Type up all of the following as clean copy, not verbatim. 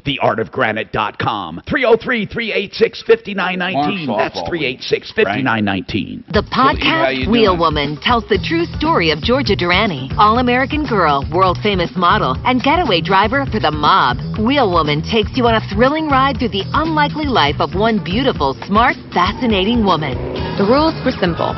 theartofgranite.com. 303-386-5919. That's 386-5919. The podcast Wheel Woman tells the true story of Georgia Durrani, all-American girl, world-famous model, and getaway driver for the mob. Wheel Woman takes you on a thrilling ride through the unlikely life of one beautiful, smart, fascinating woman. The rules were simple.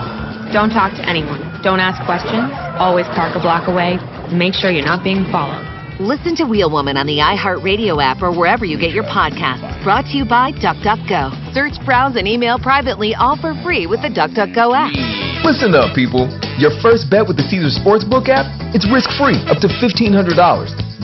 Don't talk to anyone. Don't ask questions. Always park a block away. Make sure you're not being followed. Listen to Wheel Woman on the iHeartRadio app or wherever you get your podcasts. Brought to you by DuckDuckGo. Search, browse, and email privately, all for free with the DuckDuckGo app. Listen up, people. Your first bet with the Caesars Sportsbook app, it's risk-free, up to $1,500.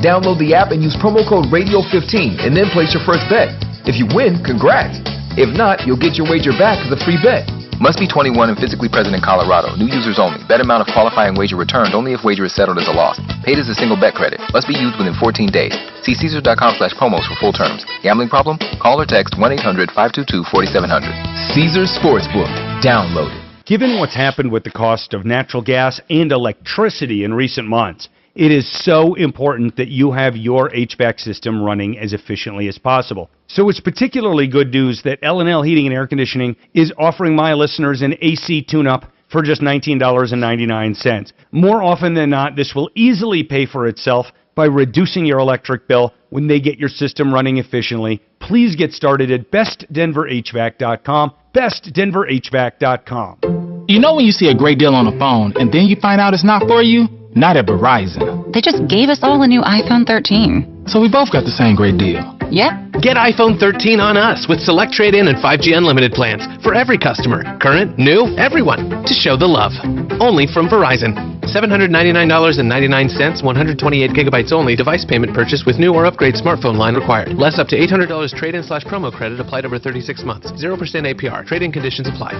Download the app and use promo code RADIO15 and then place your first bet. If you win, congrats. If not, you'll get your wager back as a free bet. Must be 21 and physically present in Colorado. New users only. Bet amount of qualifying wager returned only if wager is settled as a loss. Paid as a single bet credit. Must be used within 14 days. See Caesars.com/promos for full terms. Gambling problem? Call or text 1-800-522-4700. Caesars Sportsbook. Download it. Given what's happened with the cost of natural gas and electricity in recent months, it is so important that you have your HVAC system running as efficiently as possible. So it's particularly good news that L&L Heating and Air Conditioning is offering my listeners an AC tune-up for just $19.99. More often than not, this will easily pay for itself by reducing your electric bill when they get your system running efficiently. Please get started at bestdenverhvac.com, bestdenverhvac.com. You know when you see a great deal on the phone and then you find out it's not for you? Not at Verizon. They just gave us all a new iPhone 13. So we both got the same great deal. Yep. Get iPhone 13 on us with select trade-in and 5G unlimited plans for every customer, current, new, everyone, to show the love. Only from Verizon. $799.99, 128 gigabytes only. Device payment purchase with new or upgrade smartphone line required. Less up to $800 trade-in/promo credit applied over 36 months. 0% APR. Trade-in conditions apply.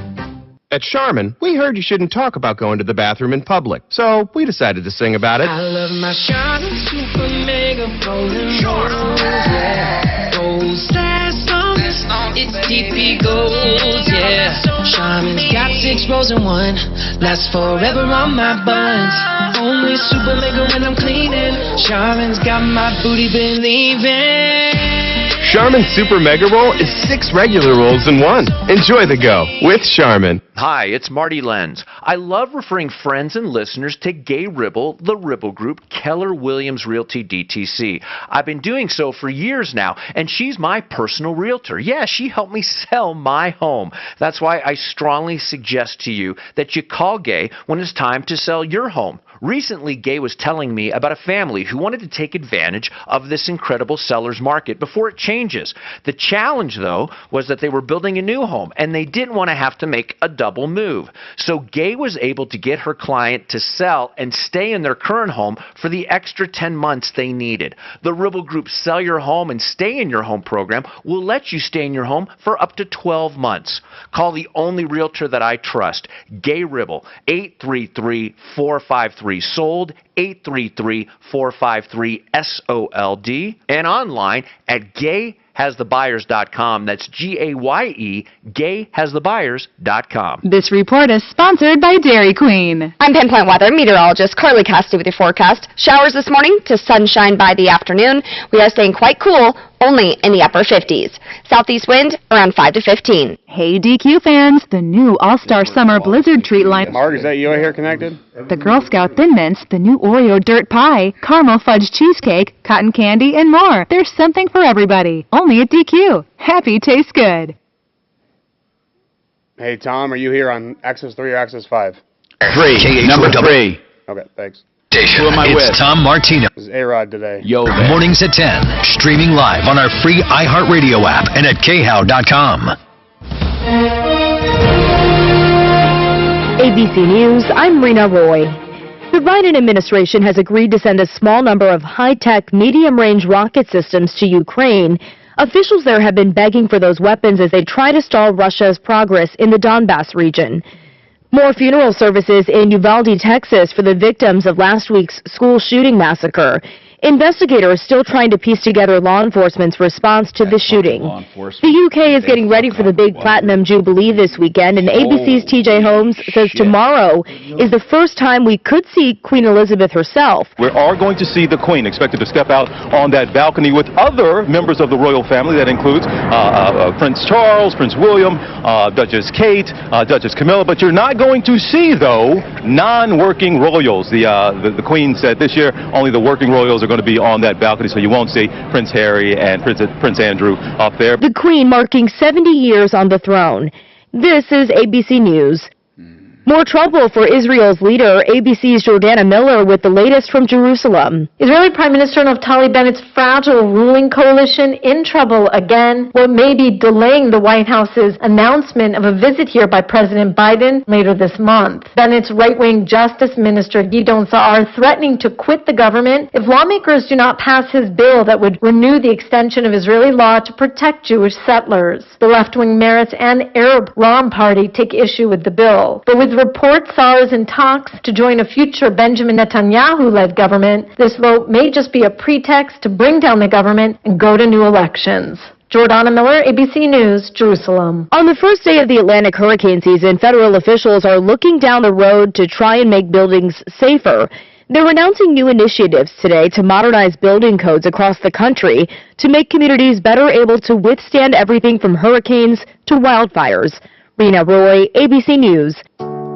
At Charmin, we heard you shouldn't talk about going to the bathroom in public, so we decided to sing about it. I love my Charmin Super Mega Golden Rolls, yeah. Gold stash on it's DP Gold, yeah. Charmin's got 6 rolls in one, lasts forever on my buns. Only Super Mega when I'm cleaning. Charmin's got my booty believing. Charmin Super Mega Roll is 6 regular rolls in one. Enjoy the go with Charmin. Hi, it's Marty Lenz. I love referring friends and listeners to Gay Ribble, the Ribble Group, Keller Williams Realty DTC. I've been doing so for years now, and she's my personal realtor. Yeah, she helped me sell my home. That's why I strongly suggest to you that you call Gay when it's time to sell your home. Recently, Gay was telling me about a family who wanted to take advantage of this incredible seller's market before it changes. The challenge, though, was that they were building a new home, and they didn't want to have to make a double move. So Gay was able to get her client to sell and stay in their current home for the extra 10 months they needed. The Ribble Group Sell Your Home and Stay in Your Home program will let you stay in your home for up to 12 months. Call the only realtor that I trust, Gay Ribble, 833-453-SOLD, 833-453-SOLD, and online at gayhasthebuyers.com. That's G-A-Y-E, gayhasthebuyers.com. This report is sponsored by Dairy Queen. I'm Pinpoint Weather Meteorologist Carly Cassidy with your forecast. Showers this morning to sunshine by the afternoon. We are staying quite cool, only in the upper 50s. Southeast wind around 5 to 15. Hey DQ fans, the new All-Star Summer Blizzard treat line. Mark, is that you here connected? The Girl Scout Thin Mints, the new Oreo Dirt Pie, Caramel Fudge Cheesecake, Cotton Candy, and more. There's something for everybody. Only at DQ. Happy tastes good. Hey Tom, are you here on Access 3 or Access 5? 3. Number 3. Okay, thanks. Who am I with? Tom Martino. This is A-Rod today. Yo, man. Mornings at 10. Streaming live on our free iHeartRadio app and at khow.com. ABC News, I'm Rena Roy. The Biden administration has agreed to send a small number of high-tech, medium-range rocket systems to Ukraine. Officials there have been begging for those weapons as they try to stall Russia's progress in the Donbass region. More funeral services in Uvalde, Texas for the victims of last week's school shooting massacre. Investigators are still trying to piece together law enforcement's response to the shooting. The UK is getting ready for the big Platinum Jubilee this weekend, and ABC's TJ Holmes says tomorrow is the first time we could see Queen Elizabeth herself. We are going to see the Queen expected to step out on that balcony with other members of the royal family. That includes Prince Charles, Prince William, Duchess Kate, Duchess Camilla. But you're not going to see, though, non-working royals. The Queen said this year only the working royals are going to be on that balcony, so you won't see Prince Harry and Prince Andrew up there. The Queen marking 70 years on the throne. This is ABC News. More trouble for Israel's leader, ABC's Jordana Miller with the latest from Jerusalem. Israeli Prime Minister Naftali Bennett's fragile ruling coalition in trouble again. What may be delaying the White House's announcement of a visit here by President Biden later this month. Bennett's right-wing Justice Minister Gideon Saar threatening to quit the government if lawmakers do not pass his bill that would renew the extension of Israeli law to protect Jewish settlers. The left-wing Meretz and Arab Ram Party take issue with the bill. But with reports Saar is in talks to join a future Benjamin Netanyahu-led government, this vote may just be a pretext to bring down the government and go to new elections. Jordana Miller, ABC News, Jerusalem. On the first day of the Atlantic hurricane season, federal officials are looking down the road to try and make buildings safer. They're announcing new initiatives today to modernize building codes across the country to make communities better able to withstand everything from hurricanes to wildfires. Rena Roy, ABC News.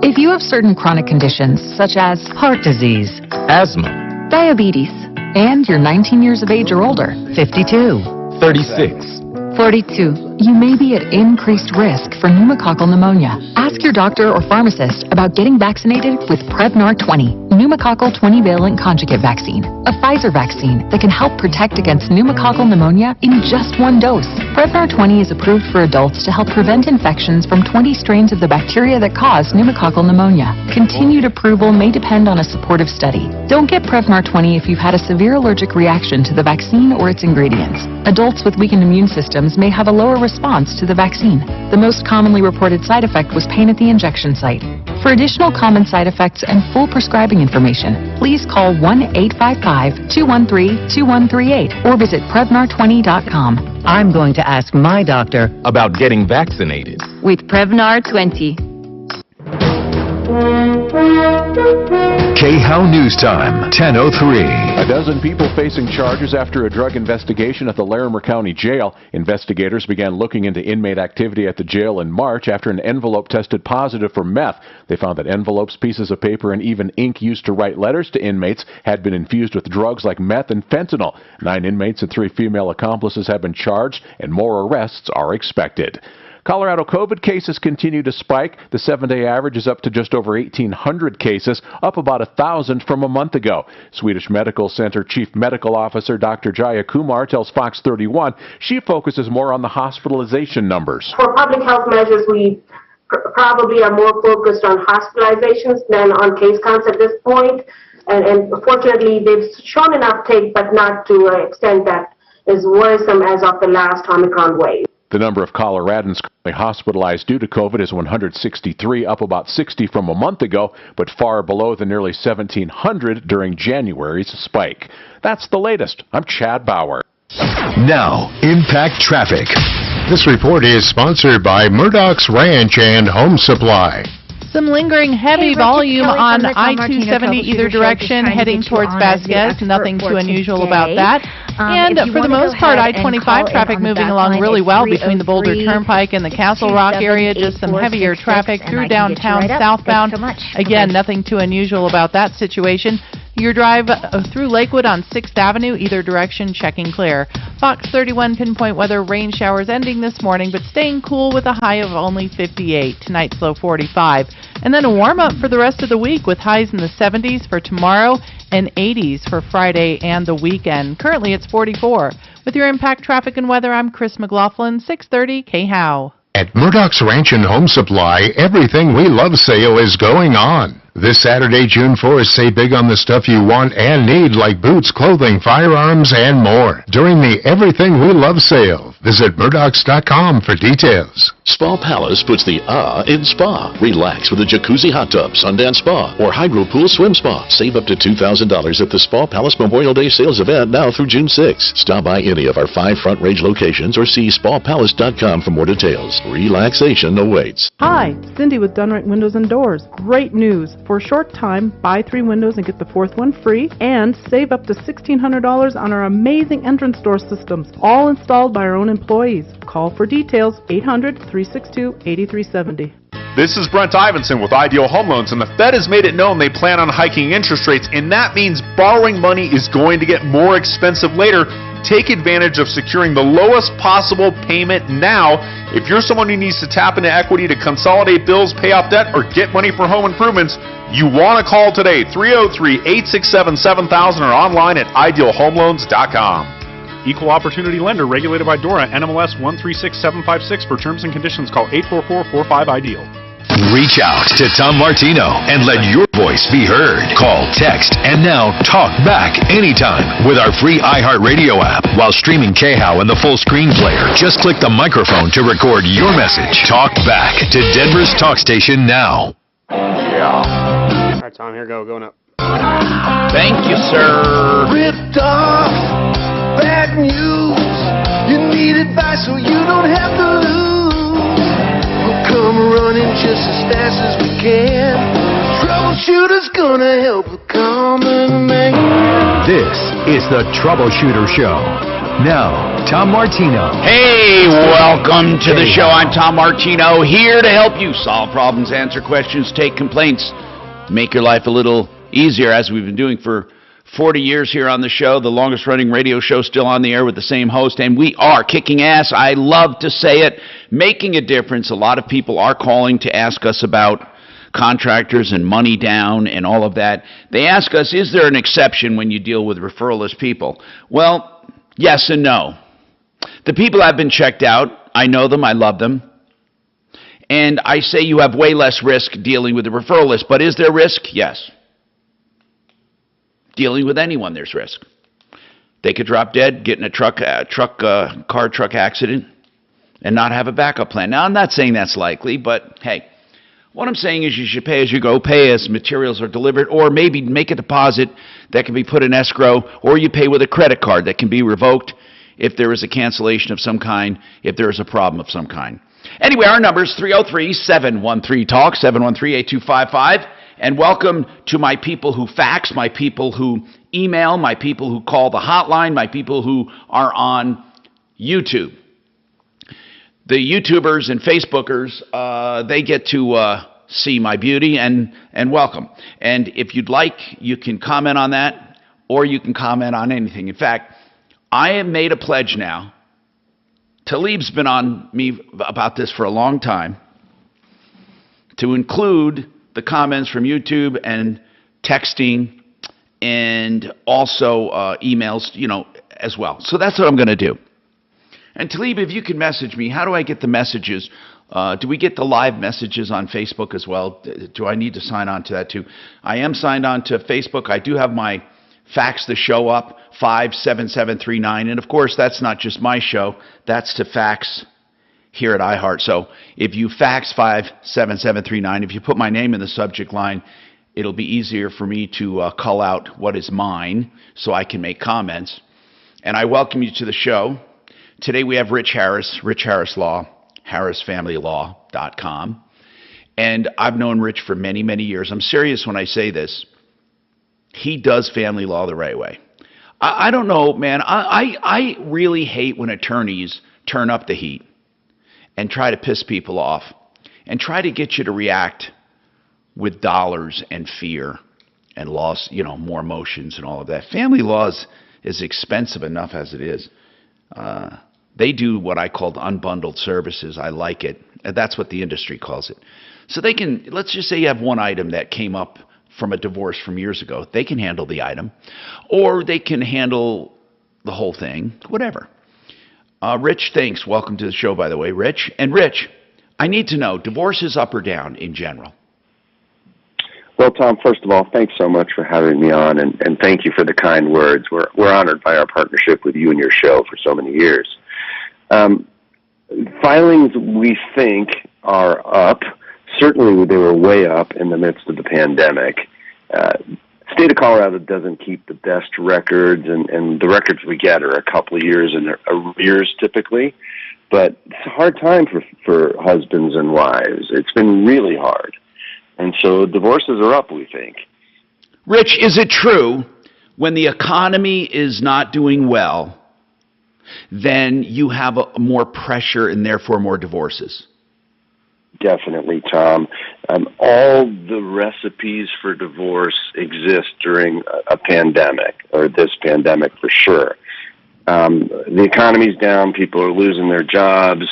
If you have certain chronic conditions, such as heart disease, asthma, diabetes, and you're 19 years of age or older, 52, 36, 42, you may be at increased risk for pneumococcal pneumonia. Ask your doctor or pharmacist about getting vaccinated with Prevnar 20, pneumococcal 20-valent conjugate vaccine, a Pfizer vaccine that can help protect against pneumococcal pneumonia in just one dose. Prevnar 20 is approved for adults to help prevent infections from 20 strains of the bacteria that cause pneumococcal pneumonia. Continued approval may depend on a supportive study. Don't get Prevnar 20 if you've had a severe allergic reaction to the vaccine or its ingredients. Adults with weakened immune systems may have a lower response to the vaccine. The most commonly reported side effect was pain at the injection site. For additional common side effects and full prescribing information, please call 1-855-213-2138 or visit Prevnar20.com. I'm going to ask my doctor about getting vaccinated with Prevnar 20. KHOW News Time, 10:03. A dozen people facing charges after a drug investigation at the Larimer County Jail. Investigators began looking into inmate activity at the jail in March after an envelope tested positive for meth. They found that envelopes, pieces of paper, and even ink used to write letters to inmates had been infused with drugs like meth and fentanyl. 9 inmates and 3 female accomplices have been charged, and more arrests are expected. Colorado COVID cases continue to spike. The 7-day average is up to just over 1,800 cases, up about 1,000 from a month ago. Swedish Medical Center Chief Medical Officer Dr. Jaya Kumar tells Fox 31 she focuses more on the hospitalization numbers. For public health measures, we probably are more focused on hospitalizations than on case counts at this point. And fortunately, they've shown an uptake, but not to an extent that is worrisome as of the last Omicron wave. The number of Coloradans currently hospitalized due to COVID is 163, up about 60 from a month ago, but far below the nearly 1,700 during January's spike. That's the latest. I'm Chad Bauer. Now, Impact Traffic. This report is sponsored by Murdoch's Ranch and Home Supply. Some lingering heavy volume on I-270 either direction heading towards Vasquez. Nothing too unusual about that. And for the most part, I-25 traffic moving along really well between the Boulder Turnpike and the Castle Rock area. Just some heavier traffic through downtown southbound. Again, nothing too unusual about that situation. Your drive through Lakewood on 6th Avenue, either direction, checking clear. Fox 31 pinpoint weather, rain showers ending this morning, but staying cool with a high of only 58. Tonight's low 45. And then a warm-up for the rest of the week with highs in the 70s for tomorrow and 80s for Friday and the weekend. Currently, it's 44. With your Impact Traffic and Weather, I'm Chris McLaughlin, 630 KHOW. At Murdoch's Ranch and Home Supply, everything we love sale is going on. This Saturday, June 4th, save big on the stuff you want and need, like boots, clothing, firearms, and more, during the Everything We Love sale. Visit Murdochs.com for details. Spa Palace puts the in spa. Relax with a jacuzzi hot tub, Sundance Spa, or Hydro Pool Swim Spa. Save up to $2,000 at the Spa Palace Memorial Day sales event now through June 6. Stop by any of our 5 Front Range locations or see spapalace.com for more details. Relaxation awaits. Hi, Cindy with Dunrick Windows and Doors. Great news. For a short time, buy 3 windows and get the 4th one free, and save up to $1,600 on our amazing entrance door systems, all installed by our own employees. Call for details, 800-362-8370. This is Brent Ivinson with Ideal Home Loans, and the Fed has made it known they plan on hiking interest rates, and that means borrowing money is going to get more expensive later. Take advantage of securing the lowest possible payment now. If you're someone who needs to tap into equity to consolidate bills, pay off debt, or get money for home improvements, you want to call today, 303-867-7000, or online at idealhomeloans.com. Equal Opportunity Lender, regulated by DORA, NMLS 136756. For terms and conditions, call 844-45-IDEAL. Reach out to Tom Martino and let your voice be heard. Call, text, and now talk back anytime with our free iHeartRadio app while streaming KHOW and the full screen player. Just click the microphone to record your message. Talk back to Denver's talk station now. Yeah. All right, Tom, here go, going up. Thank you, sir. Ripped off, bad news. You need advice so you don't have to lose. We'll come running just as fast as we can. Troubleshooter's gonna help a common man. This is the Troubleshooter Show. Now, Tom Martino. Hey, welcome to the show. I'm Tom Martino, here to help you solve problems, answer questions, take complaints, make your life a little easier, as we've been doing for 40 years here on the show, the longest running radio show still on the air with the same host, and we are kicking ass. I love to say it, making a difference. A lot of people are calling to ask us about contractors and money down and all of that. They ask us, is there an exception when you deal with referralless people? Well, yes and no. The people have been checked out. I know them. I love them. And I say you have way less risk dealing with the referralless, but is there risk? Yes. Dealing with anyone, there's risk. They could drop dead, get in a car truck accident, and not have a backup plan. Now, I'm not saying that's likely, but hey, what I'm saying is you should pay as you go, pay as materials are delivered, or maybe make a deposit that can be put in escrow, or you pay with a credit card that can be revoked if there is a cancellation of some kind, if there is a problem of some kind. Anyway, our number is 303-713-TALK, 713-8255. And welcome to my people who fax, my people who email, my people who call the hotline, my people who are on YouTube. The YouTubers and Facebookers, they get to see my beauty, and welcome. And if you'd like, you can comment on that, or you can comment on anything. In fact, I have made a pledge now. Talib's been on me about this for a long time, to include the comments from YouTube and texting and also emails, as well. So that's what I'm going to do. And Talib, if you can message me, how do I get the messages? Do we get the live messages on Facebook as well? Do I need to sign on to that too? I am signed on to Facebook. I do have my fax the show up, 57739. And of course, that's not just my show. That's to fax here at iHeart. So if you fax 57739, if you put my name in the subject line, it'll be easier for me to call out what is mine so I can make comments. And I welcome you to the show. Today we have Rich Harris Law, harrisfamilylaw.com. And I've known Rich for many, many years. I'm serious when I say this. He does family law the right way. I don't know, man. I really hate when attorneys turn up the heat and try to piss people off and try to get you to react with dollars and fear and loss, more emotions and all of that. Family law is expensive enough as it is. They do what I call unbundled services. I like it. That's what the industry calls it. So they can, let's just say you have one item that came up from a divorce from years ago. They can handle the item, or they can handle the whole thing, whatever. Rich, thanks. Welcome to the show, by the way, Rich. And Rich, I need to know, divorce is up or down in general? Well, Tom, first of all, thanks so much for having me on, and thank you for the kind words. We're honored by our partnership with you and your show for so many years. Filings, we think, are up. Certainly, they were way up in the midst of the pandemic. State of Colorado doesn't keep the best records, and the records we get are a couple of years in arrears typically. But it's a hard time for husbands and wives. It's been really hard. And so divorces are up, we think. Rich, is it true when the economy is not doing well, then you have more pressure and therefore more divorces? Definitely, Tom. All the recipes for divorce exist during a pandemic, or this pandemic for sure. The economy's down, people are losing their jobs,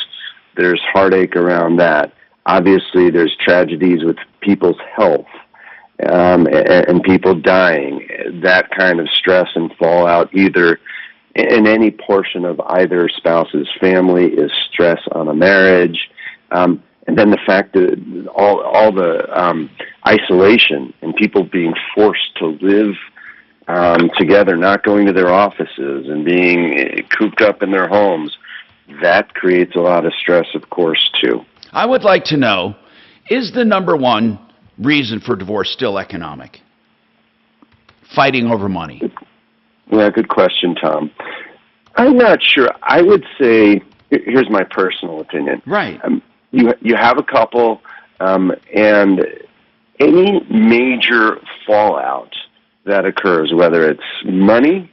there's heartache around that. Obviously, there's tragedies with people's health and people dying. That kind of stress and fallout, either in any portion of either spouse's family, is stress on a marriage. And then the fact that all the isolation and people being forced to live together, not going to their offices and being cooped up in their homes, that creates a lot of stress, of course, too. I would like to know, is the number one reason for divorce still economic? Fighting over money. Yeah, good question, Tom. I'm not sure. I would say, here's my personal opinion. Right. You have a couple, and any major fallout that occurs, whether it's money,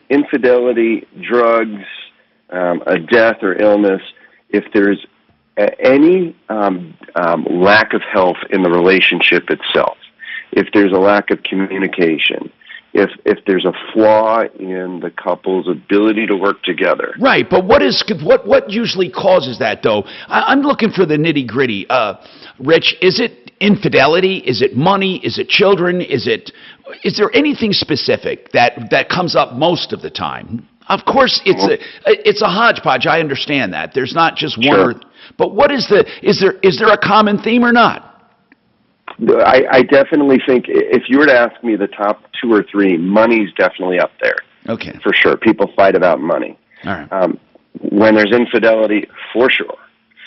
infidelity, drugs, a death or illness, if there's any lack of health in the relationship itself, if there's a lack of communication, if there's a flaw in the couple's ability to work together. Right, but what usually causes that, though? I'm looking for the nitty-gritty. Rich, is it infidelity? Is it money? Is it children? Is there anything specific that comes up most of the time? Of course, it's a hodgepodge. I understand that. There's not just one. Sure. But what is there a common theme or not? I definitely think if you were to ask me the top 2 or 3, money's definitely up there. Okay. For sure. People fight about money. All right. When there's infidelity, for sure.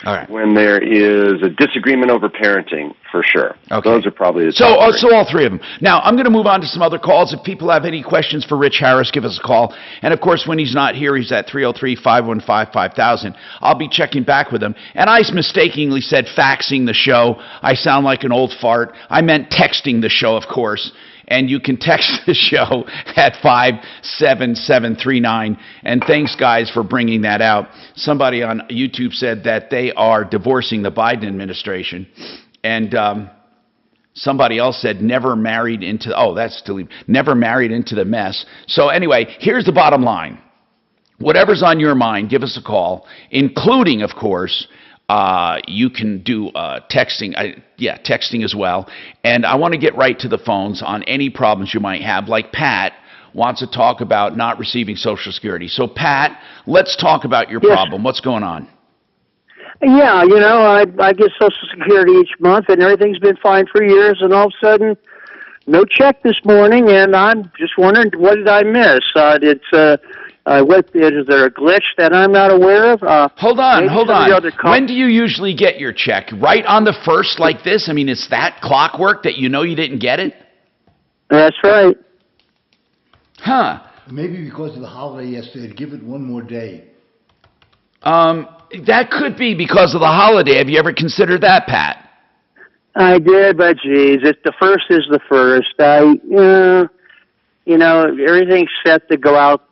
All right. When there is a disagreement over parenting, for sure. Okay. Those are probably the so top 3. So all 3 of them. Now, I'm going to move on to some other calls. If people have any questions for Rich Harris, give us a call. And, of course, when he's not here, he's at 303-515-5000. I'll be checking back with him. And I mistakenly said faxing the show. I sound like an old fart. I meant texting the show, of course. And you can text the show at 57739. And thanks, guys, for bringing that out. Somebody on YouTube said that they are divorcing the Biden administration. And somebody else said never married into the mess. So anyway, here's the bottom line. Whatever's on your mind, give us a call, including, of course, you can do texting. Texting as well. And I want to get right to the phones on any problems you might have. Like Pat wants to talk about not receiving Social Security. So, Pat, let's talk about your problem. What's going on? Yeah, I get Social Security each month, and everything's been fine for years, and all of a sudden, no check this morning, and I'm just wondering, what did I miss? Is there a glitch that I'm not aware of? Hold on. When do you usually get your check? Right on the first like this? I mean, it's that clockwork that you know you didn't get it? That's right. Huh. Maybe because of the holiday yesterday, give it one more day. That could be because of the holiday. Have you ever considered that, Pat? I did, but geez, the first is the first. Everything's set to go out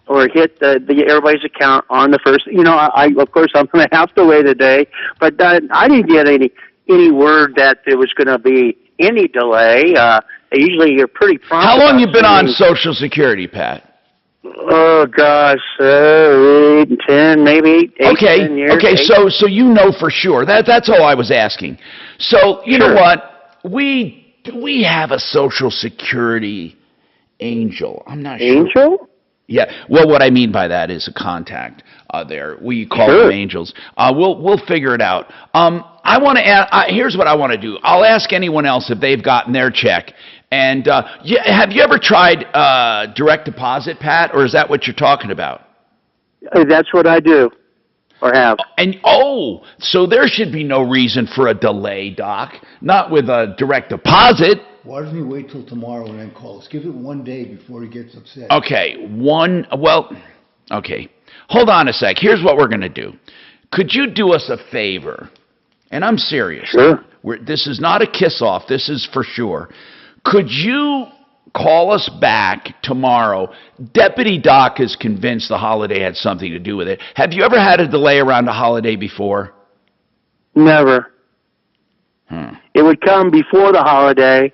or hit everybody's account on the first. Of course, I'm going to have to wait a day, but I didn't get any word that there was going to be any delay. Usually, you're pretty prompt. How long you been on Social Security, Pat? Oh gosh, 8, 10, maybe 8, 10 years. Okay, so you know for sure. That's all I was asking. So you know what? We have a Social Security angel. I'm not sure. Angel? Yeah. Well, what I mean by that is a contact there. We call them angels. We'll figure it out. I want to ask. Here's what I want to do. I'll ask anyone else if they've gotten their check. And have you ever tried direct deposit, Pat, or is that what you're talking about? That's what I do, or have. And so there should be no reason for a delay, Doc. Not with a direct deposit. Why doesn't he wait till tomorrow and then call us? Give it one day before he gets upset. Okay, okay. Hold on a sec. Here's what we're going to do. Could you do us a favor? And I'm serious. Sure. This is not a kiss-off. This is for sure. Could you call us back tomorrow? Deputy Doc is convinced the holiday had something to do with it. Have you ever had a delay around a holiday before? Never. It would come before the holiday.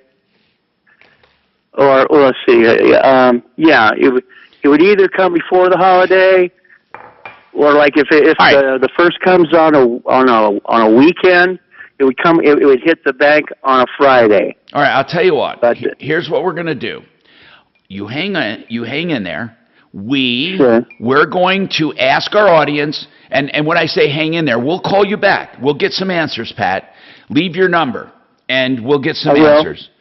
Or let's see, yeah, it would either come before the holiday, or like if the first comes on a weekend, it would come. It would hit the bank on a Friday. All right, I'll tell you what. Here's what we're gonna do. You hang in there. We're going to ask our audience, and when I say hang in there, we'll call you back. We'll get some answers, Pat. Leave your number, and we'll get some answers.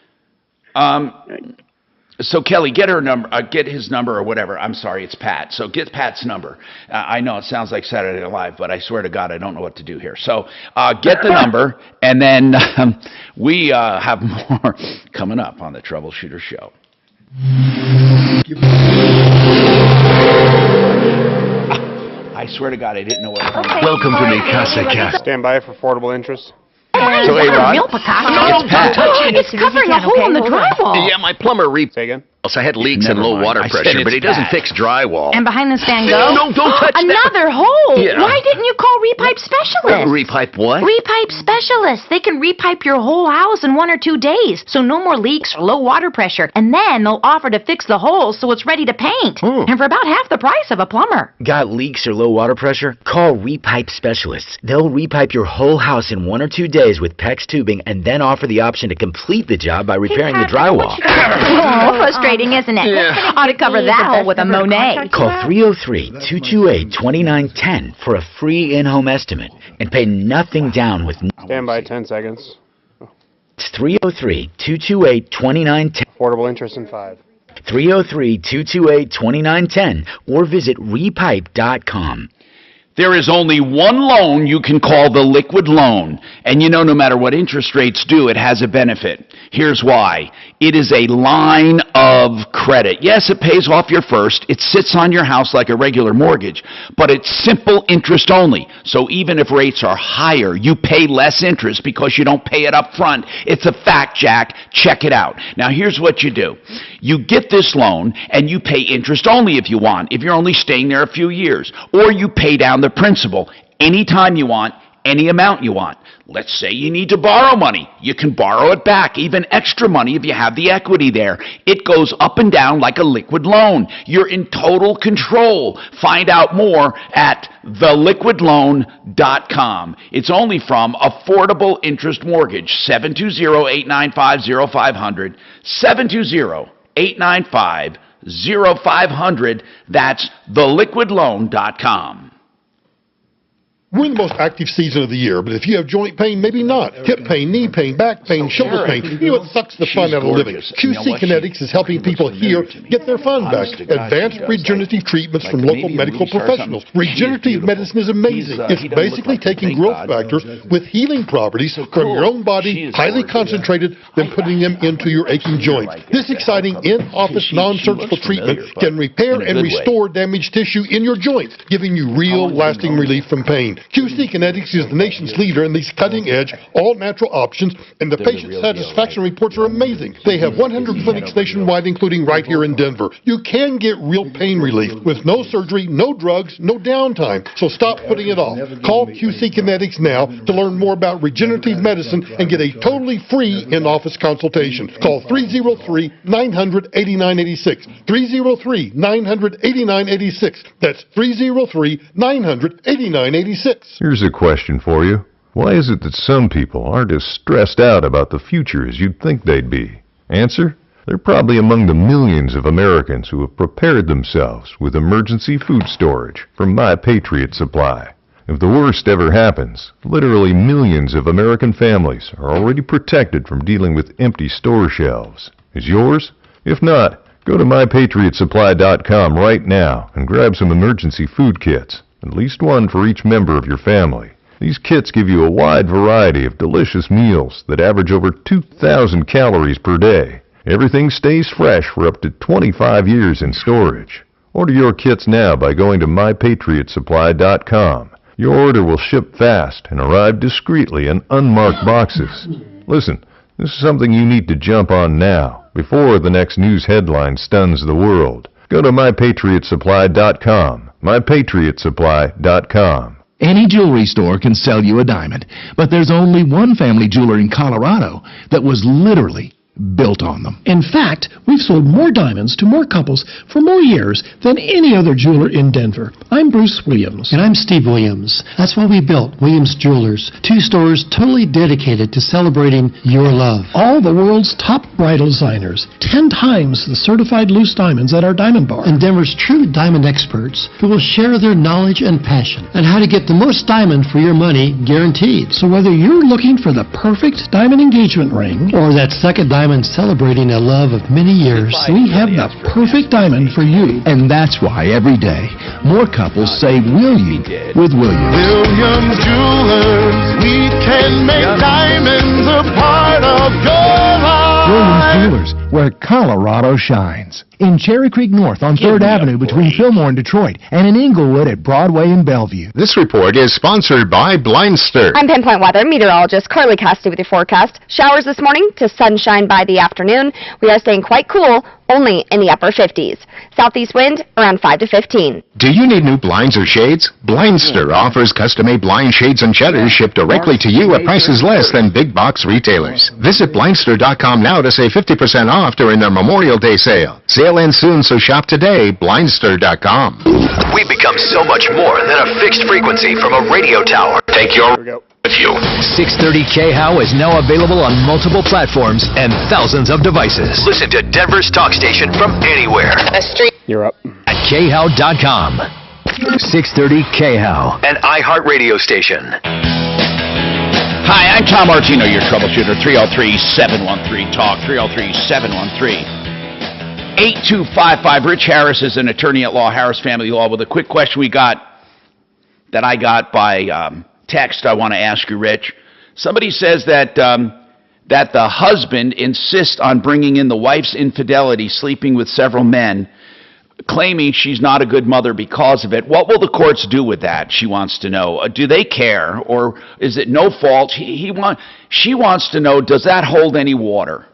So Kelly, get her number, get his number or whatever. I'm sorry, it's Pat. So get Pat's number. I know it sounds like Saturday Night Live, but I swear to God, I don't know what to do here. So get the number, and then we have more coming up on the Troubleshooter Show. I swear to God, I didn't know what. Welcome to Mi Casa Cast. Stand by for affordable interest. So, A-Rod, it's Pat. It's covering a hole in the drywall. Yeah, my plumber Say again? I had leaks and low water pressure, but he doesn't fix drywall. And behind the stand go? No, don't touch that. Another hole. Yeah. Why didn't you call Repipe Specialists? Repipe what? Repipe Specialists. They can repipe your whole house in 1 or 2 days, so no more leaks or low water pressure. And then they'll offer to fix the holes so it's ready to paint. And for about half the price of a plumber. Got leaks or low water pressure? Call Repipe Specialists. They'll repipe your whole house in 1 or 2 days with PEX tubing and then offer the option to complete the job by repairing the drywall. Oh, frustrating, isn't it? Yeah. Ought to cover that hole with a Monet. Call 303-228-2910 for a free in-home estimate and pay nothing down with... Stand by 10 seconds. It's 303-228-2910. Affordable interest in 5. 303-228-2910 or visit repipe.com. There is only one loan you can call the liquid loan. And you know, no matter what interest rates do, it has a benefit. Here's why. It is a line of credit. Yes, it pays off your first. It sits on your house like a regular mortgage. But it's simple interest only. So even if rates are higher, you pay less interest because you don't pay it up front. It's a fact, Jack. Check it out. Now, here's what you do. You get this loan, and you pay interest only if you want, if you're only staying there a few years. Or you pay down the principal anytime you want, any amount you want. Let's say you need to borrow money. You can borrow it back, even extra money if you have the equity there. It goes up and down like a liquid loan. You're in total control. Find out more at theliquidloan.com. It's only from Affordable Interest Mortgage, 720-895-0500, 720-895-0500. That's theliquidloan.com. We're in the most active season of the year, but if you have joint pain, maybe not. Hip pain, knee pain, back pain, shoulder pain. You know, it sucks the fun out of living. QC Kinetics is helping people here get their fun back. Advanced regenerative treatments from local medical professionals. Regenerative medicine is amazing. It's basically taking growth factors with healing properties from your own body, highly concentrated, then putting them into your aching joints. This exciting in-office non-surgical treatment can repair and restore damaged tissue in your joints, giving you real lasting relief from pain. QC Kinetics is the nation's leader in these cutting-edge, all-natural options, and the patient satisfaction reports are amazing. They have 100 clinics nationwide, including right here in Denver. You can get real pain relief with no surgery, no drugs, no downtime. So stop putting it off. Call QC Kinetics now to learn more about regenerative medicine and get a totally free in-office consultation. Call 303-900-8986. 303-900-8986. That's 303-900-8986. Here's a question for you. Why is it that some people aren't as stressed out about the future as you'd think they'd be? Answer? They're probably among the millions of Americans who have prepared themselves with emergency food storage from My Patriot Supply. If the worst ever happens, literally millions of American families are already protected from dealing with empty store shelves. Is yours? If not, go to MyPatriotSupply.com right now and grab some emergency food kits, at least one for each member of your family. These kits give you a wide variety of delicious meals that average over 2,000 calories per day. Everything stays fresh for up to 25 years in storage. Order your kits now by going to MyPatriotSupply.com. Your order will ship fast and arrive discreetly in unmarked boxes. Listen, this is something you need to jump on now, before the next news headline stuns the world. Go to MyPatriotSupply.com. MyPatriotSupply.com. Any jewelry store can sell you a diamond, but there's only one family jeweler in Colorado that was literally built on them. In fact, we've sold more diamonds to more couples for more years than any other jeweler in Denver. I'm Bruce Williams. And I'm Steve Williams. That's why we built Williams Jewelers, 2 stores totally dedicated to celebrating your love. All the world's top bridal designers, 10 times the certified loose diamonds at our diamond bar. And Denver's true diamond experts who will share their knowledge and passion on how to get the most diamond for your money guaranteed. So whether you're looking for the perfect diamond engagement ring or that second diamond celebrating a love of many years, we have the perfect diamond for you. And that's why every day more couples say will you with Williams. Williams Jewelers, we can make diamonds a part of your life. Williams Jewelers, where Colorado shines. In Cherry Creek North on 3rd Avenue between Fillmore and Detroit, and in Inglewood at Broadway and Bellevue. This report is sponsored by Blindster. I'm Pinpoint Weather meteorologist Carly Cassidy with your forecast. Showers this morning to sunshine by the afternoon. We are staying quite cool, only in the upper 50s. Southeast wind around 5 to 15. Do you need new blinds or shades? Blindster offers custom-made blind shades and shutters shipped directly to you at prices less than big box retailers. Visit Blindster.com now to save 50% off during their Memorial Day sale. Sale ends soon, so shop today. Blindster.com. We've become so much more than a fixed frequency from a radio tower. Take your with you. 630 KHOW is now available on multiple platforms and thousands of devices. Listen to Denver's talk station from anywhere. You're up. At KHOW.com. 630 KHOW, an iHeartRadio station. Hi, I'm Tom Martino, your troubleshooter. 303-713-TALK, 303-713-8255. Rich Harris is an attorney at law, Harris Family Law, with a quick question that I got by text I want to ask you, Rich. Somebody says that the husband insists on bringing in the wife's infidelity, sleeping with several men, claiming she's not a good mother because of it. What will the courts do with that, she wants to know. Do they care, or is it no fault? She wants to know, does that hold any water?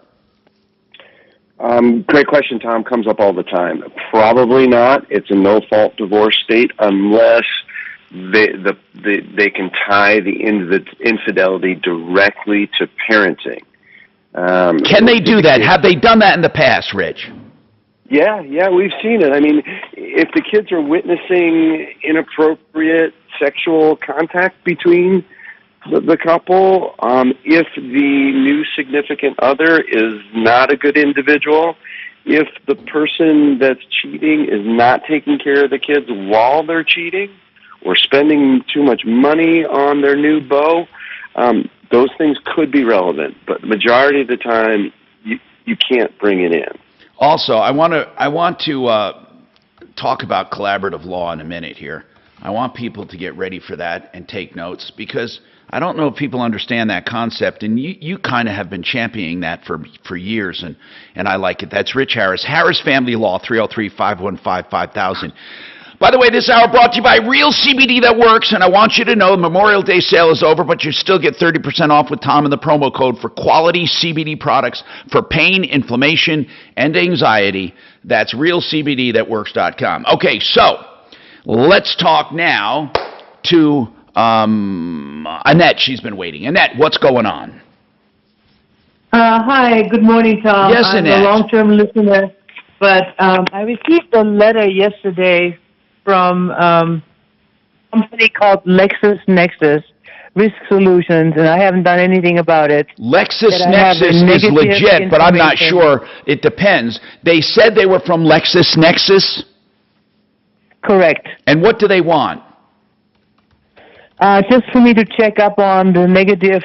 Great question, Tom. Comes up all the time. Probably not. It's a no-fault divorce state unless they can tie the infidelity directly to parenting. Can they do that? Have they done that in the past, Rich? Yeah, we've seen it. I mean, if the kids are witnessing inappropriate sexual contact between the couple, if the new significant other is not a good individual, if the person that's cheating is not taking care of the kids while they're cheating, or spending too much money on their new beau, those things could be relevant. But the majority of the time, you can't bring it in. Also, I want to talk about collaborative law in a minute here. I want people to get ready for that and take notes, because I don't know if people understand that concept, and you kind of have been championing that for years, and I like it. That's Rich Harris. Harris Family Law, 303-515-5000. By the way, this hour brought to you by Real CBD That Works, and I want you to know the Memorial Day sale is over, but you still get 30% off with Tom and the promo code for quality CBD products for pain, inflammation, and anxiety. That's realcbdthatworks.com. Okay, so let's talk now to Annette. She's been waiting. Annette, what's going on? Hi, good morning, Tom. Yes, Annette. I'm a long-term listener, but I received a letter yesterday from a company called LexisNexis Risk Solutions, and I haven't done anything about it. LexisNexis is legit, but I'm not sure. It depends. They said they were from LexisNexis? Correct. And what do they want? Just for me to check up on the negative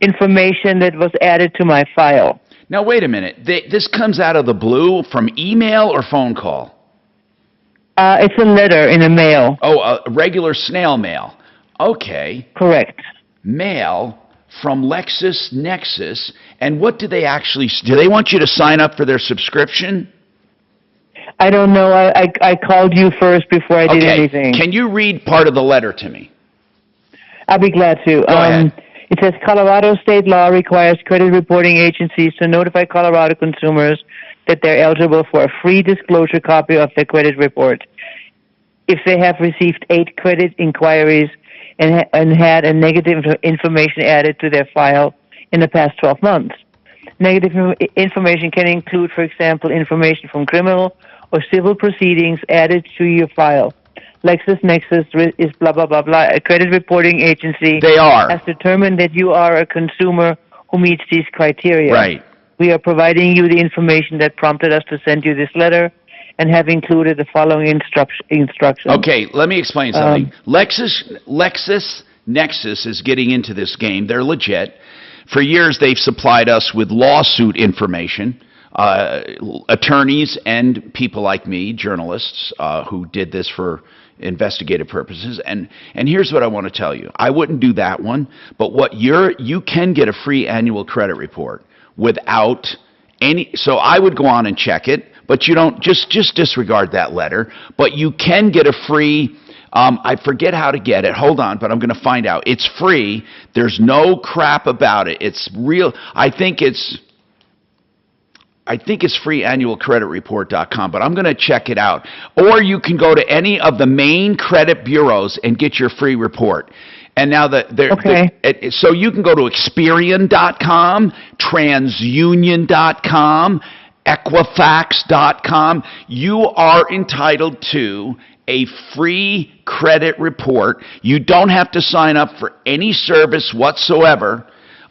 information that was added to my file. Now, wait a minute. This comes out of the blue from email or phone call? It's a letter in the mail. Oh, a regular snail mail. Okay. Correct. Mail from LexisNexis. And what do they actually... Do they want you to sign up for their subscription? I don't know. I called you first before I did anything. Can you read part of the letter to me? I'll be glad to. Go ahead. It says Colorado state law requires credit reporting agencies to notify Colorado consumers that they're eligible for a free disclosure copy of their credit report if they have received 8 credit inquiries and had a negative information added to their file in the past 12 months. Negative information can include, for example, information from criminal or civil proceedings added to your file. LexisNexis is blah, blah, blah, blah. A credit reporting agency has determined that you are a consumer who meets these criteria. Right. We are providing you the information that prompted us to send you this letter and have included the following instructions. Okay, let me explain something. LexisNexis is getting into this game. They're legit. For years, they've supplied us with lawsuit information. Attorneys and people like me, journalists, who did this for investigative purposes. And here's what I want to tell you. I wouldn't do that one, but you can get a free annual credit report without any... So I would go on and check it, but you don't... Just disregard that letter. But you can get a free... I forget how to get it. Hold on, but I'm going to find out. It's free. There's no crap about it. It's real. I think it's freeannualcreditreport.com, but I'm going to check it out. Or you can go to any of the main credit bureaus and get your free report. And now so you can go to Experian.com, TransUnion.com, Equifax.com. You are entitled to a free credit report. You don't have to sign up for any service whatsoever.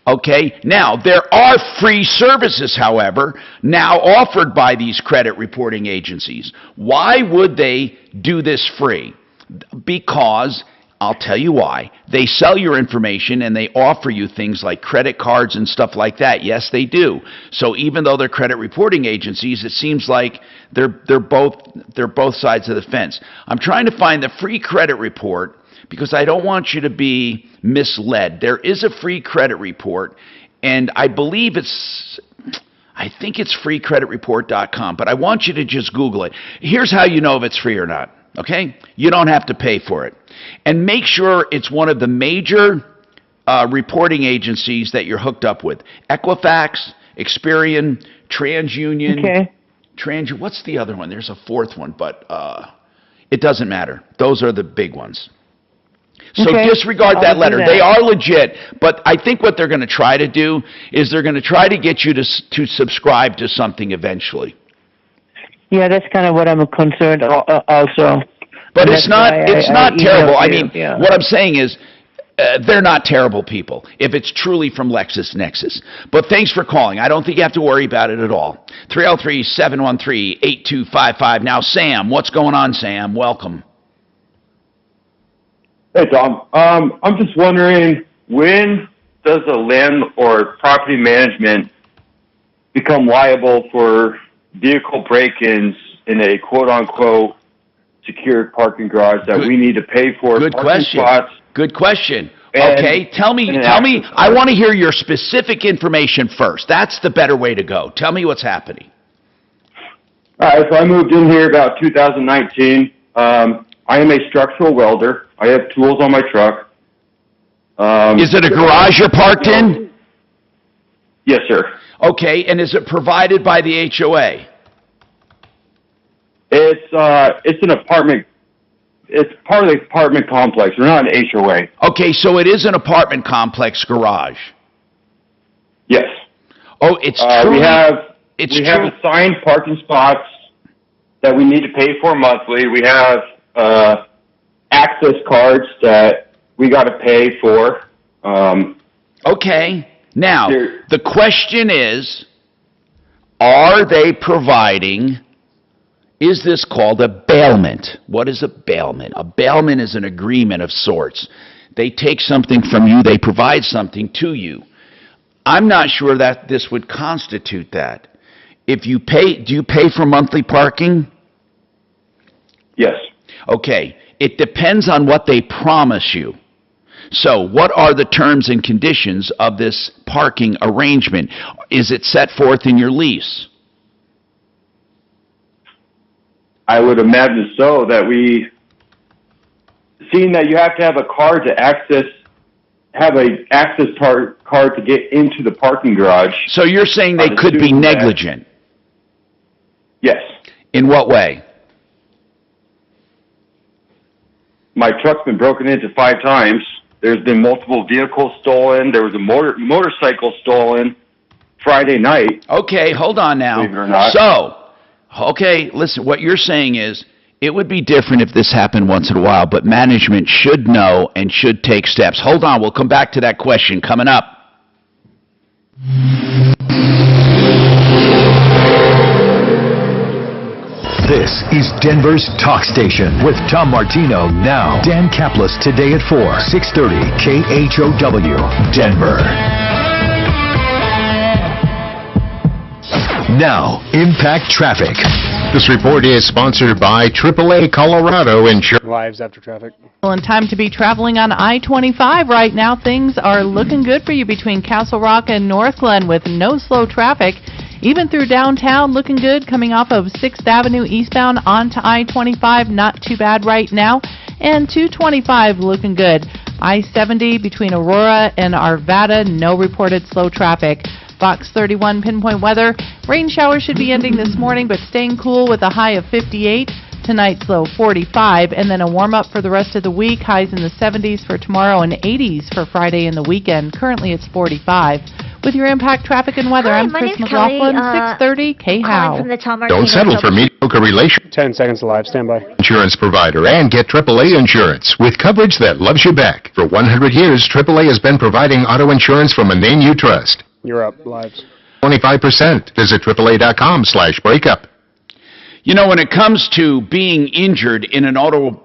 Okay? Now, there are free services, however, now offered by these credit reporting agencies. Why would they do this free? Because, I'll tell you why. They sell your information and they offer you things like credit cards and stuff like that. Yes, they do. So even though they're credit reporting agencies, it seems like they're both sides of the fence. I'm trying to find the free credit report because I don't want you to be misled. There is a free credit report, and I think it's freecreditreport.com, but I want you to just Google it. Here's how you know if it's free or not, okay? You don't have to pay for it. And make sure it's one of the major reporting agencies that you're hooked up with. Equifax, Experian, TransUnion. Okay. What's the other one? There's a fourth one, but it doesn't matter. Those are the big ones. So disregard that letter. They are legit, but I think what they're going to try to do is they're going to try to get you to subscribe to something eventually. Yeah, that's kind of what I'm concerned also. But it's not terrible. I mean, what I'm saying is they're not terrible people if it's truly from LexisNexis. But thanks for calling. I don't think you have to worry about it at all. 303-713-8255. Now, Sam, what's going on, Sam? Welcome. Hey, Tom. I'm just wondering, when does a land or property management become liable for vehicle break-ins in a quote-unquote secured parking garage that we need to pay for? Good question. Good question. Okay, tell me. I want to hear your specific information first. That's the better way to go. Tell me what's happening. All right, so I moved in here about 2019. I am a structural welder. I have tools on my truck. Is it a garage you're parked in? Yes, sir. Okay, and is it provided by the HOA? It's an apartment. It's part of the apartment complex. We're not an HOA. Okay, so it is an apartment complex garage. Yes. Oh, it's true. We have assigned parking spots that we need to pay for monthly. We have access cards that we got to pay for. Okay. Now, the question is, are they providing, is this called a bailment? What is a bailment? A bailment is an agreement of sorts. They take something from you, they provide something to you. I'm not sure that this would constitute that. If you pay, do you pay for monthly parking? Yes. Okay. It depends on what they promise you. So, what are the terms and conditions of this parking arrangement? Is it set forth in your lease? I would imagine so, that seeing that you have to have a card to access, have a access card to get into the parking garage. So you're saying they could be negligent? Yes. In what way? My truck's been broken into 5 times. There's been multiple vehicles stolen. There was a motorcycle stolen Friday night. Okay, hold on now. Believe it or not. So, okay, listen, what you're saying is it would be different if this happened once in a while, but management should know and should take steps. Hold on, we'll come back to that question coming up. This is Denver's Talk Station with Tom Martino now. Dan Kaplis today at 4, 630 KHOW, Denver. Now, Impact Traffic. This report is sponsored by AAA Colorado Insurance. Lives after traffic. Well, in time to be traveling on I-25 right now, things are looking good for you between Castle Rock and North Glen with no slow traffic. Even through downtown, looking good, coming off of 6th Avenue eastbound onto I-25, not too bad right now. And 225 looking good. I-70 between Aurora and Arvada, no reported slow traffic. Fox 31 pinpoint weather. Rain showers should be ending this morning, but staying cool with a high of 58. Tonight's low 45, and then a warm-up for the rest of the week. Highs in the 70s for tomorrow and 80s for Friday and the weekend. Currently it's 45. With your Impact Traffic and Weather, Hi, I'm my Chris name's Kelly, McLaughlin, 630 K-How. From the Tom Martino Don't settle for mediocre relations. 10 seconds live. Stand by. Insurance provider and get AAA insurance with coverage that loves you back. For 100 years, AAA has been providing auto insurance from a name you trust. You're up. Lives. 25%. Visit AAA.com/breakup. You know, when it comes to being injured in an auto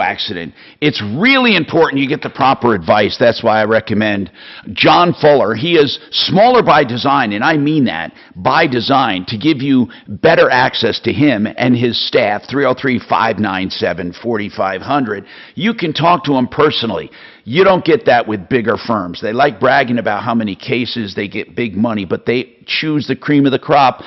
accident, it's really important you get the proper advice. That's why I recommend John Fuller. He is smaller by design, and I mean that, by design, to give you better access to him and his staff, 303-597-4500. You can talk to him personally. You don't get that with bigger firms. They like bragging about how many cases they get big money, but they choose the cream of the crop.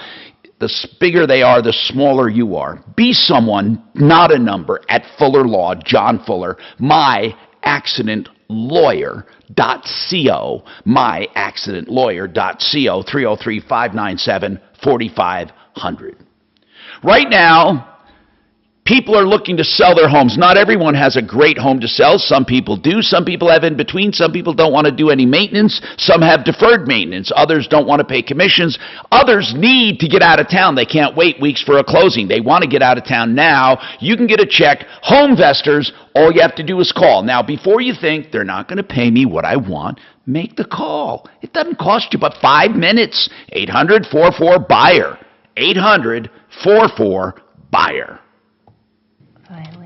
The bigger they are, the smaller you are. Be someone, not a number, at Fuller Law, John Fuller, myaccidentlawyer.co, myaccidentlawyer.co, 303-597-4500. Right now, people are looking to sell their homes. Not everyone has a great home to sell. Some people do. Some people have in between. Some people don't want to do any maintenance. Some have deferred maintenance. Others don't want to pay commissions. Others need to get out of town. They can't wait weeks for a closing. They want to get out of town now. You can get a check. Homevestors, all you have to do is call. Now, before you think they're not going to pay me what I want, make the call. It doesn't cost you but 5 minutes. 800-44-BUYER. 800-44-BUYER.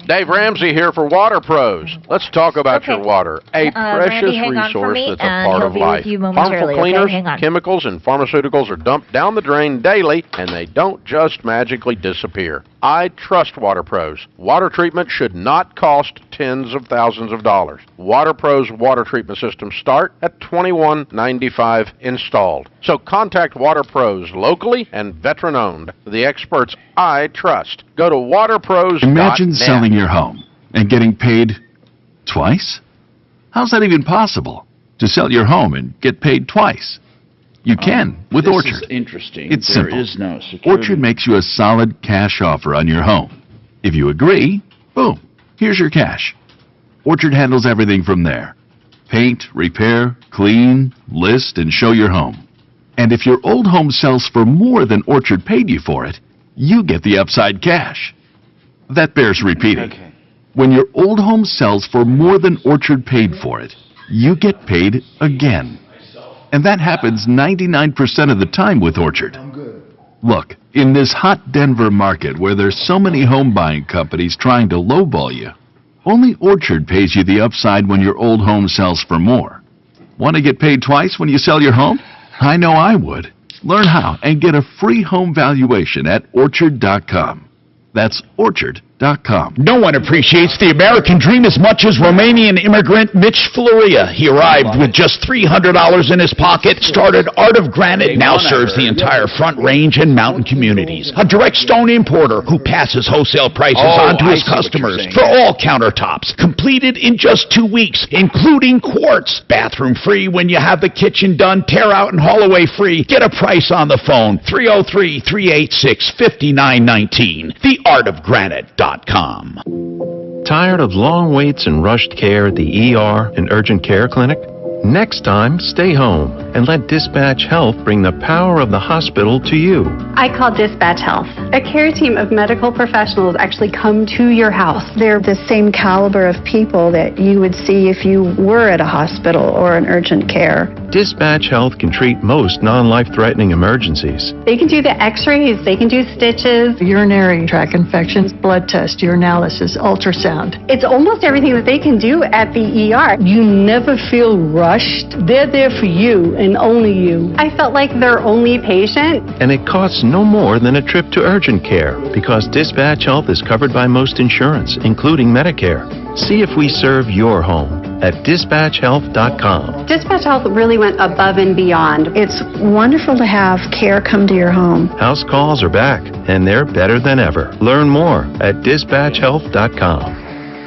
Dave Ramsey here for Water Pros. Let's talk about your water, a precious Randy, resource that's a he'll part of be life. with you Harmful momentarily, okay? cleaners, Hang on. chemicals, and pharmaceuticals are dumped down the drain daily, and they don't just magically disappear. I trust Water Pros. Water treatment should not cost tens of thousands of dollars. Water Pros water treatment systems start at $21.95 installed. So contact Water Pros locally and veteran-owned, the experts I trust. Go to waterpros.net. Imagine selling your home and getting paid twice? How's that even possible? To sell your home and get paid twice? You can with Orchard. This is interesting. It's There simple. is no security. Orchard makes you a solid cash offer on your home. If you agree, boom, here's your cash. Orchard handles everything from there. Paint, repair, clean, list, and show your home. And if your old home sells for more than Orchard paid you for it, you get the upside cash. That bears repeating. Okay. When your old home sells for more than Orchard paid for it, you get paid again. And that happens 99% of the time with Orchard. Look, in this hot Denver market where there's so many home buying companies trying to lowball you, only Orchard pays you the upside when your old home sells for more. Want to get paid twice when you sell your home? I know I would. Learn how and get a free home valuation at Orchard.com. That's Orchard.com. No one appreciates the American dream as much as Romanian immigrant Mitch Floria. He arrived with just $300 in his pocket, started Art of Granite, now serves the entire Front Range and mountain communities. A direct stone importer who passes wholesale prices on to his customers for all countertops. Completed in just 2 weeks, including quartz. Bathroom free when you have the kitchen done. Tear out and haul away free. Get a price on the phone. 303-386-5919. TheArtOfGranite.com. Tired of long waits and rushed care at the ER and urgent care clinic? Next time, stay home and let Dispatch Health bring the power of the hospital to you. I call Dispatch Health. A care team of medical professionals actually come to your house. They're the same caliber of people that you would see if you were at a hospital or an urgent care. Dispatch Health can treat most non-life-threatening emergencies. They can do the x-rays, they can do stitches, urinary tract infections, blood test, urinalysis, ultrasound. It's almost everything that they can do at the ER. You never feel rushed. They're there for you and only you. I felt like their only patient. And it costs no more than a trip to urgent care because Dispatch Health is covered by most insurance, including Medicare. See if we serve your home at dispatchhealth.com. Dispatch Health really went above and beyond. It's wonderful to have care come to your home. House calls are back, and they're better than ever. Learn more at dispatchhealth.com.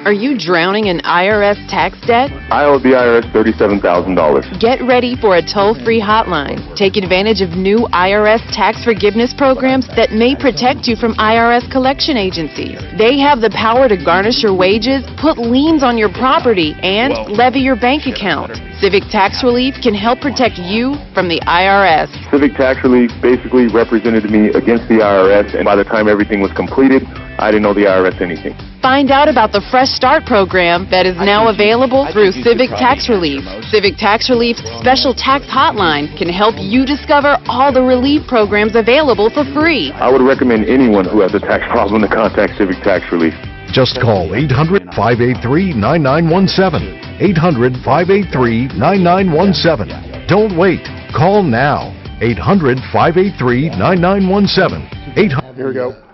Are you drowning in IRS tax debt? I owe the IRS $37,000. Get ready for a toll-free hotline. Take advantage of new IRS tax forgiveness programs that may protect you from IRS collection agencies. They have the power to garnish your wages, put liens on your property, and levy your bank account. Civic Tax Relief can help protect you from the IRS. Civic Tax Relief basically represented me against the IRS, and by the time everything was completed, I didn't owe the IRS anything. Find out about the Fresh Start program that is now available through Civic Tax Relief. Civic Tax Relief's special tax hotline can help you discover all the relief programs available for free. I would recommend anyone who has a tax problem to contact Civic Tax Relief. Just call 800-583-9917. 800-583-9917. Don't wait. Call now. 800-583-9917.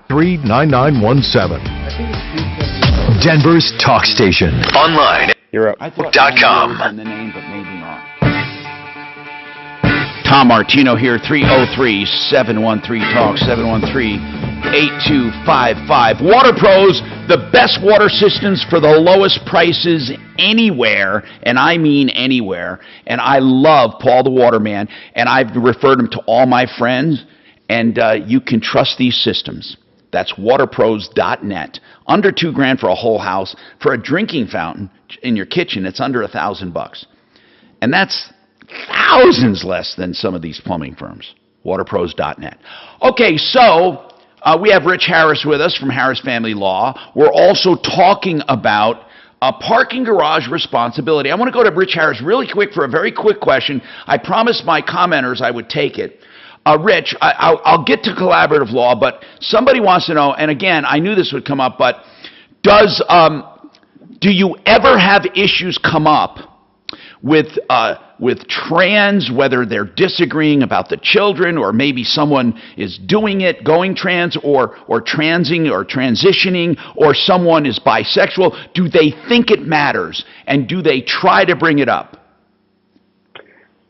800-583-9917. Denver's talk station. Online. .com. Tom Martino here, 303-713-TALK, 713-8255. Water Pros, the best water systems for the lowest prices anywhere, and I mean anywhere. And I love Paul the Waterman, and I've referred him to all my friends, and you can trust these systems. That's waterpros.net. Under $2,000 for a whole house. For a drinking fountain in your kitchen, it's under $1,000. And that's thousands less than some of these plumbing firms. Waterpros.net. Okay, so we have Rich Harris with us from Harris Family Law. We're also talking about parking garage responsibility. I want to go to Rich Harris really quick for a very quick question. I promised my commenters I would take it. Rich, I'll get to collaborative law, but somebody wants to know, and again, I knew this would come up, but do you ever have issues come up with trans, whether they're disagreeing about the children, or maybe someone is doing it, going trans, or transing, or transitioning, or someone is bisexual? Do they think it matters, and do they try to bring it up?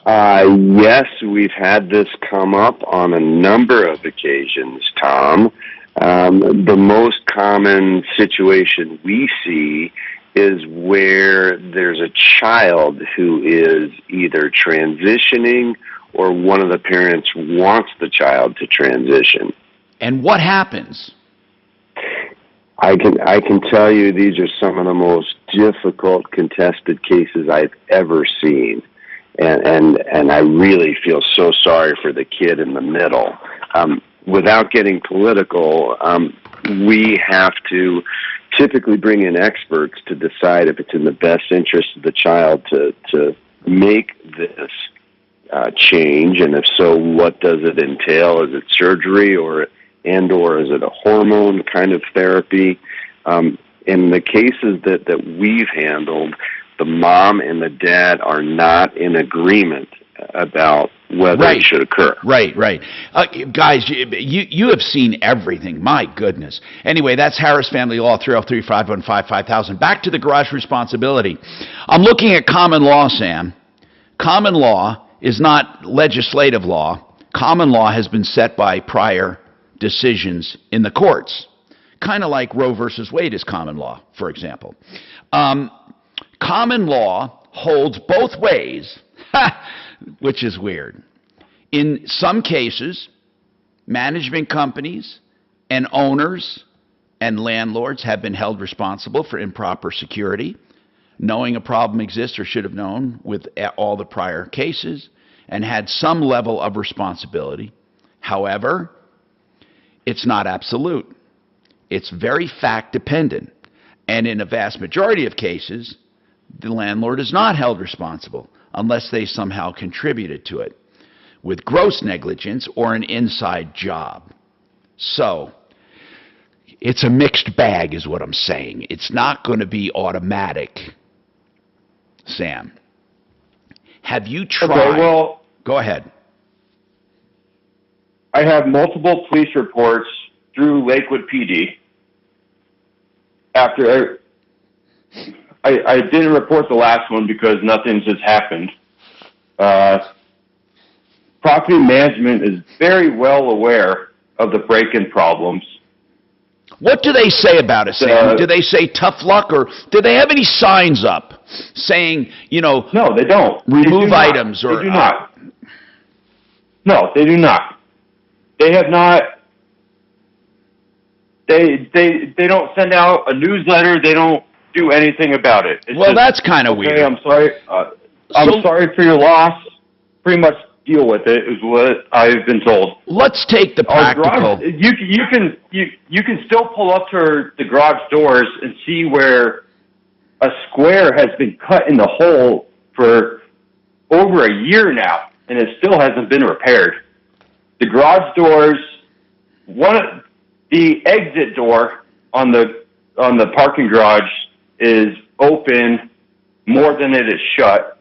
Yes, we've had this come up on a number of occasions, Tom. The most common situation we see is where there's a child who is either transitioning or one of the parents wants the child to transition. And what happens? I can tell you these are some of the most difficult contested cases I've ever seen. And I really feel so sorry for the kid in the middle. Without getting political, we have to typically bring in experts to decide if it's in the best interest of the child to make this change, and if so, what does it entail? Is it surgery or is it a hormone kind of therapy? In the cases that we've handled, the mom and the dad are not in agreement about whether it should occur. Right. Guys, you have seen everything. My goodness. Anyway, that's Harris Family Law, 303-515-5000. Back to the garage responsibility. I'm looking at common law, Sam. Common law is not legislative law. Common law has been set by prior decisions in the courts. Kind of like Roe versus Wade is common law, for example. Common law holds both ways, which is weird. In some cases, management companies and owners and landlords have been held responsible for improper security, knowing a problem exists or should have known with all the prior cases, and had some level of responsibility. However, it's not absolute. It's very fact-dependent. And in a vast majority of cases, the landlord is not held responsible unless they somehow contributed to it with gross negligence or an inside job. So, it's a mixed bag is what I'm saying. It's not going to be automatic. Sam, have you tried? Okay, well, go ahead. I have multiple police reports through Lakewood PD. After I didn't report the last one because nothing's just happened. Property management is very well aware of the break-in problems. What do they say about it, Sam? Do they say tough luck, or do they have any signs up saying, no, they don't. Remove items, or they do not. No, they do not. They have not. They don't send out a newsletter. They don't do anything about it. It's that's kind of weird. I'm sorry. I'm sorry for your loss. Pretty much deal with it is what I've been told. Let's take the practical. You can still pull up to the garage doors and see where a square has been cut in the hole for over a year now, and it still hasn't been repaired. The garage doors, the exit door on the parking garage is open more than it is shut.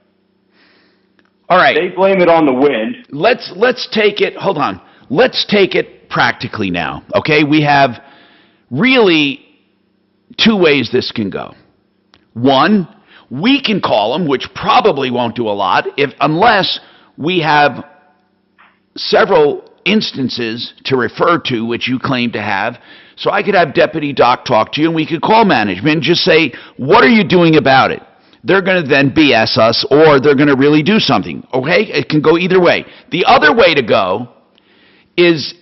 All right. They blame it on the wind. Let's take it. Hold on. Let's take it practically now. Okay, we have really two ways this can go. One, we can call them, which probably won't do a lot, unless we have several instances to refer to, which you claim to have. So I could have Deputy Doc talk to you, and we could call management and just say, what are you doing about it? They're going to then BS us, or they're going to really do something. Okay? It can go either way. The other way to go is,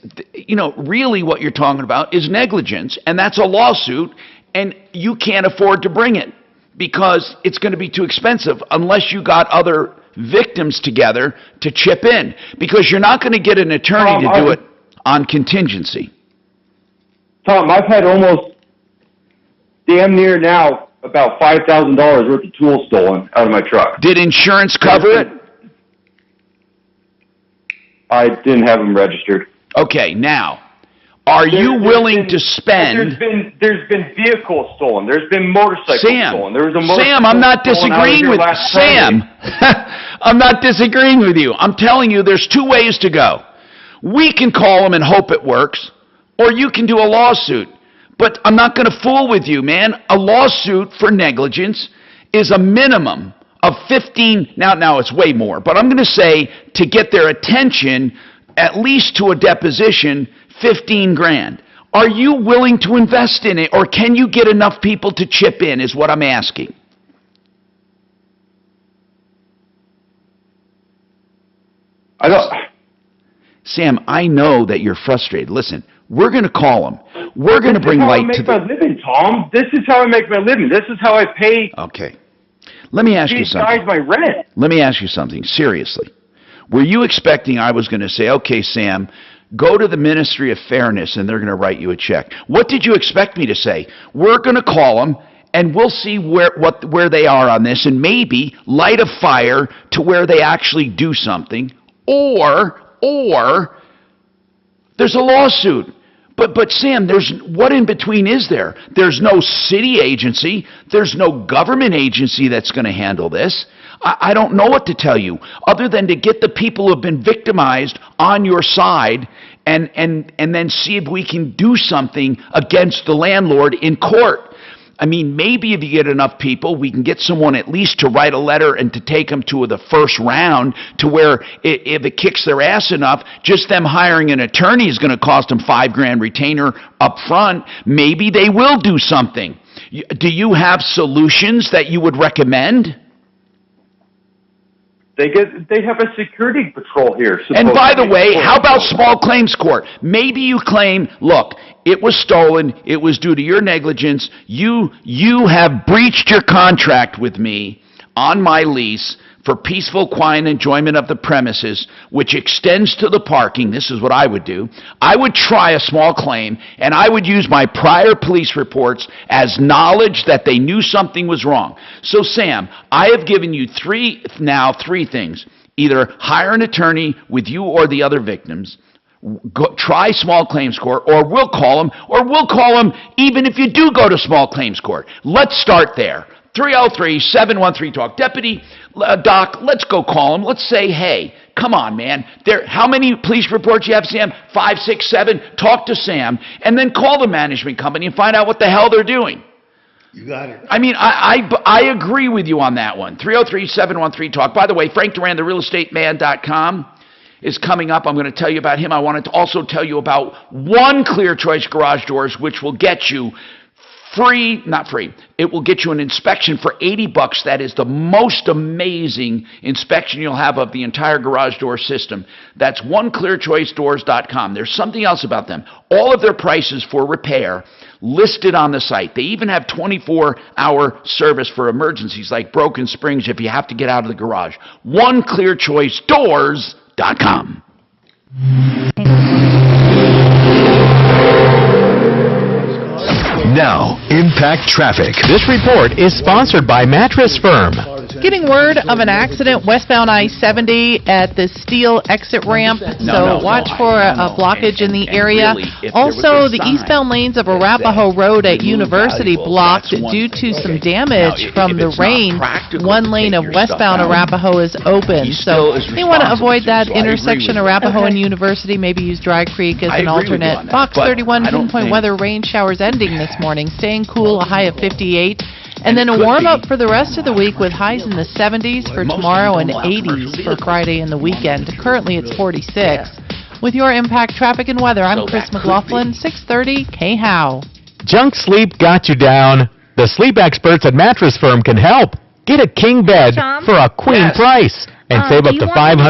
really what you're talking about is negligence, and that's a lawsuit, and you can't afford to bring it because it's going to be too expensive unless you got other victims together to chip in, because you're not going to get an attorney to do it on contingency. Tom, I've had almost damn near now about $5,000 worth of tools stolen out of my truck. Did insurance cover it? I didn't have them registered. Okay, now, are you willing to spend... There's been vehicles stolen. There's been motorcycles stolen. There was a motorcycle Sam, I'm not disagreeing with you. Sam, I'm not disagreeing with you. I'm telling you there's two ways to go. We can call them and hope it works, or you can do a lawsuit. But I'm not going to fool with you, man. A lawsuit for negligence is a minimum of 15, now it's way more, but I'm going to say to get their attention, at least to a deposition, 15 grand. Are you willing to invest in it, or can you get enough people to chip in, is what I'm asking. Sam, I know that you're frustrated. Listen, we're going to call them. We're going to bring light to the... This is how I make my living, Tom. This is how I make my living. This is how I pay... Okay. Let me ask you something. These guys my rent. Let me ask you something, seriously. Were you expecting I was going to say, okay, Sam, Go to the Ministry of Fairness, and they're going to write you a check. What did you expect me to say? We're going to call them, and we'll see where they are on this, and maybe light a fire to where they actually do something, or there's a lawsuit. But Sam, what in between is there? There's no city agency. There's no government agency that's going to handle this. I don't know what to tell you other than to get the people who have been victimized on your side and then see if we can do something against the landlord in court. I mean, maybe if you get enough people, we can get someone at least to write a letter and to take them to the first round to where if it kicks their ass enough, just them hiring an attorney is going to cost them $5,000 retainer up front. Maybe they will do something. Do you have solutions that you would recommend? They have a security patrol here. And by the way, how about small claims court? Maybe you claim, look, it was stolen, it was due to your negligence, you have breached your contract with me on my lease for peaceful, quiet enjoyment of the premises, which extends to the parking. This is what I would do. I would try a small claim, and I would use my prior police reports as knowledge that they knew something was wrong. So, Sam, I have given you three things. Either hire an attorney with you or the other victims, try small claims court, or we'll call them even if you do go to small claims court. Let's start there. 303-713-TALK. Deputy Doc, let's go call him. Let's say, hey, come on, man. How many police reports you have, Sam? 5, 6, 7? Talk to Sam, and then call the management company and find out what the hell they're doing. You got it. I mean, I agree with you on that one. 303-713-TALK. By the way, Frank Duran, therealestateman.com is coming up. I'm going to tell you about him. I wanted to also tell you about One Clear Choice Garage Doors, which will get you not free. It will get you an inspection for $80. That is the most amazing inspection you'll have of the entire garage door system. That's oneclearchoicedoors.com. There's something else about them. All of their prices for repair listed on the site. They even have 24-hour service for emergencies like broken springs if you have to get out of the garage. oneclearchoicedoors.com. Now, Impact Traffic. This report is sponsored by Mattress Firm. Getting word of an accident westbound I-70 at the Steel exit ramp, watch for a blockage in the area. Also, the eastbound lanes of Arapahoe Road at University blocked due to some damage from the rain. One lane of westbound Arapahoe is open, so you want to avoid that intersection Arapahoe and University. Maybe use Dry Creek as an alternate. Fox 31 pinpoint weather, rain showers ending this morning, staying cool, a high of 58. And then a warm-up for the rest of the week with highs in the 70s for tomorrow and 80s for Friday and the weekend. Currently it's 46. With your Impact Traffic and Weather, I'm Chris McLaughlin, 630 KHOW. Junk sleep got you down? The sleep experts at Mattress Firm can help. Get a king bed for a queen price. And save up to $500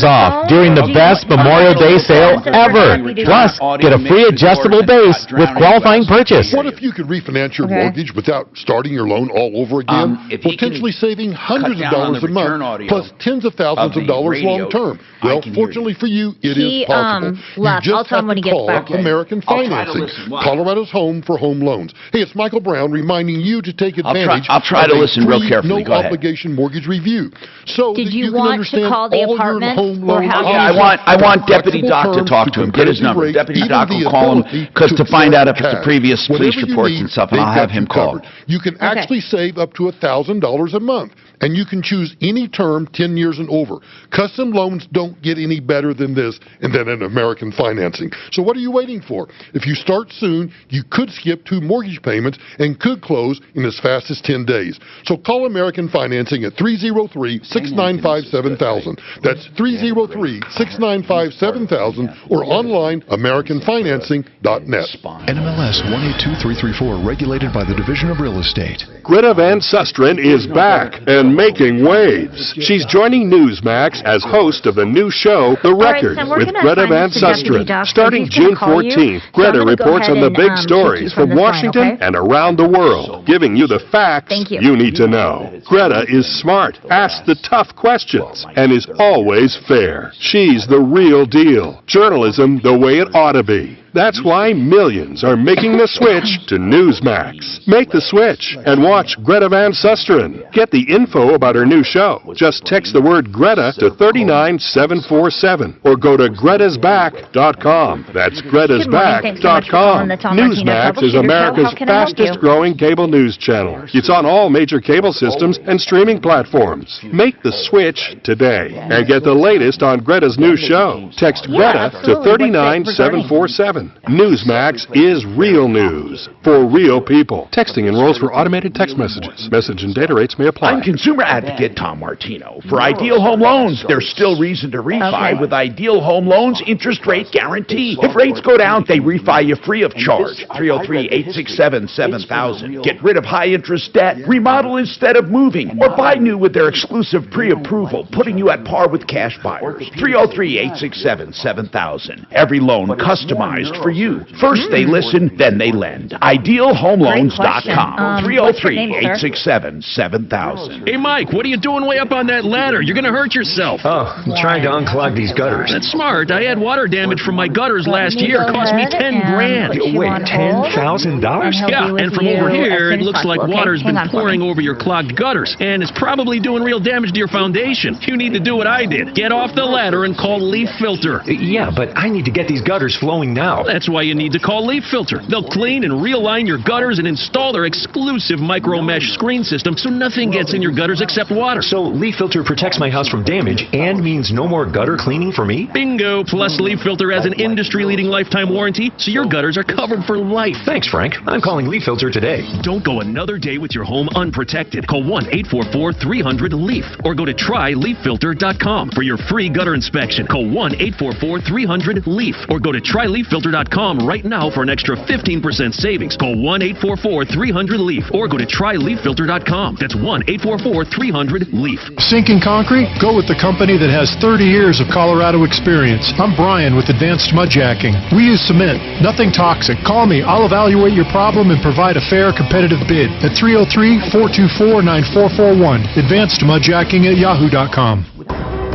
off during the best Memorial Day sale ever. Plus, get a free adjustable base with qualifying purchase. What if you could refinance your mortgage without starting your loan all over again? Potentially saving hundreds of dollars a month, plus tens of thousands of dollars long term. Well, fortunately for you, it is possible. You just have to call American Financing, Colorado's home for home loans. Hey, it's Michael Brown reminding you to take advantage I'll try to listen real carefully. No obligation mortgage review. So did you want to call the apartment or how? I want Deputy Doc to talk to him. Get his number. Deputy Doc will call him to find out if it's the previous police reports and stuff, and I'll have him call. You can actually save up to $1,000 a month, and you can choose any term 10 years and over. Custom loans don't get any better than this and then an American Financing. So what are you waiting for? If you start soon, you could skip 2 mortgage payments and could close in as fast as 10 days. So call American Financing at 303-695-7000. That's 303-695-7000 or online AmericanFinancing.net. NMLS 182334, regulated by the Division of Real Estate. Greta Van Susteren is back, and and making waves. She's joining Newsmax as host of the new show, The Record, with Greta Van Susteren. Starting June 14th, Greta reports on the big stories from Washington and around the world, giving you the facts you need to know. Greta is smart, asks the tough questions, and is always fair. She's the real deal. Journalism the way it ought to be. That's why millions are making the switch to Newsmax. Make the switch and watch Greta Van Susteren. Get the info about her new show. Just text the word Greta to 39747 or go to gretasback.com. That's gretasback.com. Newsmax is America's fastest growing cable news channel. It's on all major cable systems and streaming platforms. Make the switch today and get the latest on Greta's new show. Text Greta to 39747. Newsmax is real news for real people. Texting enrolls for automated text messages. Message and data rates may apply. I'm consumer advocate Tom Martino. For Ideal Home Loans, there's still reason to refi with Ideal Home Loans interest rate guarantee. If rates go down, they refi you free of charge. 303-867-7000. Get rid of high interest debt, remodel instead of moving, or buy new with their exclusive pre-approval, putting you at par with cash buyers. 303-867-7000. Every loan customized for you. First they listen, then they lend. IdealHomeLoans.com. 303-867-7000. Hey, Mike, what are you doing way up on that ladder? You're going to hurt yourself. Oh, I'm trying to unclog these gutters. That's smart. I had water damage from my gutters last year. It cost me $10,000. Wait, $10,000? Yeah, and from over here, it looks like water's been pouring over your clogged gutters, and it's probably doing real damage to your foundation. You need to do what I did. Get off the ladder and call Leaf Filter. Yeah, but I need to get these gutters flowing now. That's why you need to call Leaf Filter. They'll clean and realign your gutters and install their exclusive micro mesh screen system so nothing gets in your gutters except water. So Leaf Filter protects my house from damage and means no more gutter cleaning for me? Bingo! Plus, Leaf Filter has an industry-leading lifetime warranty, so your gutters are covered for life. Thanks, Frank. I'm calling Leaf Filter today. Don't go another day with your home unprotected. Call 1-844-300-LEAF or go to tryleaffilter.com for your free gutter inspection. Call 1-844-300-LEAF or go to tryleaffilter.com right now for an extra 15% savings. Call 1-844-300-LEAF or go to tryleaffilter.com. That's 1-844-300-LEAF. Sinking concrete? Go with the company that has 30 years of Colorado experience. I'm Brian with Advanced Mud Jacking. We use cement, nothing toxic. Call me. I'll evaluate your problem and provide a fair, competitive bid at 303-424-9441. AdvancedMudJacking@yahoo.com.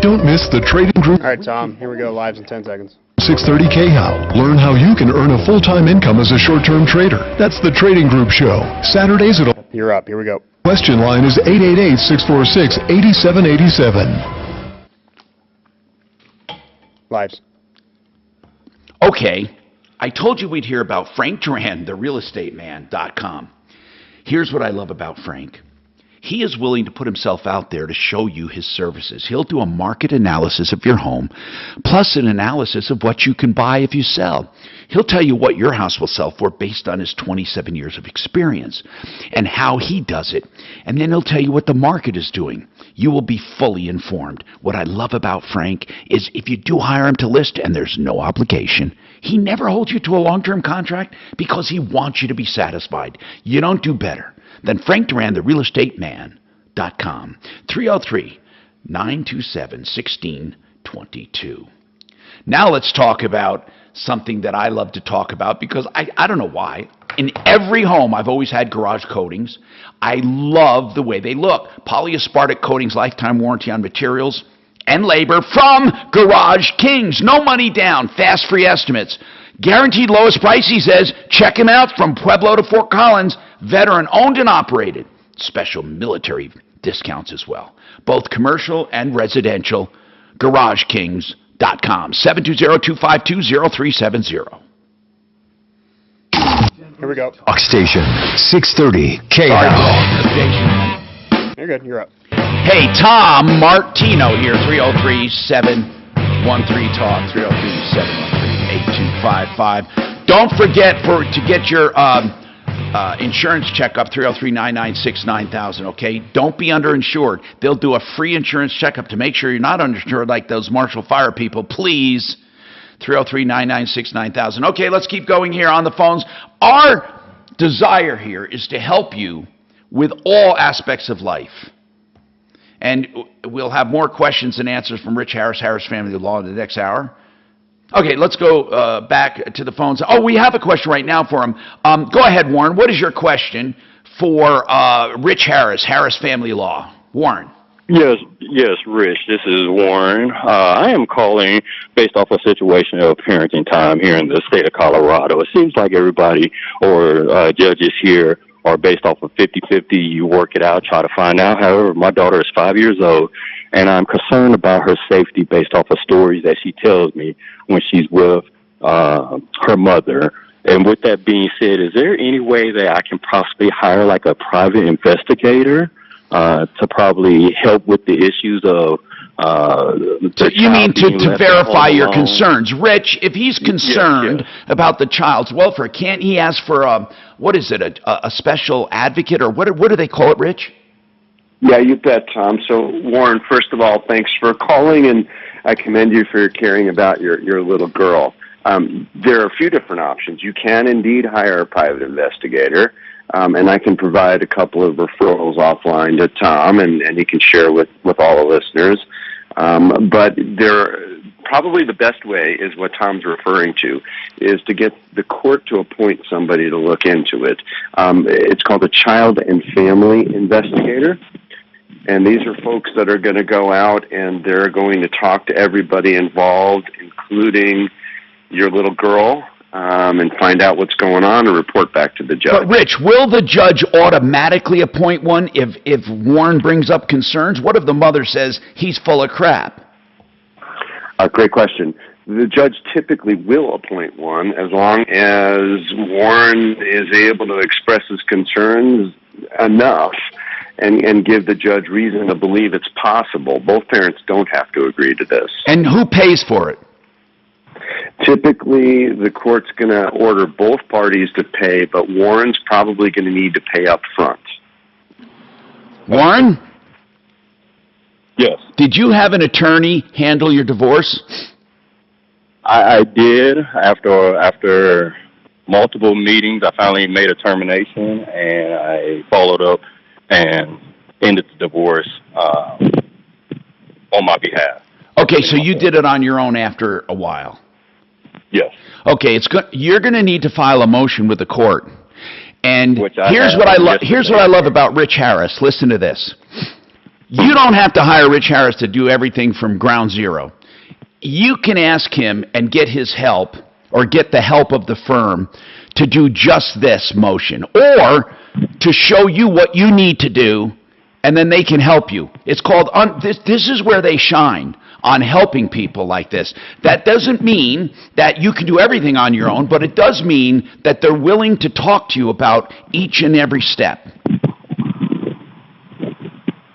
Don't miss the Trading Group. All right, Tom, here we go. Live's in 10 seconds. 630 KHOW. Learn how you can earn a full-time income as a short-term trader. That's the Trading Group Show. Saturdays at... You're up. Here we go. Question line is 888-646-8787. Lives. Okay, I told you we'd hear about Frank Duran, therealestateman.com. Here's what I love about Frank. He is willing to put himself out there to show you his services. He'll do a market analysis of your home, plus an analysis of what you can buy if you sell. He'll tell you what your house will sell for based on his 27 years of experience and how he does it. And then he'll tell you what the market is doing. You will be fully informed. What I love about Frank is if you do hire him to list and there's no obligation, he never holds you to a long-term contract because he wants you to be satisfied. You don't do better than Frank Duran, therealestateman.com. 303-927-1622. Now let's talk about something that I love to talk about because I don't know why. In every home, I've always had garage coatings. I love the way they look. Polyaspartic coatings, lifetime warranty on materials and labor from Garage Kings. No money down, fast free estimates. Guaranteed lowest price, he says. Check him out from Pueblo to Fort Collins. Veteran owned and operated. Special military discounts as well. Both commercial and residential. GarageKings.com. 720-252-0370. Here we go. Talk station 630 KHOW. You're good. You're up. Hey, Tom Martino here. 303-713-TALK. 303-713-8255. Don't forget to get your insurance checkup, 303-996-9000, okay? Don't be underinsured. They'll do a free insurance checkup to make sure you're not underinsured like those Marshall Fire people. Please, 303-996-9000. Okay, let's keep going here on the phones. Our desire here is to help you with all aspects of life. And we'll have more questions and answers from Rich Harris, Harris Family Law, in the next hour. Okay, let's go back to the phones. Oh, we have a question right now for him. Go ahead, Warren. What is your question for Rich Harris, Harris Family Law? Warren. Yes, Rich. This is Warren. I am calling based off a situation of parenting time here in the state of Colorado. It seems like everybody or judges here are based off of 50-50. You work it out, try to find out. However, my daughter is 5 years old, and I'm concerned about her safety based off of stories that she tells me when she's with her mother. And with that being said, is there any way that I can possibly hire like a private investigator to probably help with the issues of you mean to verify your concerns? Rich, if he's concerned about the child's welfare, can't he ask for what is it, a special advocate, or what do they call it, Rich? Yeah, you bet, Tom. So, Warren, first of all, thanks for calling, and I commend you for caring about your little girl. There are a few different options. You can indeed hire a private investigator, and I can provide a couple of referrals offline to Tom, and he can share with all the listeners. But probably the best way is what Tom's referring to, is to get the court to appoint somebody to look into it. It's called a child and family investigator. And these are folks that are going to go out and they're going to talk to everybody involved, including your little girl, and find out what's going on and report back to the judge. But, Rich, will the judge automatically appoint one if Warren brings up concerns? What if the mother says he's full of crap? Great question. The judge typically will appoint one as long as Warren is able to express his concerns enough and give the judge reason to believe it's possible. Both parents don't have to agree to this. And who pays for it? Typically, the court's going to order both parties to pay, but Warren's probably going to need to pay up front. Warren? Yes. Did you have an attorney handle your divorce? I did. After multiple meetings, I finally made a termination, and I followed up and ended the divorce on my behalf. Okay, so you did it on your own after a while. Yes. Okay, you're going to need to file a motion with the court. And here's what I love about Rich Harris. Listen to this. You don't have to hire Rich Harris to do everything from ground zero. You can ask him and get his help, or get the help of the firm, to do just this motion, or to show you what you need to do, and then they can help you. It's called, this is where they shine, on helping people like this. That doesn't mean that you can do everything on your own, but it does mean that they're willing to talk to you about each and every step.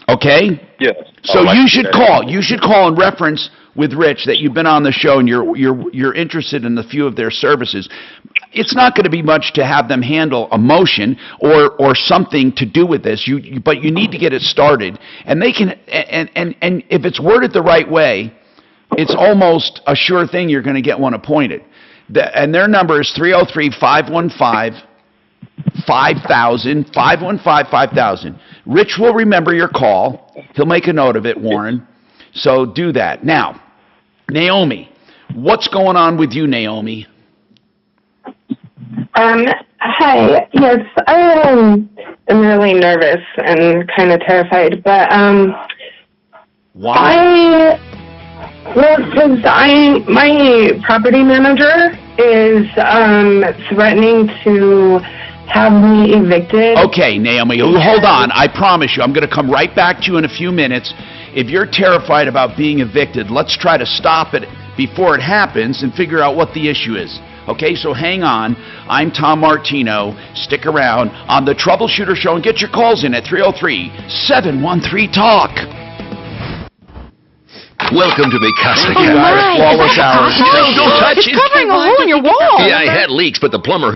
Okay? Yes. So you should call. You should call and reference with Rich that you've been on the show and you're interested in a few of their services. It's not going to be much to have them handle a motion or something to do with this. But you need to get it started, and they can. And if it's worded the right way, it's almost a sure thing you're going to get one appointed. And their number is 303-515-5000, 515-5000. Rich will remember your call. He'll make a note of it, Warren. So do that. Now, Naomi, what's going on with you, Naomi? Hi. Yes, I am really nervous and kind of terrified, but why? Because my property manager is threatening to have me evicted. Okay, Naomi, hold on. I promise you, I'm going to come right back to you in a few minutes. If you're terrified about being evicted, let's try to stop it before it happens and figure out what the issue is. Okay, so hang on. I'm Tom Martino. Stick around on the Troubleshooter Show and get your calls in at 303-713-TALK. Welcome to Mikasa Flawless Hours. No, don't touch it. It's covering a hole in your wall. Yeah, I had leaks, but the plumber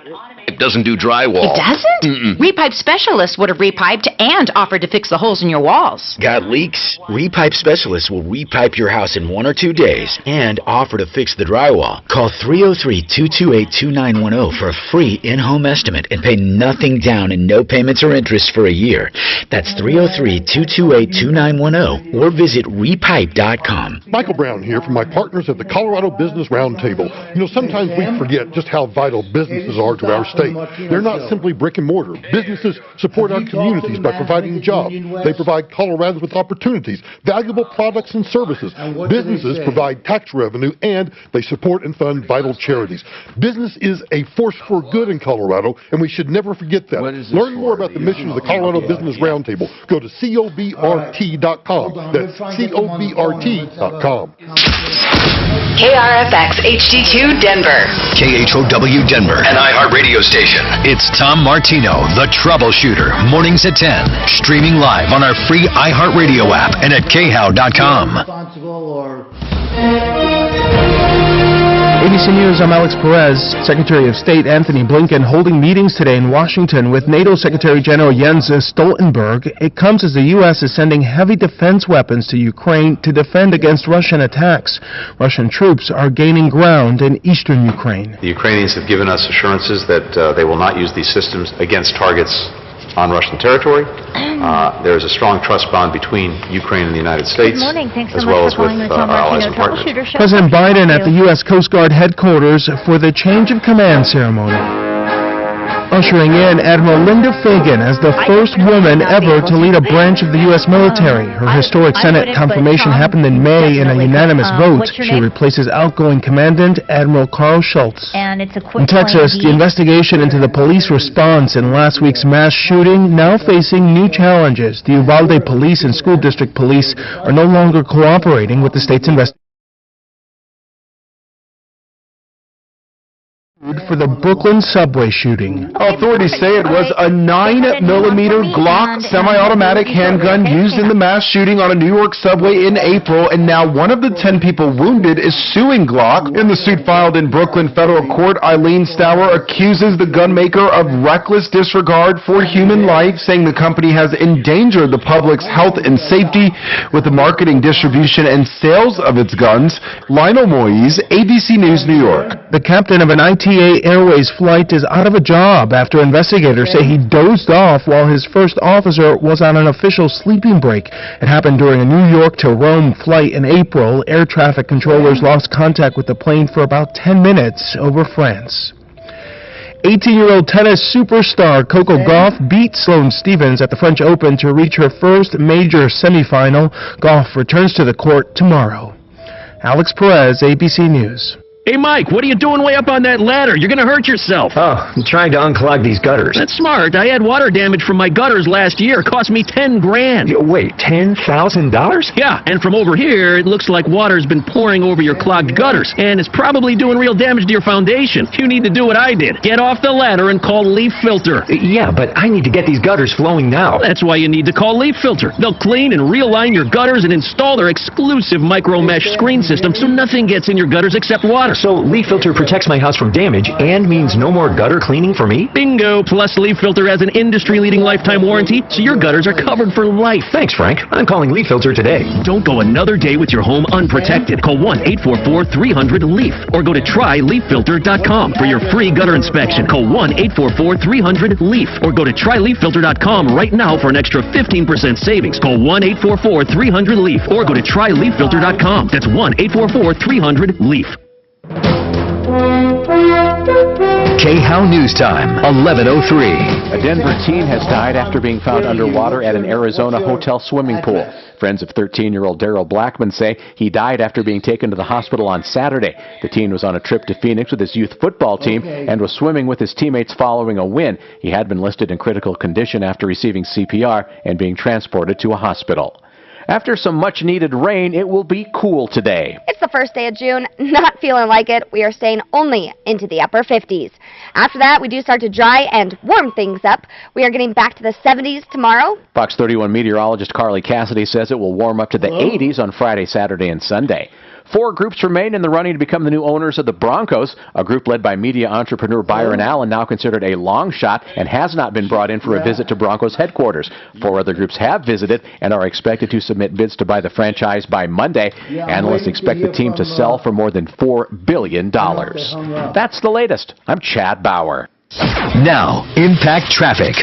doesn't do drywall. It doesn't? Repipe Specialist would have repiped and offered to fix the holes in your walls. Got leaks? Repipe Specialist will repipe your house in 1 or 2 days and offer to fix the drywall. Call 303-228-2910 for a free in-home estimate and pay nothing down and no payments or interest for a year. That's 303-228-2910 or visit repipe.com. Michael Brown here from my partners at the Colorado Business Roundtable. You know, sometimes we forget just how vital businesses are to our state. They're not simply brick and mortar. Businesses support our communities by providing jobs. They provide Coloradans with opportunities, valuable products and services. Businesses provide tax revenue, and they support and fund vital charities. Business is a force for good in Colorado, and we should never forget that. Learn more about the mission of the Colorado Business Roundtable. Go to cobrt.com. That's cobrt.com. KRFX HD2 Denver. KHOW Denver, an iHeart radio station. It's Tom Martino, the Troubleshooter, mornings at 10. Streaming live on our free iHeart radio app and at khow.com. ABC News, I'm Alex Perez. Secretary of State Anthony Blinken holding meetings today in Washington with NATO Secretary General Jens Stoltenberg. It comes as the U.S. is sending heavy defense weapons to Ukraine to defend against Russian attacks. Russian troops are gaining ground in eastern Ukraine. The Ukrainians have given us assurances that they will not use these systems against targets on Russian territory. There is a strong trust bond between Ukraine and the United States, as well as with our allies and partners. President Biden at the U.S. Coast Guard headquarters for the change of command ceremony, ushering in Admiral Linda Fagan as the first woman ever to lead a branch of the U.S. military. Her historic Senate confirmation happened in May in a unanimous vote. She replaces outgoing Commandant Admiral Carl Schultz. In Texas, the investigation into the police response in last week's mass shooting now facing new challenges. The Uvalde Police and School District Police are no longer cooperating with the state's investigation for the Brooklyn subway shooting. Authorities say it was a 9mm Glock semi-automatic handgun used in the mass shooting on a New York subway in April, and now one of the 10 people wounded is suing Glock. In the suit filed in Brooklyn federal court, Eileen Stour accuses the gunmaker of reckless disregard for human life, saying the company has endangered the public's health and safety with the marketing, distribution, and sales of its guns. Lionel Moise, ABC News, New York. The captain of an ITA Airways flight is out of a job after investigators say he dozed off while his first officer was on an official sleeping break. It happened during a New York to Rome flight in April. Air traffic controllers lost contact with the plane for about 10 minutes over France. 18-year-old tennis superstar Coco Gauff beat Sloane Stephens at the French Open to reach her first major semifinal. Gauff returns to the court tomorrow. Alex Perez, ABC News. Hey, Mike, what are you doing way up on that ladder? You're going to hurt yourself. Oh, I'm trying to unclog these gutters. That's smart. I had water damage from my gutters last year. It cost me $10,000. Wait, $10,000? Yeah, and from over here, it looks like water's been pouring over your clogged gutters, and it's probably doing real damage to your foundation. You need to do what I did. Get off the ladder and call Leaf Filter. Yeah, but I need to get these gutters flowing now. That's why you need to call Leaf Filter. They'll clean and realign your gutters and install their exclusive micro mesh screen system so nothing gets in your gutters except water. So Leaf Filter protects my house from damage and means no more gutter cleaning for me? Bingo! Plus, Leaf Filter has an industry-leading lifetime warranty, so your gutters are covered for life. Thanks, Frank. I'm calling Leaf Filter today. Don't go another day with your home unprotected. Call 1-844-300-LEAF or go to tryleaffilter.com for your free gutter inspection. Call 1-844-300-LEAF or go to tryleaffilter.com right now for an extra 15% savings. Call 1-844-300-LEAF or go to tryleaffilter.com. That's 1-844-300-LEAF. KHOW News Time, 11:03. A Denver teen has died after being found underwater at an Arizona hotel swimming pool. Friends of 13-year-old Daryl Blackman say he died after being taken to the hospital on Saturday. The teen was on a trip to Phoenix with his youth football team and was swimming with his teammates following a win. He had been listed in critical condition after receiving CPR and being transported to a hospital. After some much-needed rain, it will be cool today. It's the first day of June. Not feeling like it. We are staying only into the upper 50s. After that, we do start to dry and warm things up. We are getting back to the 70s tomorrow. Fox 31 meteorologist Carly Cassidy says it will warm up to the 80s on Friday, Saturday, and Sunday. 4 groups remain in the running to become the new owners of the Broncos. A group led by media entrepreneur Byron Allen, now considered a long shot, and has not been brought in for a visit to Broncos headquarters. 4 other groups have visited and are expected to submit bids to buy the franchise by Monday. Analysts expect the team to sell for more than $4 billion. That's the latest. I'm Chad Bauer. Now, Impact Traffic.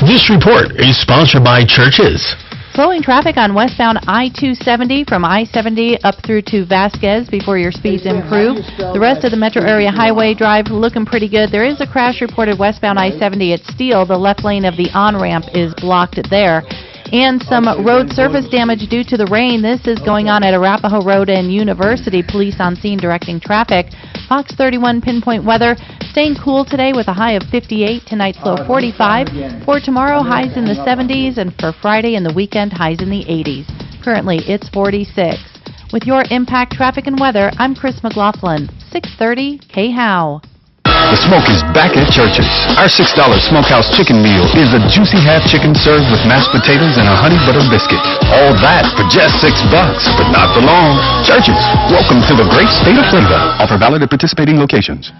This report is sponsored by Churches. Slowing traffic on westbound I-270 from I-70 up through to Vasquez before your speeds improve. The rest of the metro area highway drive looking pretty good. There is a crash reported westbound I-70 at Steele. The left lane of the on-ramp is blocked there. And some road surface damage due to the rain. This is going on at Arapahoe Road and University. Police on scene directing traffic. Fox 31 pinpoint weather. Staying cool today with a high of 58. Tonight's low 45. For tomorrow, highs in the 70s. And for Friday and the weekend, highs in the 80s. Currently, it's 46. With your Impact Traffic and Weather, I'm Chris McLaughlin. 630 KHOW. The smoke is back at Churches. Our $6 smokehouse chicken meal is a juicy half chicken served with mashed potatoes and a honey butter biscuit. All that for just $6, but not for long. Churches, welcome to the great state of flavor. Offer valid at participating locations.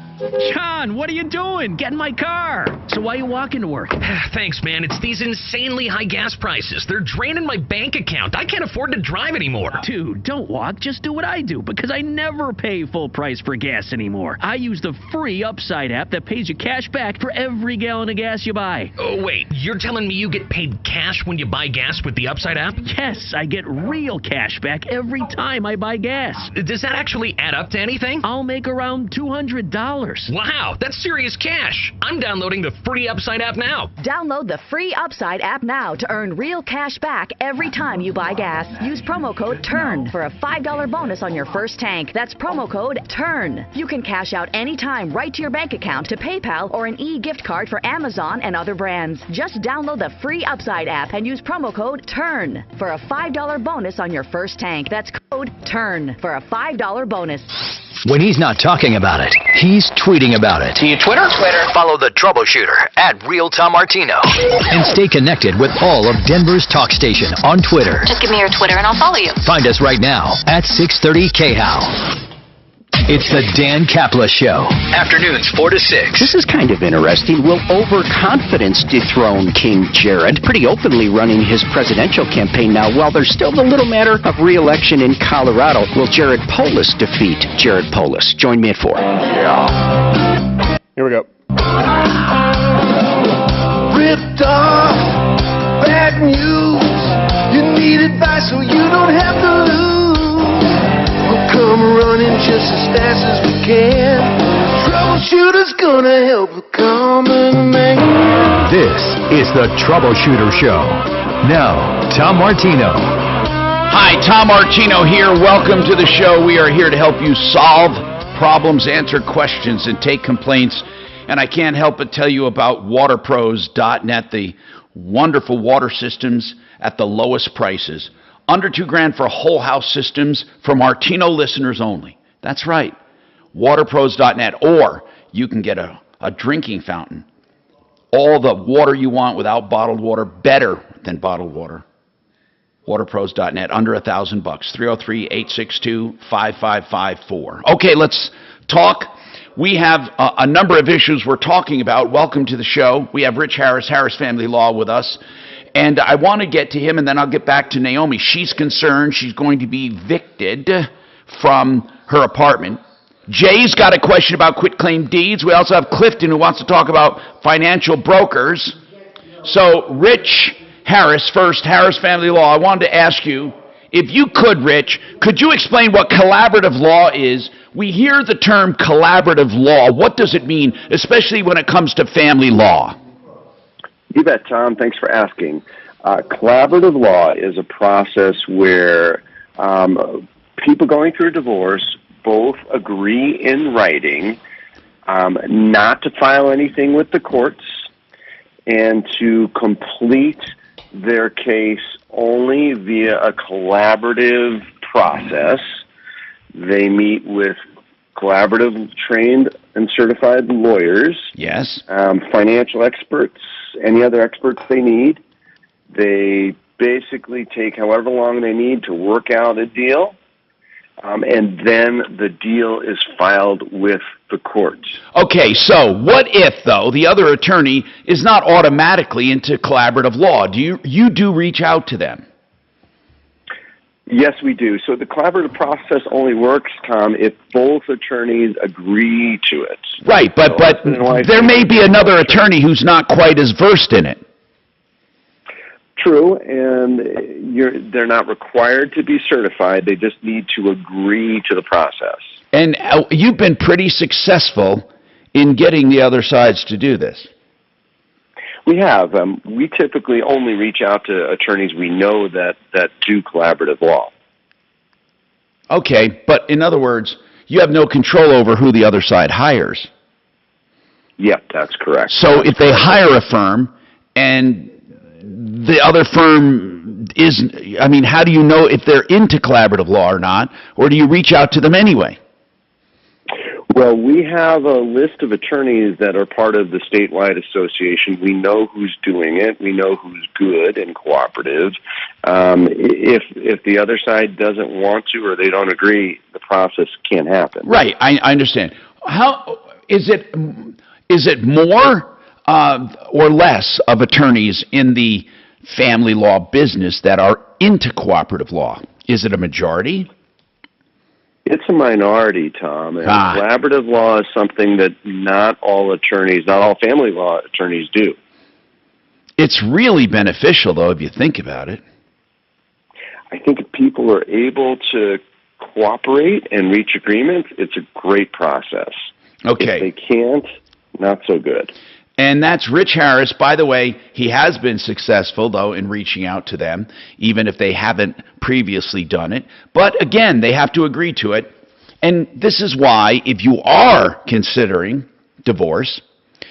John, what are you doing? Get in my car. So why are you walking to work? Thanks, man. It's these insanely high gas prices. They're draining my bank account. I can't afford to drive anymore. Dude, don't walk. Just do what I do, because I never pay full price for gas anymore. I use the free Upside app that pays you cash back for every gallon of gas you buy. Oh, wait. You're telling me you get paid cash when you buy gas with the Upside app? Yes, I get real cash back every time I buy gas. Does that actually add up to anything? I'll make around $200. Wow, that's serious cash. I'm downloading the free Upside app now. Download the free Upside app now to earn real cash back every time you buy gas. Use promo code TURN for a $5 bonus on your first tank. That's promo code TURN. You can cash out anytime right to your bank account, to PayPal, or an e-gift card for Amazon and other brands. Just download the free Upside app and use promo code TURN for a $5 bonus on your first tank. That's code TURN for a $5 bonus. When he's not talking about it, he's tweeting about it. Do you Twitter? Follow the Troubleshooter at Real Tom Martino. And stay connected with all of Denver's talk station on Twitter. Just give me your Twitter and I'll follow you. Find us right now at 630 KHOW. It's the Dan Kapla Show. Afternoons 4 to 6. This is kind of interesting. Will overconfidence dethrone King Jared? Pretty openly running his presidential campaign now. While there's still the little matter of re-election in Colorado, will Jared Polis defeat Jared Polis? Join me at 4. Yeah. Here we go. Ripped off. Bad news. You need advice so you don't have to lose. Come running just as fast as we can. Troubleshooter's gonna help the common man. This is the Troubleshooter Show. Now, Tom Martino. Hi, Tom Martino here. Welcome to the show. We are here to help you solve problems, answer questions, and take complaints. And I can't help but tell you about waterpros.net, the wonderful water systems at the lowest prices. Under $2,000 for whole house systems for Martino listeners only. That's right. Waterpros.net. Or you can get a drinking fountain. All the water you want without bottled water, better than bottled water. Waterpros.net, under $1,000. 303-862-5554. Okay, let's talk. We have a number of issues we're talking about. Welcome to the show. We have Rich Harris, Harris Family Law, with us. And I want to get to him, and then I'll get back to Naomi. She's concerned she's going to be evicted from her apartment. Jay's got a question about quitclaim deeds. We also have Clifton, who wants to talk about financial brokers. So, Rich Harris, first, Harris Family Law. I wanted to ask you, if you could, Rich, could you explain what collaborative law is? We hear the term collaborative law. What does it mean, especially when it comes to family law? You bet, Tom. Thanks for asking. Collaborative law is a process where people going through a divorce both agree in writing not to file anything with the courts and to complete their case only via a collaborative process. They meet with collaborative, trained, and certified lawyers. Yes. Financial experts, any other experts they need. They basically take however long they need to work out a deal, and then the deal is filed with the courts. Okay, so what if, though, the other attorney is not automatically into collaborative law? Do you do reach out to them? Yes, we do. So the collaborative process only works, Tom, if both attorneys agree to it. Right, but there may be another attorney who's not quite as versed in it. True, and they're not required to be certified. They just need to agree to the process. And you've been pretty successful in getting the other sides to do this. We have. We typically only reach out to attorneys we know that do collaborative law. Okay, but in other words, you have no control over who the other side hires. Yep, that's correct. So if they hire a firm and the other firm isn't, I mean, how do you know if they're into collaborative law or not, or do you reach out to them anyway? Well, we have a list of attorneys that are part of the statewide association. We know who's doing it. We know who's good and cooperative. If the other side doesn't want to or they don't agree, the process can't happen. Right, I understand. How is it more or less of attorneys in the family law business that are into cooperative law? Is it a majority? It's a minority, Tom, and collaborative law is something that not all attorneys, not all family law attorneys do. It's really beneficial, though, if you think about it. I think if people are able to cooperate and reach agreements, it's a great process. Okay. If they can't, not so good. And that's Rich Harris. By the way, he has been successful, though, in reaching out to them, even if they haven't previously done it. But again, they have to agree to it. And this is why, if you are considering divorce,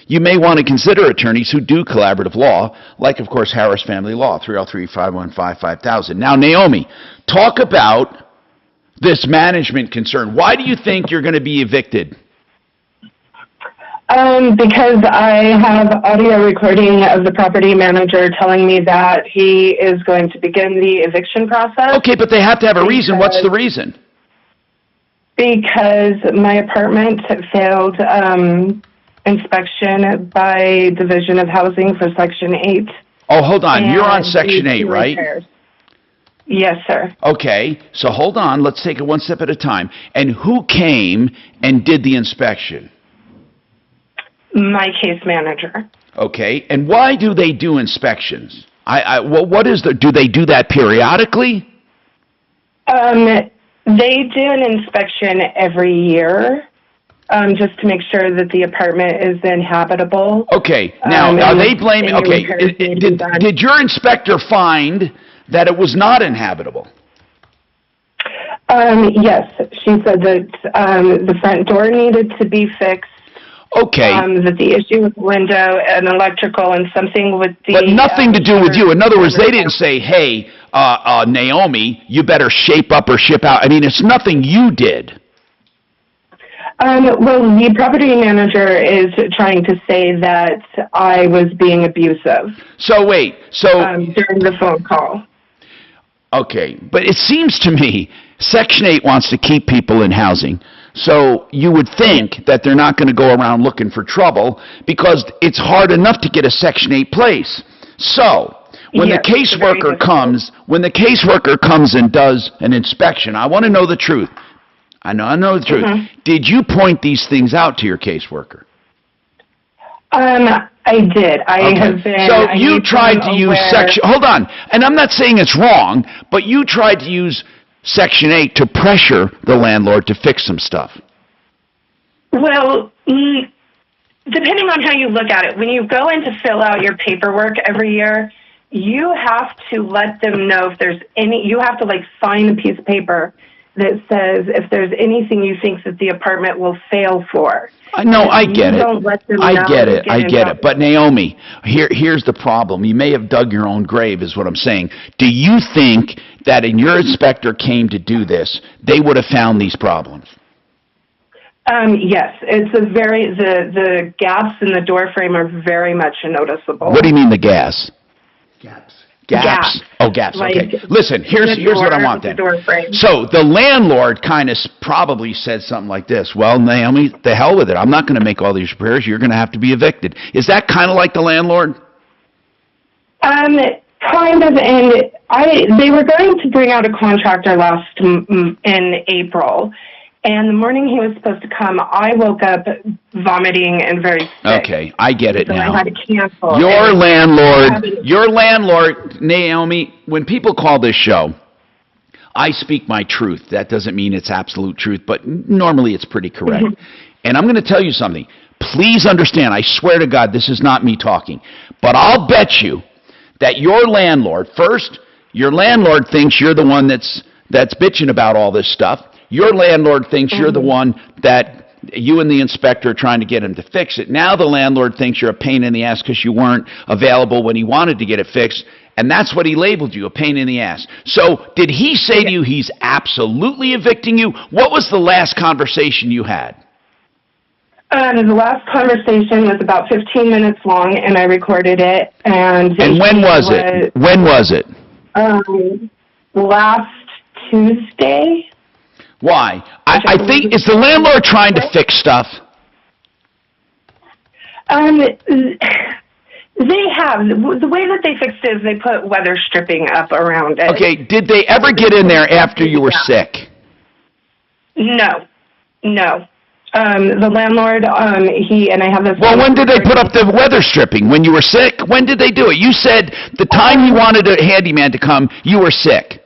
you may want to consider attorneys who do collaborative law, like, of course, Harris Family Law, 303-515-5000. Now, Naomi, talk about this management concern. Why do you think you're going to be evicted? Because I have audio recording of the property manager telling me that he is going to begin the eviction process. Okay, but they have to have a reason. What's the reason? Because my apartment failed inspection by Division of Housing for Section 8. Oh, hold on. You're on Section 8, right? Repairs. Yes, sir. Okay, so hold on. Let's take it one step at a time. And who came and did the inspection? My case manager. Okay, and why do they do inspections? Well, what is do they do that periodically? They do an inspection every year, just to make sure that the apartment is inhabitable. Okay, now are they blaming? Okay, did your inspector find that it was not inhabitable? Yes, she said that the front door needed to be fixed. Okay. That the issue with the window and electrical and something with the... But nothing to do with you. In other words, they didn't say, hey, Naomi, you better shape up or ship out. I mean, it's nothing you did. Well, the property manager is trying to say that I was being abusive. So wait, during the phone call. Okay, but it seems to me Section 8 wants to keep people in housing. So you would think that they're not going to go around looking for trouble because it's hard enough to get a Section 8 place. So when the caseworker comes and does an inspection, I want to know the truth. I know the truth. Did you point these things out to your caseworker? I did. I have been. So you tried to use Section. Hold on, and I'm not saying it's wrong, but you tried to use Section 8 to pressure the landlord to fix some stuff. Well, depending on how you look at it, when you go in to fill out your paperwork every year, you have to let them know if there's any, you have to sign a piece of paper that says if there's anything you think that the apartment will fail for. No, I get it. I get it. But Naomi, here's the problem. You may have dug your own grave is what I'm saying. Do you think that if your inspector came to do this, they would have found these problems? Yes, it's the gaps in the door frame are very much noticeable. What do you mean the gas? Gaps. Oh, gaps. Like, okay. Listen, here's what I want then. So the landlord kind of probably said something like this. Well, Naomi, the hell with it. I'm not going to make all these repairs. You're going to have to be evicted. Is that kind of like the landlord? Kind of. And they were going to bring out a contractor in April. And the morning he was supposed to come, I woke up vomiting and very sick. Okay, I get it so now. I had to cancel. Your landlord, Naomi, when people call this show, I speak my truth. That doesn't mean it's absolute truth, but normally it's pretty correct. And I'm going to tell you something. Please understand, I swear to God, this is not me talking. But I'll bet you that your landlord, first, your landlord thinks you're the one that's bitching about all this stuff. Your landlord thinks you're the one that you and the inspector are trying to get him to fix it. Now the landlord thinks you're a pain in the ass because you weren't available when he wanted to get it fixed, and that's what he labeled you, a pain in the ass. So did he say to you he's absolutely evicting you? What was the last conversation you had? The last conversation was about 15 minutes long, and I recorded it. And when was it? When was it? Last Tuesday. Why? I think, is the landlord trying to fix stuff? They have. The way that they fixed it is they put weather stripping up around it. Okay, did they ever get in there after you were sick? No. The landlord, and I have this... Well, when did they put up the weather stripping? When you were sick? When did they do it? You said the time you wanted a handyman to come, you were sick.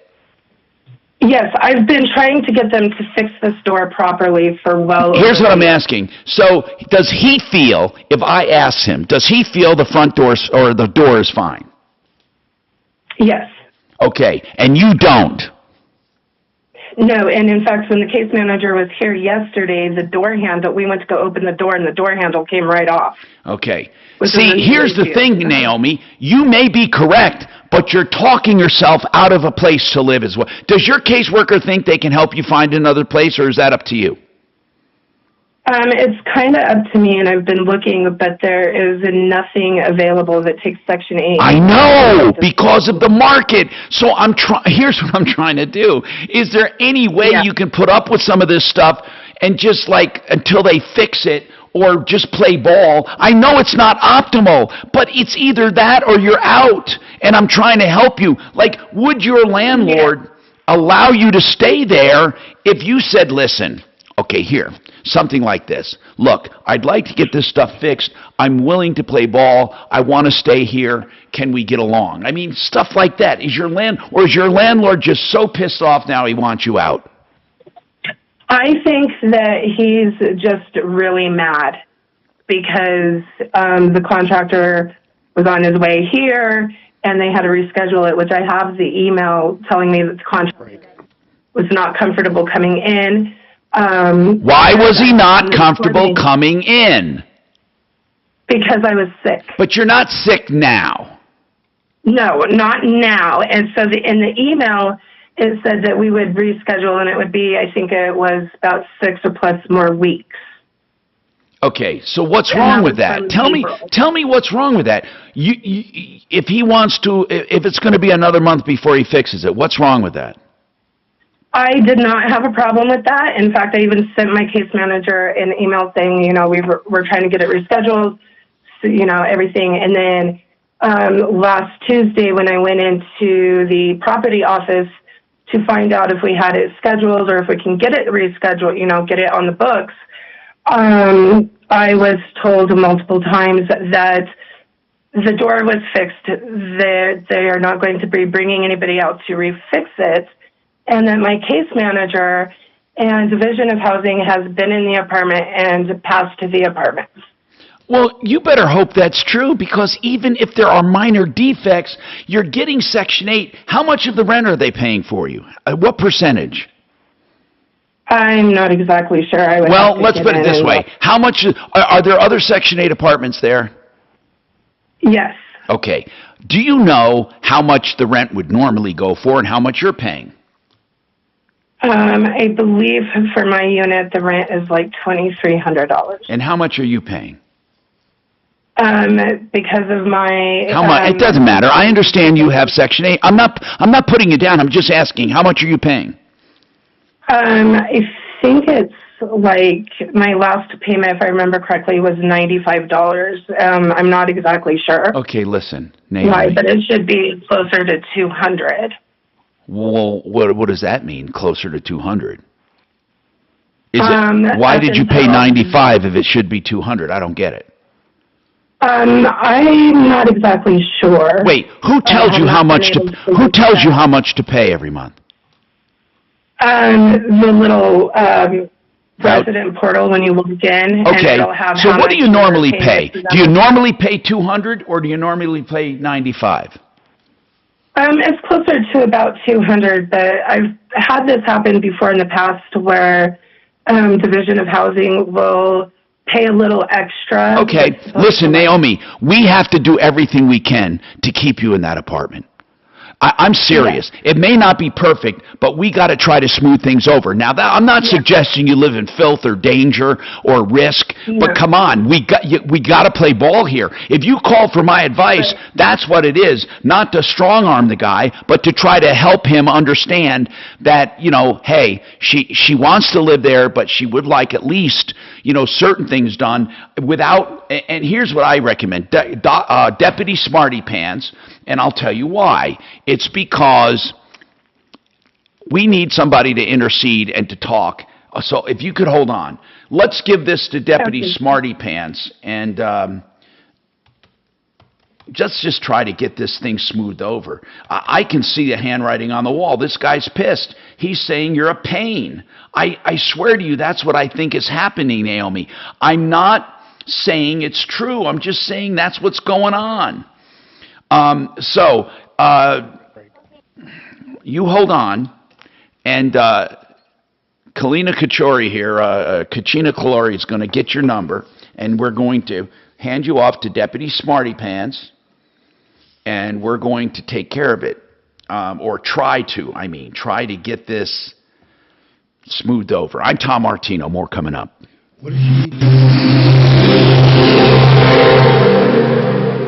Yes, I've been trying to get them to fix this door properly for Here's what I'm asking. So, does he feel, if I ask him, does he feel the front door or the door is fine? Yes. Okay, and you don't? No, and in fact, when the case manager was here yesterday, the door handle, we went to go open the door, and the door handle came right off. Okay. See, here's the thing, Naomi. You may be correct, but you're talking yourself out of a place to live as well. Does your caseworker think they can help you find another place, or is that up to you? It's kind of up to me, and I've been looking, but there is nothing available that takes Section 8. I know, because of the market. So here's what I'm trying to do. Is there any way you can put up with some of this stuff and just until they fix it, or just play ball? I know it's not optimal, but it's either that or you're out, and I'm trying to help you. Would your landlord allow you to stay there if you said, listen, okay, here, something like this. Look, I'd like to get this stuff fixed. I'm willing to play ball. I want to stay here. Can we get along? I mean, stuff like that. Is your landlord just so pissed off now he wants you out? I think that he's just really mad because the contractor was on his way here and they had to reschedule it, which I have the email telling me that the contractor was not comfortable coming in. Why was he not comfortable coming in? Because I was sick. But you're not sick now. No, not now. And so in the email, it said that we would reschedule, and it would be, I think it was about 6 or plus more weeks. Okay, so what's wrong with that? Tell me what's wrong with that. If he wants to, if it's going to be another month before he fixes it, what's wrong with that? I did not have a problem with that. In fact, I even sent my case manager an email saying, we're trying to get it rescheduled, so, everything. And then last Tuesday when I went into the property office to find out if we had it scheduled or if we can get it rescheduled, get it on the books, I was told multiple times that the door was fixed. They are not going to be bringing anybody out to refix it. And that my case manager and Division of Housing has been in the apartment and passed to the apartment. Well, you better hope that's true, because even if there are minor defects, you're getting Section 8. How much of the rent are they paying for you? What percentage? I'm not exactly sure. Well, let's put it this way. How much are there other Section 8 apartments there? Yes. Okay. Do you know how much the rent would normally go for and how much you're paying? I believe for my unit, the rent is like $2,300. And how much are you paying? Because of my... How much? It doesn't matter. I understand you have Section 8. I'm not putting you down. I'm just asking, how much are you paying? I think it's like my last payment, if I remember correctly, was $95. I'm not exactly sure. Okay, listen, Naomi. Why, but it should be closer to $200. Well, what does that mean, closer to $200? Why did you pay $95 if it should be $200? I don't get it. I'm not exactly sure. Wait, who tells you how much to pay every month? The little resident portal when you log in. Okay, and it'll have so how what do much you normally you're pay? paying Do you normally pay $200 or do you normally pay $95? It's closer to about $200, but I've had this happen before in the past where Division of Housing will pay a little extra. Okay, listen, Naomi, we have to do everything we can to keep you in that apartment. I'm serious. Yeah. It may not be perfect, but we got to try to smooth things over. Now, I'm not suggesting you live in filth or danger or risk, but come on, we got to play ball here. If you call for my advice, that's what it is. Not to strong arm the guy, but to try to help him understand that, you know, hey, she wants to live there, but she would like at least, you know, certain things done without. And here's what I recommend: Deputy Smarty Pants. And I'll tell you why. It's because we need somebody to intercede and to talk. So if you could hold on. Let's give this to Deputy Smarty Pants and just try to get this thing smoothed over. I can see the handwriting on the wall. This guy's pissed. He's saying you're a pain. I swear to you, that's what I think is happening, Naomi. I'm not saying it's true. I'm just saying that's what's going on. You hold on, and Kalina Kachori here, Kachina Kalori is going to get your number, and we're going to hand you off to Deputy Smarty Pants, and we're going to take care of it, or try to get this smoothed over. I'm Tom Martino. More coming up. What is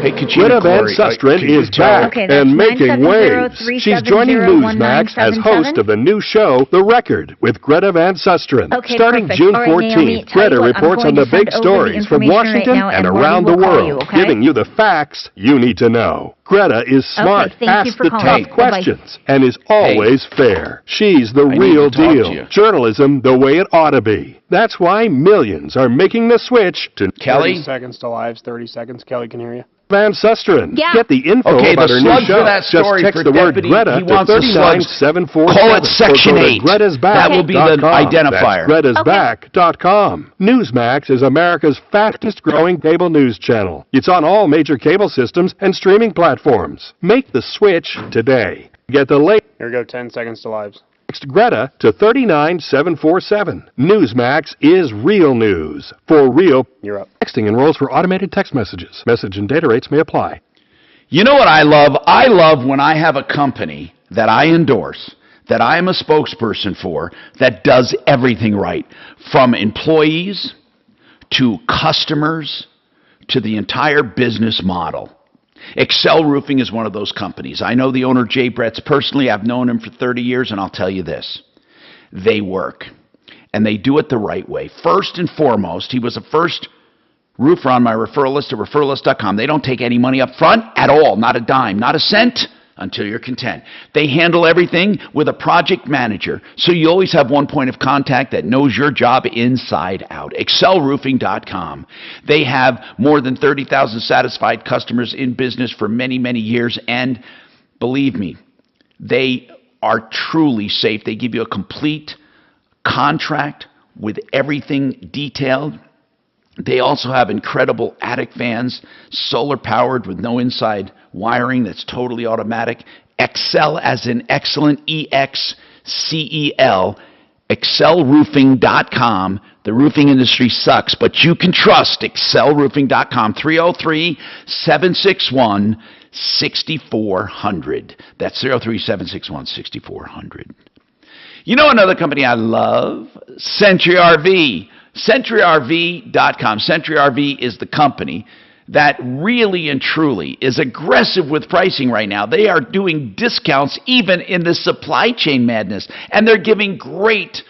Hey, Greta Van Susteren is back and making waves. She's joining Newsmax as host of the new show, The Record, with Greta Van Susteren. Starting June 14th, Greta reports on the big stories from Washington and around the world, giving you the facts you need to know. Greta is smart, asks the tough questions, and is always fair. She's the real deal. Journalism the way it ought to be. That's why millions are making the switch to... Kelly? 30 seconds to lives, 30 seconds. Kelly can hear you. Van Susteren. Yeah. Get the info about her new show. Just text the word Greta to 39747. Call it Section 8. That will be the identifier. That's GretasBack.com. Newsmax is America's fastest growing cable news channel. It's on all major cable systems and streaming platforms. Make the switch today. Get the late. Here we go, 10 seconds to lives. Text Greta to 39747. Newsmax is real news. For real. You're up. Texting enrolls for automated text messages. Message and data rates may apply. You know what I love? I love when I have a company that I endorse, that I am a spokesperson for, that does everything right. From employees to customers to the entire business model. Excel Roofing is one of those companies. I know the owner, Jay Bretz, personally. I've known him for 30 years, and I'll tell you this. They work, and they do it the right way. First and foremost, he was the first roofer on my referral list at referrallist.com. They don't take any money up front at all, not a dime, not a cent, until you're content. They handle everything with a project manager, so you always have one point of contact that knows your job inside out. ExcelRoofing.com. They have more than 30,000 satisfied customers in business for many, many years, and believe me, they are truly safe. They give you a complete contract with everything detailed. They also have incredible attic fans, solar powered with no inside wiring, that's totally automatic. Excel as in excellent, EXCEL, ExcelRoofing.com. The roofing industry sucks, but you can trust ExcelRoofing.com. 303-761-6400. That's 303-761-6400. You know another company I love? Century RV. CenturyRV.com. Century RV is the company that really and truly is aggressive with pricing right now. They are doing discounts even in the supply chain madness, and they're giving great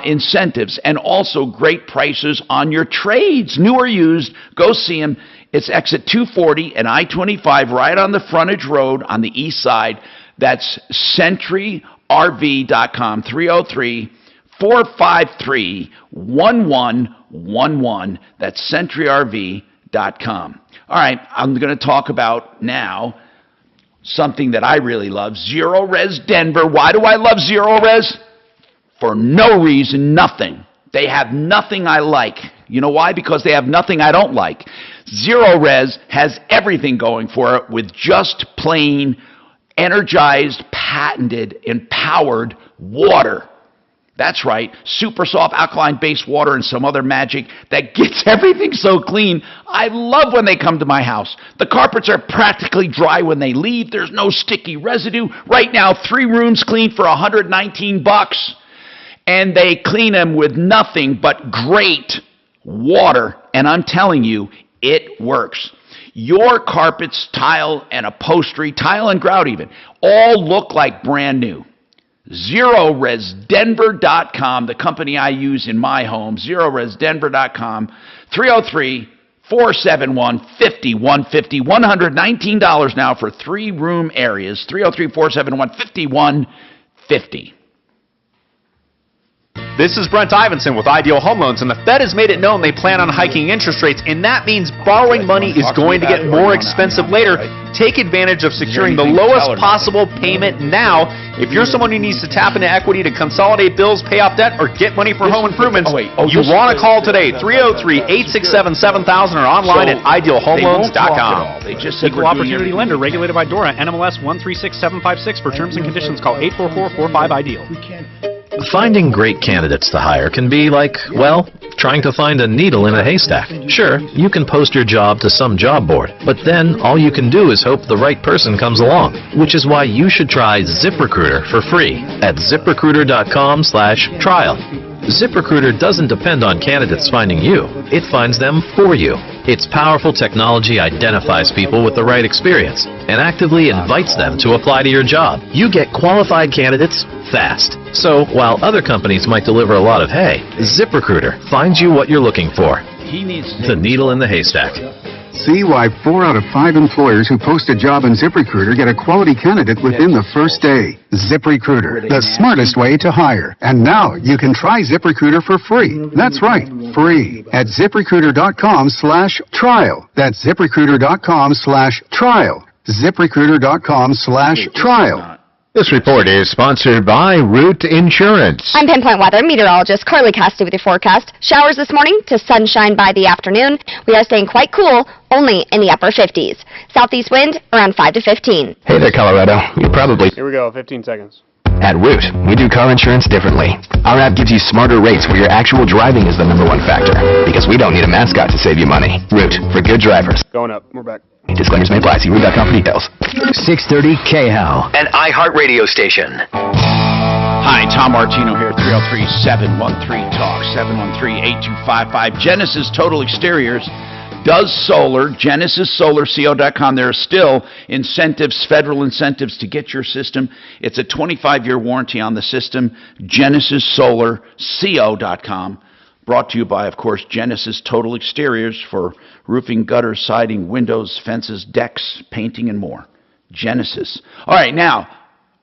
incentives and also great prices on your trades, new or used. Go see them. It's exit 240 and I-25 right on the frontage road on the east side. That's CenturyRV.com, 303-453-1111. That's CenturyRV.com. All right, I'm going to talk about now something that I really love, Zero Res Denver. Why do I love Zero Res? For no reason, nothing. They have nothing I like. You know why? Because they have nothing I don't like. Zero Res has everything going for it with just plain, energized, patented, empowered water. That's right, super soft alkaline-based water and some other magic that gets everything so clean. I love when they come to my house. The carpets are practically dry when they leave. There's no sticky residue. Right now, 3 rooms clean for $119. And they clean them with nothing but great water. And I'm telling you, it works. Your carpets, tile, and upholstery, tile and grout even, all look like brand new. ZeroResDenver.com, the company I use in my home, ZeroResDenver.com, 303-471-5150, $119 now for 3-room areas, 303-471-5150. This is Brent Ivinson with Ideal Home Loans, and the Fed has made it known they plan on hiking interest rates, and that means borrowing money is going to get more expensive later. Take advantage of securing the lowest possible payment now. If you're someone who needs to tap into equity to consolidate bills, pay off debt, or get money for home improvements, you want to call today, 303-867-7000 or online at idealhomeloans.com. Equal opportunity lender regulated by DORA, NMLS 136756. For terms and conditions, call 844-45-IDEAL. Finding great candidates to hire can be like, well, trying to find a needle in a haystack. Sure, you can post your job to some job board, but then all you can do is hope the right person comes along, which is why you should try ZipRecruiter for free at ZipRecruiter.com/trial. ZipRecruiter doesn't depend on candidates finding you. It finds them for you. Its powerful technology identifies people with the right experience and actively invites them to apply to your job. You get qualified candidates fast. So, while other companies might deliver a lot of hay, ZipRecruiter finds you what you're looking for. The needle in the haystack. See why 4 out of 5 employers who post a job in ZipRecruiter get a quality candidate within the first day. ZipRecruiter, the smartest way to hire. And now you can try ZipRecruiter for free. That's right, free. At ZipRecruiter.com/trial. That's ZipRecruiter.com/trial. ZipRecruiter.com/trial. This report is sponsored by Root Insurance. I'm Pinpoint Weather meteorologist Carly Cassidy with your forecast. Showers this morning to sunshine by the afternoon. We are staying quite cool, only in the upper 50s. Southeast wind around 5 to 15. Hey there, Colorado. You probably... Here we go, 15 seconds. At Root, we do car insurance differently. Our app gives you smarter rates where your actual driving is the #1 factor, because we don't need a mascot to save you money. Root, for good drivers. Going up. We're back. Disclaimers may apply. See Root.com for details. 630 KHOW, an iHeartRadio station. Hi, Tom Martino here, 303-713-TALK, 713-8255. Genesis Total Exteriors does solar, GenesisSolarCO.com. There are still incentives, federal incentives to get your system. It's a 25-year warranty on the system, GenesisSolarCO.com. Brought to you by, of course, Genesis Total Exteriors for roofing, gutters, siding, windows, fences, decks, painting, and more. Genesis. All right, now,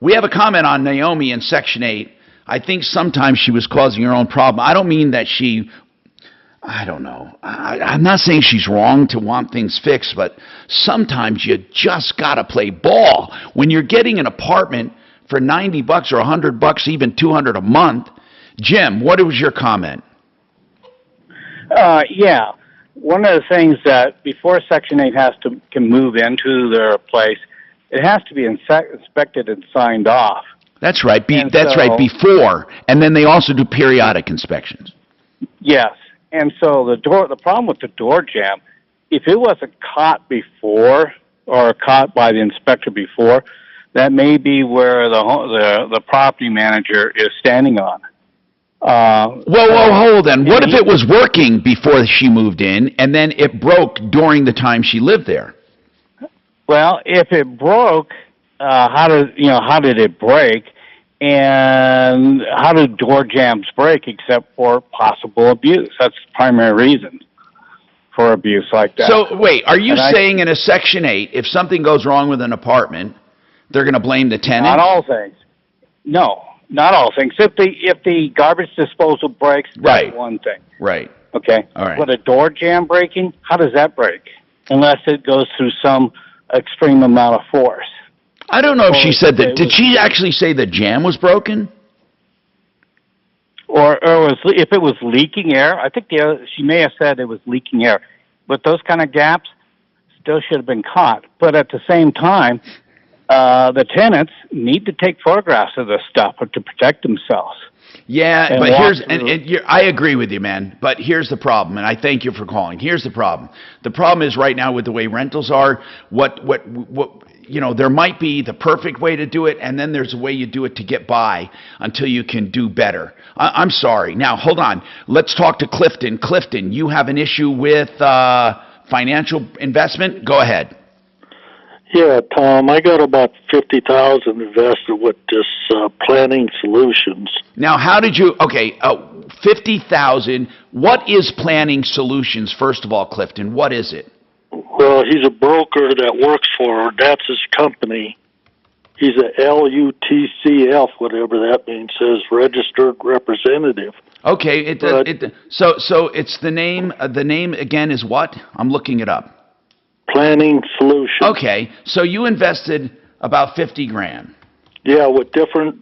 we have a comment on Naomi in Section 8. I think sometimes she was causing her own problem. I don't mean that I don't know. I'm not saying she's wrong to want things fixed, but sometimes you just got to play ball. When you're getting an apartment for $90 or $100, even $200 a month. Jim, what was your comment? Yeah. One of the things that before Section 8 can move into their place, it has to be inspected and signed off. That's right. Right, before. And then they also do periodic inspections. Yes. And so the problem with the door jamb, if it wasn't caught before or caught by the inspector before, that may be where the property manager is standing on. Whoa, hold on. What if it was working before she moved in, and then it broke during the time she lived there? Well, if it broke, how did it break? And how do door jambs break except for possible abuse? That's the primary reason for abuse like that. So, wait, are you saying in a Section 8, if something goes wrong with an apartment, they're going to blame the tenant? Not all things. No, not all things. If the garbage disposal breaks, that's one thing. Right. Okay? All right. But a door jam breaking, how does that break? Unless it goes through some extreme amount of force. I don't know if she said that. Did she actually say the jam was broken? Or if it was leaking air, I think she may have said it was leaking air. But those kind of gaps still should have been caught. But at the same time, the tenants need to take photographs of this stuff to protect themselves. Yeah, but I agree with you, man. But here's the problem, and I thank you for calling. Here's the problem. The problem is right now with the way rentals are, there might be the perfect way to do it, and then there's a way you do it to get by until you can do better. I'm sorry. Now, hold on. Let's talk to Clifton. Clifton, you have an issue with financial investment? Go ahead. Yeah, Tom, I got about $50,000 invested with this Planning Solutions. Now, how did you? Okay, $50,000. What is Planning Solutions? First of all, Clifton, what is it? Well, he's a broker that works for her. That's his company. He's a LUTCF, whatever that means, says registered representative. Okay, so it's the name. The name again is what? I'm looking it up. Planning Solutions. Okay, so you invested about $50,000. Yeah, with different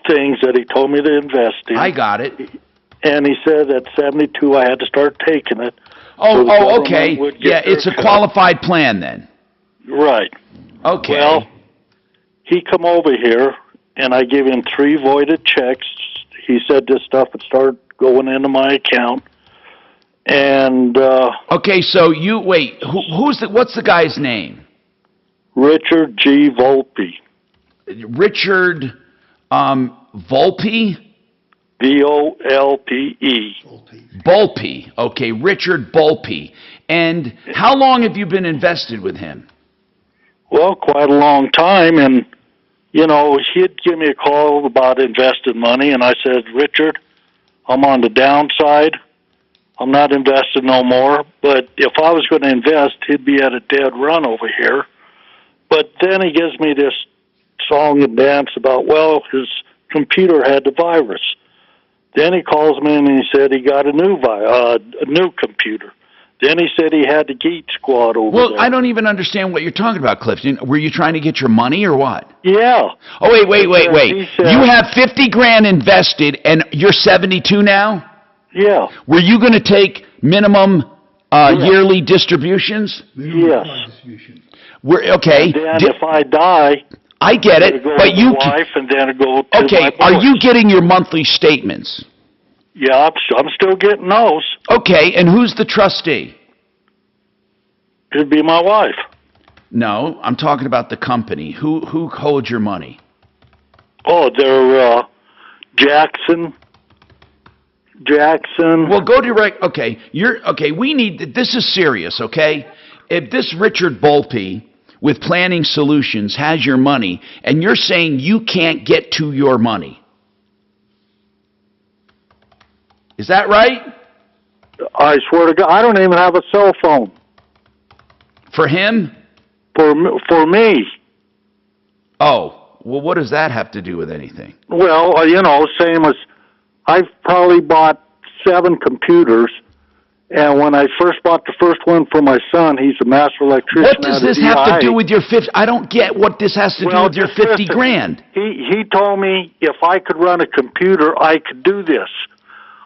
things that he told me to invest in. I got it. And he said at 72 I had to start taking it. Okay. Yeah, it's a qualified plan then. Right. Okay. Well, he come over here, and I gave him 3 voided checks. He said this stuff would start going into my account. And okay, so you wait. What's the guy's name? Richard G. Volpe. Richard Volpe. Volpe. Volpe. Okay, Richard Volpe. And how long have you been invested with him? Well, quite a long time, and he'd give me a call about invested money, and I said, Richard, I'm on the downside. I'm not invested no more, but if I was going to invest, he'd be at a dead run over here. But then he gives me this song and dance about, well, his computer had the virus. Then he calls me and he said he got a new computer. Then he said he had the Geek Squad over there. Well, I don't even understand what you're talking about, Clifton. Were you trying to get your money or what? Yeah. Oh, wait. You have $50,000 invested and you're 72 now? Yeah. Were you going to take minimum yearly distributions? Yes. Okay. And then if I die, I get it, but you wife and then go to okay. My boys. Are you getting your monthly statements? Yeah, I'm still getting those. Okay, and who's the trustee? It'd be my wife. No, I'm talking about the company. Who holds your money? Oh, they're Jackson. Well, go direct. Okay, we need. This is serious. Okay, if this Richard Volpe with Planning Solutions has your money, and you're saying you can't get to your money, is that right? I swear to God, I don't even have a cell phone. For him? For me. Oh, well, what does that have to do with anything? Well, same as I've probably bought 7 computers, and when I first bought the first one for my son, he's a master electrician. What does this have to do with your 50? I don't get what this has to do with your $50,000. He told me if I could run a computer, I could do this.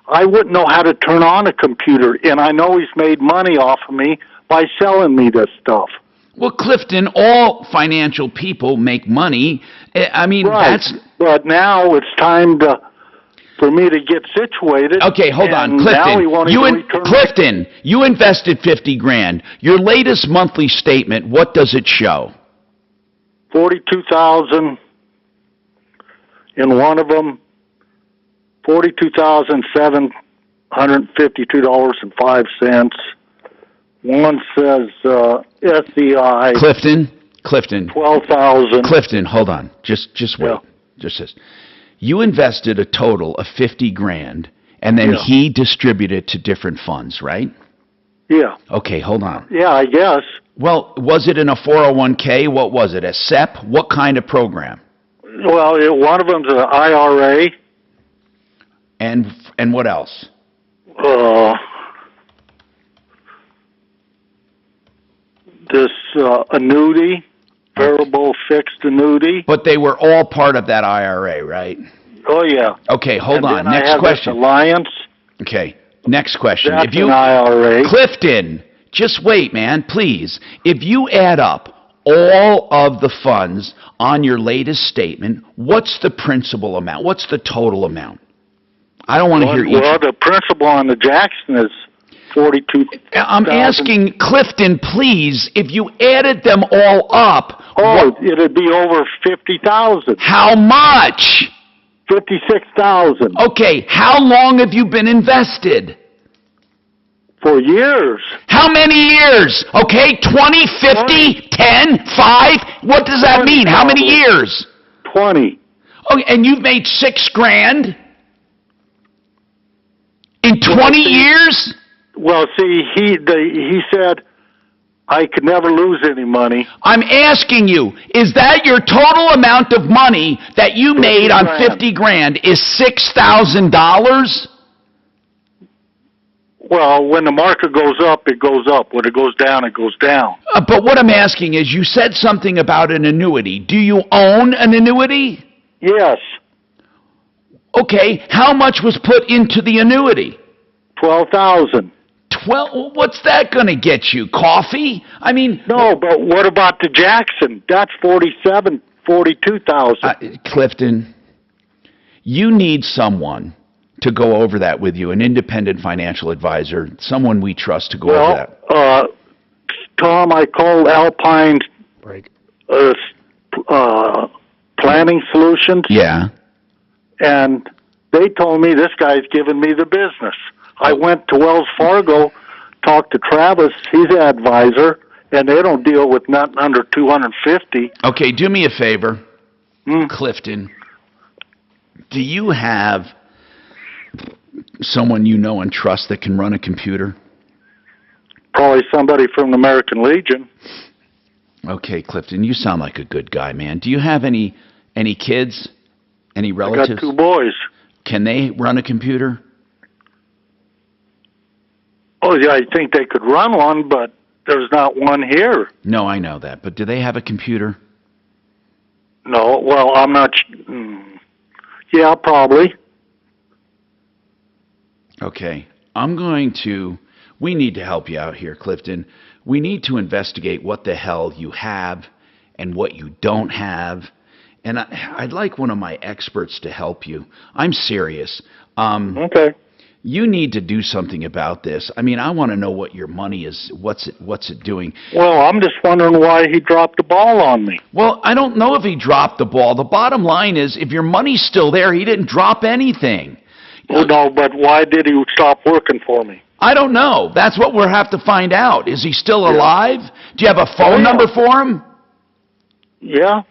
I wouldn't know how to turn on a computer, and I know he's made money off of me by selling me this stuff. Well, Clifton, all financial people make money. I mean, right. But now it's time for me to get situated. Okay, hold on, Clifton. Clifton, you invested $50,000. Your latest monthly statement, what does it show? $42,000 in one of them, $42,752.05. One says SEI. Clifton. 12,000. Clifton, hold on. Just wait. Yeah. Just this. You invested a total of 50 grand, and then he distributed to different funds, right? Yeah. Okay, hold on. Yeah, I guess. Well, was it in a 401k? What was it? A SEP? What kind of program? Well, one of them's an IRA. And what else? This annuity, variable fixed annuity. But they were all part of that IRA, right? Oh, yeah. Okay, hold And on. then Next I have question. This Alliance. Okay, next question. That's an IRA. Clifton, just wait, man, please. If you add up all of the funds on your latest statement, what's the principal amount? What's the total amount? I don't want to hear each. Well, the principal on the Jackson is 42. I'm asking Clifton, please, if you added them all up. It'd be over 50,000. How much? 56,000. Okay, how long have you been invested? For years. How many years? Okay, 20, 50, 10, 5? What does that mean? How many years? 20. Okay, and you've made $6 grand? In 20 years? Well, see, he said I could never lose any money. I'm asking you, is that your total amount of money that you made on 50 grand is $6,000? Well, when the market goes up, it goes up. When it goes down, it goes down. But what I'm asking is, you said something about an annuity. Do you own an annuity? Yes. Okay, how much was put into the annuity? 12,000. 12? What's that going to get you? Coffee? I mean... No, but what about the Jackson? That's 42,000. Clifton, you need someone to go over that with you, an independent financial advisor, someone we trust to go over that. Tom, I called Alpine Planning Solutions. Yeah. And they told me this guy's giving me the business. I went to Wells Fargo, talked to Travis, he's an advisor, and they don't deal with nothing under 250. Okay, do me a favor, Clifton. Do you have someone you know and trust that can run a computer? Probably somebody from the American Legion. Okay, Clifton, you sound like a good guy, man. Do you have any kids? Any relatives? I got 2 boys. Can they run a computer? Oh, yeah, I think they could run one, but there's not one here. No, I know that. But do they have a computer? No, well, I'm not... Yeah, probably. Okay. We need to help you out here, Clifton. We need to investigate what the hell you have and what you don't have. And I'd like one of my experts to help you. I'm serious. Okay. You need to do something about this. I mean, I want to know what your money is. What's it doing? Well, I'm just wondering why he dropped the ball on me. Well, I don't know if he dropped the ball. The bottom line is, if your money's still there, he didn't drop anything. Oh, no, but why did he stop working for me? I don't know. That's what we'll have to find out. Is he still alive? Do you have a phone number for him? Yeah.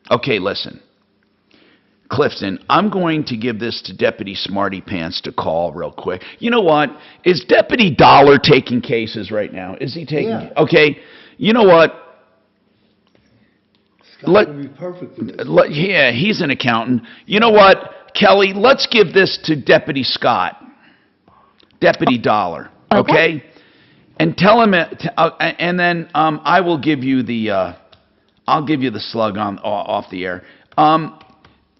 Okay, listen. Clifton, I'm going to give this to Deputy Smarty Pants to call real quick. You know what? Is Deputy Dollar taking cases right now? Is he taking? Yeah. Okay. You know what? Scott would be perfect for this. Yeah, he's an accountant. You know what, Kelly? Let's give this to Deputy Scott. Deputy Dollar. Okay? And tell him, and then I will give you the, I'll give you the slug off the air.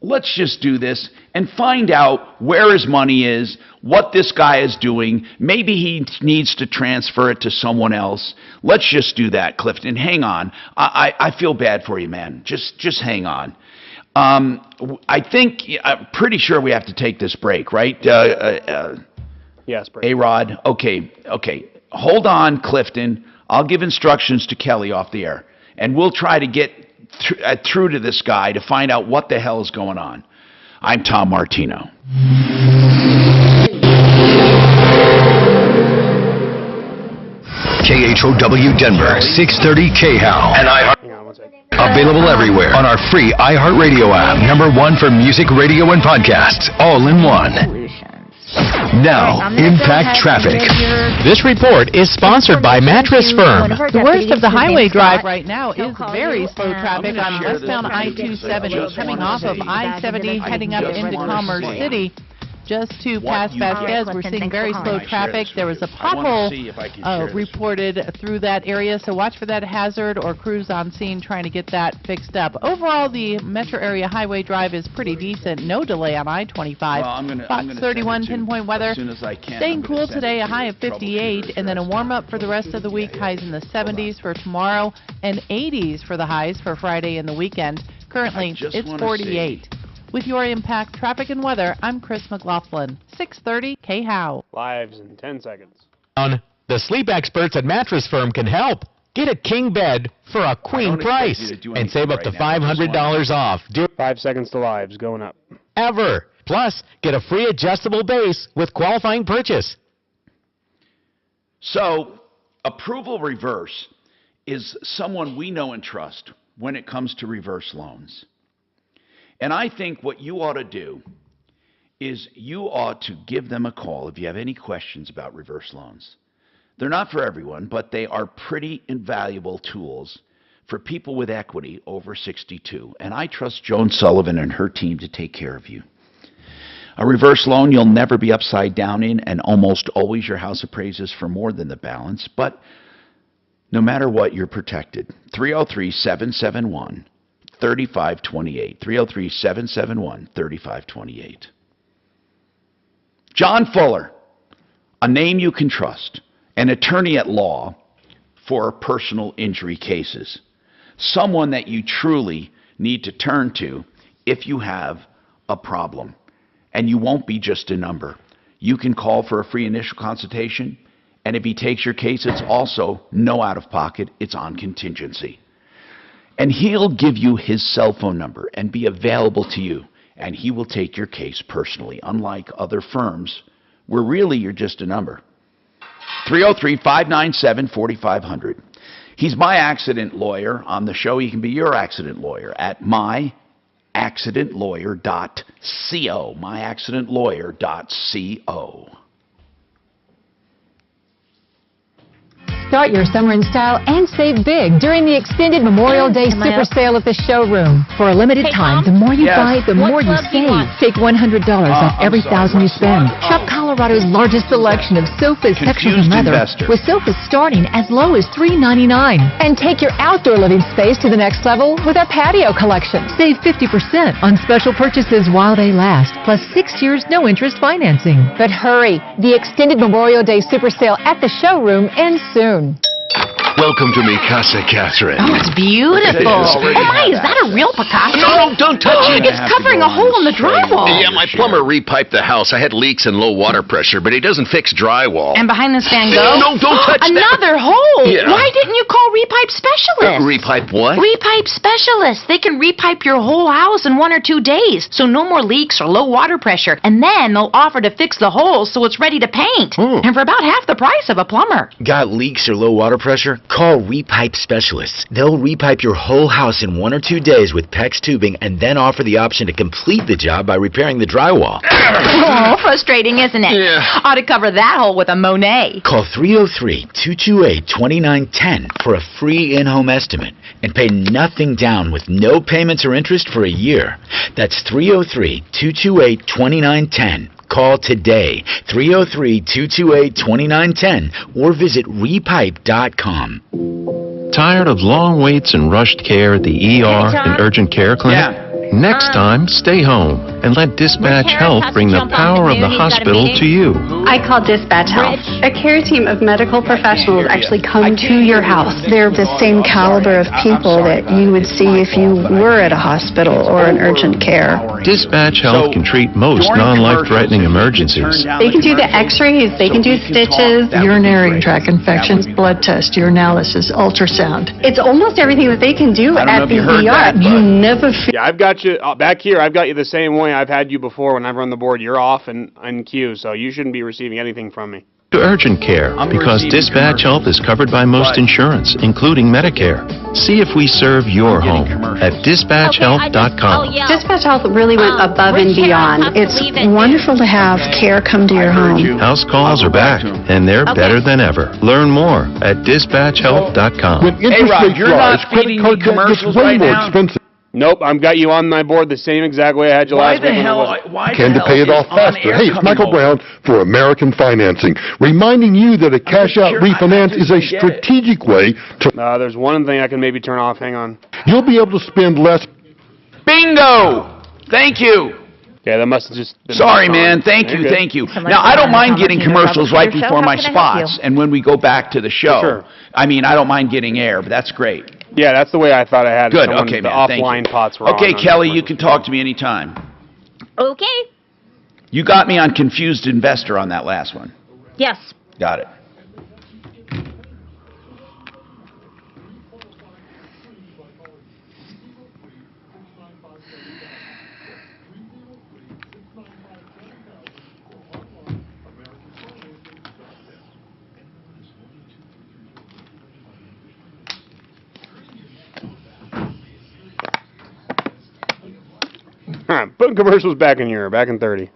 Let's just do this and find out where his money is, what this guy is doing. Maybe he needs to transfer it to someone else. Let's just do that, Clifton. Hang on. I feel bad for you, man. Just hang on. I'm pretty sure we have to take this break, right? Yes, break. A-Rod. Okay. Hold on, Clifton. I'll give instructions to Kelly off the air. And we'll try to get through to this guy to find out what the hell is going on. I'm Tom Martino. KHOW Denver, 630 KHOW. And available everywhere on our free iHeartRadio app. #1 for music, radio, and podcasts, all in one. Now, Impact Traffic. This report is sponsored by Mattress Firm. The worst of the highway drive right now is very slow traffic on westbound I-270 coming off of I-70 heading up into Commerce City. Just to past Vasquez, we're seeing very slow traffic. There was a pothole reported through that area, so watch for that hazard or crews on scene trying to get that fixed up. Overall, the metro area highway drive is pretty decent. No delay on I-25. Fox 31 pinpoint weather. Staying cool today, a high of 58, and then a warm-up for the rest of the week. Highs in the 70s for tomorrow and 80s for the highs for Friday and the weekend. Currently, it's 48. With your Impact Traffic and Weather, I'm Chris McLaughlin, 630 KHOW. Lives in 10 seconds. The sleep experts at Mattress Firm can help. Get a king bed for a queen price and save up to $500 off. 5 seconds to lives, going up. Ever. Plus, get a free adjustable base with qualifying purchase. So, Approval Reverse is someone we know and trust when it comes to reverse loans. And I think what you ought to do is you ought to give them a call if you have any questions about reverse loans. They're not for everyone, but they are pretty invaluable tools for people with equity over 62. And I trust Joan Sullivan and her team to take care of you. A reverse loan you'll never be upside down in, and almost always your house appraises for more than the balance. But no matter what, you're protected. 303-771-3528. 303-771-3528. John Fuller, a name you can trust, an attorney at law for personal injury cases, someone that you truly need to turn to if you have a problem. And you won't be just a number. You can call for a free initial consultation, and if he takes your case, it's also no out-of-pocket, it's on contingency. And he'll give you his cell phone number and be available to you. And he will take your case personally, unlike other firms where really you're just a number. 303-597-4500. He's my accident lawyer. On the show, he can be your accident lawyer at myaccidentlawyer.co. myaccidentlawyer.co. Start your summer in style and save big during the extended Memorial Day super sale at the showroom. For a limited time, the more you buy, the more you save. Take $100 off every $1,000 you spend. Shop Colorado's largest selection of sofas, sections, and leather, with sofas starting as low as $3.99. And take your outdoor living space to the next level with our patio collection. Save 50% on special purchases while they last, plus 6 years no-interest financing. But hurry, the extended Memorial Day super sale at the showroom ends soon. Welcome to Mi Casa, Catherine. Oh, it's beautiful. Oh my, is that a real Picasso? No, don't touch it. It's covering a hole in the drywall. Yeah, my plumber repiped the house. I had leaks and low water pressure, but he doesn't fix drywall. And behind this Van Gogh? No, don't touch that. Another hole. Yeah. Why didn't you call Repipe Specialists? Repipe what? Repipe Specialists. They can repipe your whole house in 1 or 2 days, so no more leaks or low water pressure. And then they'll offer to fix the holes so it's ready to paint. And for about half the price of a plumber. Got leaks or low water pressure? Call Repipe Specialists. They'll repipe your whole house in 1 or 2 days with PEX tubing and then offer the option to complete the job by repairing the drywall. Oh, frustrating, isn't it? Yeah. Ought to cover that hole with a Monet. Call 303-228-2910 for a free in-home estimate and pay nothing down with no payments or interest for a year. That's 303-228-2910. Call today, 303-228-2910, or visit repipe.com. Tired of long waits and rushed care at the ER and urgent care clinic? Yeah. Next time, stay home. and let Dispatch Health bring the power of the hospital to you. I call Dispatch Health. A care team of medical professionals actually come to your house. They're the same caliber of people that you would see if you were at a hospital or an urgent care. Dispatch Health can treat most non-life-threatening emergencies. They can do the x-rays, they can do stitches, urinary tract infections, blood test, urinalysis, ultrasound. it's almost everything that they can do at the ER. You never feel... Yeah, I've got you back here. I've got you the same way I've had you before. When I've run the board, you're off and on queue, so you shouldn't be receiving anything from me. To urgent care, because Dispatch Health is covered by most insurance, including Medicare. See if we serve your home at dispatchhealth.com. Dispatch Health really went above and beyond. It's wonderful to have care come to your home. House calls are back, and they're better than ever. Learn more at dispatchhealth.com. When interest rates rise, credit card debt gets way more expensive. Nope, I've got you on my board the same exact way I had you last week. Can to pay it off faster. Hey, it's Michael Brown for American Financing, reminding you that a cash-out refinance is a strategic way to... There's one thing I can maybe turn off. Hang on. You'll be able to spend less... Bingo! Thank you. Yeah, that must have just been... Sorry, man. Thank you, thank you. Now, I don't mind getting commercials right before my spots, and when we go back to the show. Sure. I mean, I don't mind getting air, but that's great. Yeah, that's the way I thought I had it. Good, okay, the man, thank offline you. pots were Okay, on. Kelly, you can talk to me anytime. Okay. You got me on confused investor on that last one. Yes. Got it. All right, putting commercials back in here, back in 30.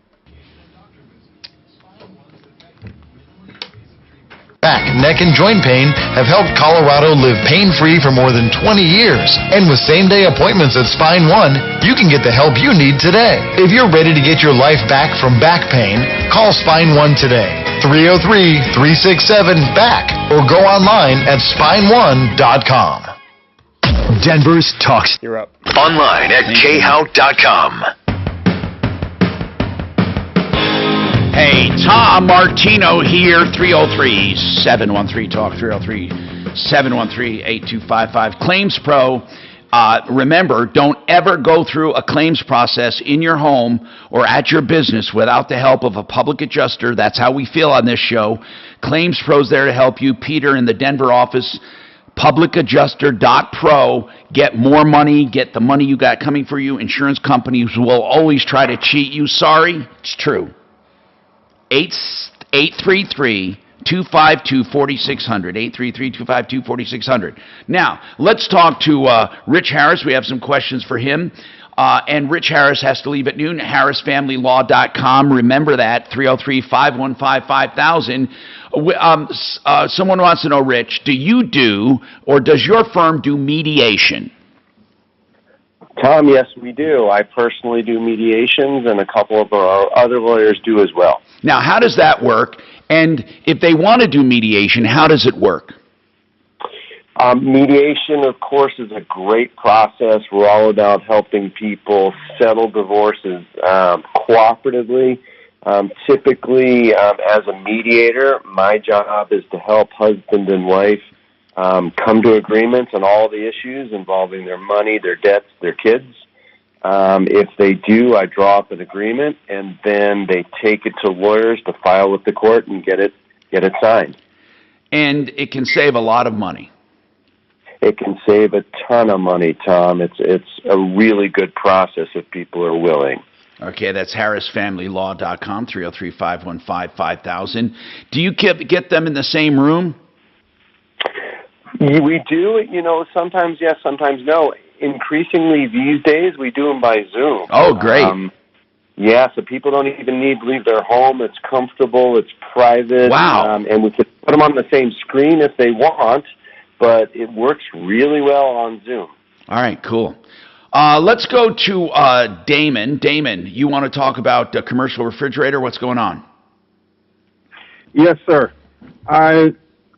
Back, neck, and joint pain have helped Colorado live pain-free for more than 20 years. And with same-day appointments at Spine One, you can get the help you need today. If you're ready to get your life back from back pain, call Spine One today. 303-367-BACK or go online at spineone.com. Denver's Talks. You're up. Online at khout.com. Hey, Tom Martino here, 303-713-TALK, 303-713-8255. Claims Pro. Remember, don't ever go through a claims process in your home or at your business without the help of a public adjuster. That's how we feel on this show. Claims Pro's there to help you. Peter in the Denver office, publicadjuster.pro. Get more money, get the money you got coming for you. Insurance companies will always try to cheat you. Sorry, it's true. 833-252-4600, 833-252-4600. Now, let's talk to Rich Harris. We have some questions for him. And Rich Harris has to leave at noon. HarrisFamilyLaw.com. Remember that, 303-515-5000. Someone wants to know, Rich, do you do or does your firm do mediation? Tom, yes, we do. I personally do mediations, and a couple of our other lawyers do as well. Now, how does that work? And if they want to do mediation, how does it work? Mediation, of course, is a great process. We're all about helping people settle divorces cooperatively. Typically, as a mediator, my job is to help husband and wife come to agreements on all the issues involving their money, their debts, their kids. If they do, I draw up an agreement, and then they take it to lawyers to file with the court and get it signed. And it can save a lot of money. It can save a ton of money, Tom. It's a really good process if people are willing. Okay, that's HarrisFamilyLaw.com, 303-515-5000. Do you get them in the same room? We do. Sometimes yes, sometimes no. Increasingly these days, we do them by Zoom. Oh, great. Yeah, so people don't even need to leave their home. It's comfortable. It's private. Wow. And we can put them on the same screen if they want, but it works really well on Zoom. All right, cool. Let's go to Damon. Damon, you want to talk about a commercial refrigerator? What's going on? Yes, sir. I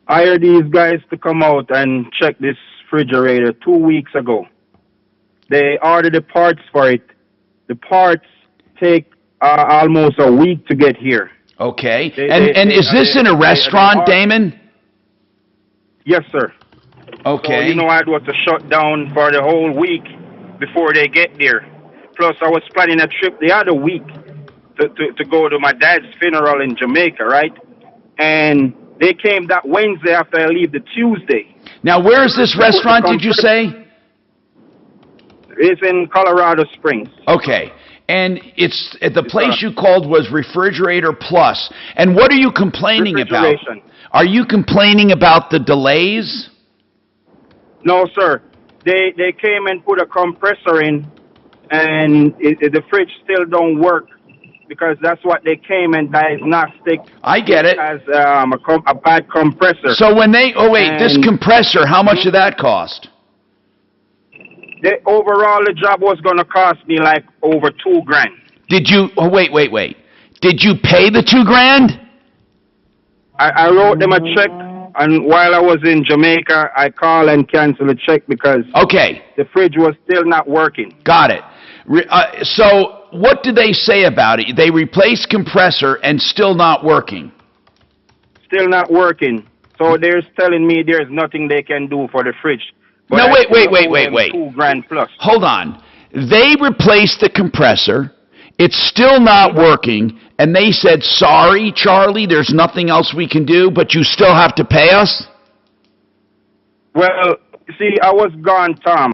hired these guys to come out and check this refrigerator 2 weeks ago. They ordered the parts for it. The parts take almost a week to get here. Okay. And is this in a restaurant, Damon? Yes, sir. Okay. So, you know, I was to shut down for the whole week before they get there. Plus, I was planning a trip the other week to go to my dad's funeral in Jamaica, right? And they came that Wednesday after I leave the Tuesday. Now, where is this restaurant, did you say? It's in Colorado Springs. Okay. And it's the place you called was Refrigerator Plus. And what are you complaining about? Are you complaining about the delays? No, sir. They came and put a compressor in, and the fridge still don't work because that's what they came and diagnostic. I get it. As a bad compressor. So when they this compressor, how much did that cost? Overall, the job was going to cost me like over $2,000. Did you? Oh, wait. Did you pay the $2,000? I wrote them a check, and while I was in Jamaica, I called and canceled the check because the fridge was still not working. Got it. So what did they say about it? They replaced compressor and still not working. Still not working. So they're telling me there's nothing they can do for the fridge. But no, wait. $2,000 plus. Hold on. They replaced the compressor. It's still not working. And they said, sorry, Charlie, there's nothing else we can do, but you still have to pay us? Well, see, I was gone, Tom.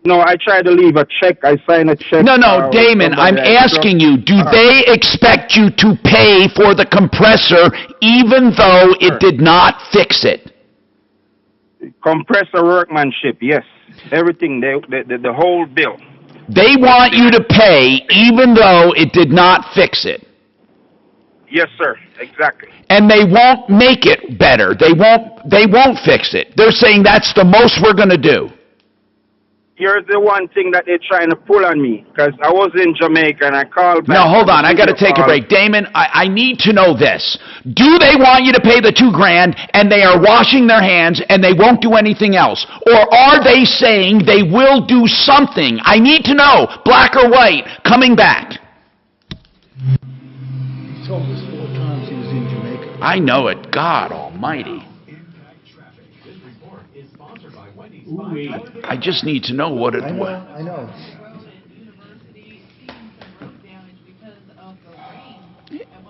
No, I tried to leave a check. I signed a check. No, Damon, I'm asking you, do they expect you to pay for the compressor even though it did not fix it? Compressor workmanship, yes. Everything, the whole bill. They want you to pay even though it did not fix it. Yes, sir. Exactly. And they won't make it better. They won't fix it. They're saying that's the most we're going to do. Here's the one thing that they're trying to pull on me, because I was in Jamaica and I called back. No, hold on. I got to take a break. Damon, I need to know this. Do they want you to pay the $2,000 and they are washing their hands and they won't do anything else? Or are they saying they will do something? I need to know, black or white, coming back. He told us 4 times he was in Jamaica. I know it. God almighty. I just need to know what it was. I know.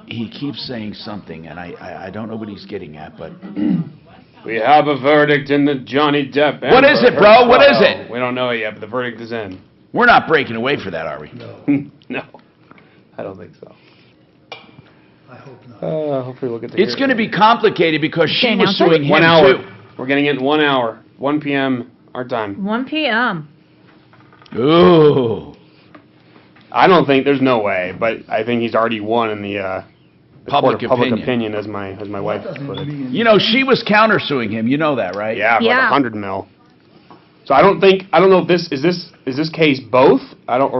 He keeps saying something, and I don't know what he's getting at, but... We have a verdict in the Johnny Depp. What is it, bro? What is it? We don't know it yet, but the verdict is in. We're not breaking away for that, are we? No. No. I don't think so. I hope not. Hopefully we'll get to It's going to be complicated because she was suing him, 1 hour. too. We're getting it in 1 hour. 1 p.m. our time. 1 p.m. Ooh. I don't think, there's no way, but I think he's already won in the public opinion, as my wife put it. You know, she was countersuing him. You know that, right? Yeah, for like 100 mil. So I don't know if this is this case both?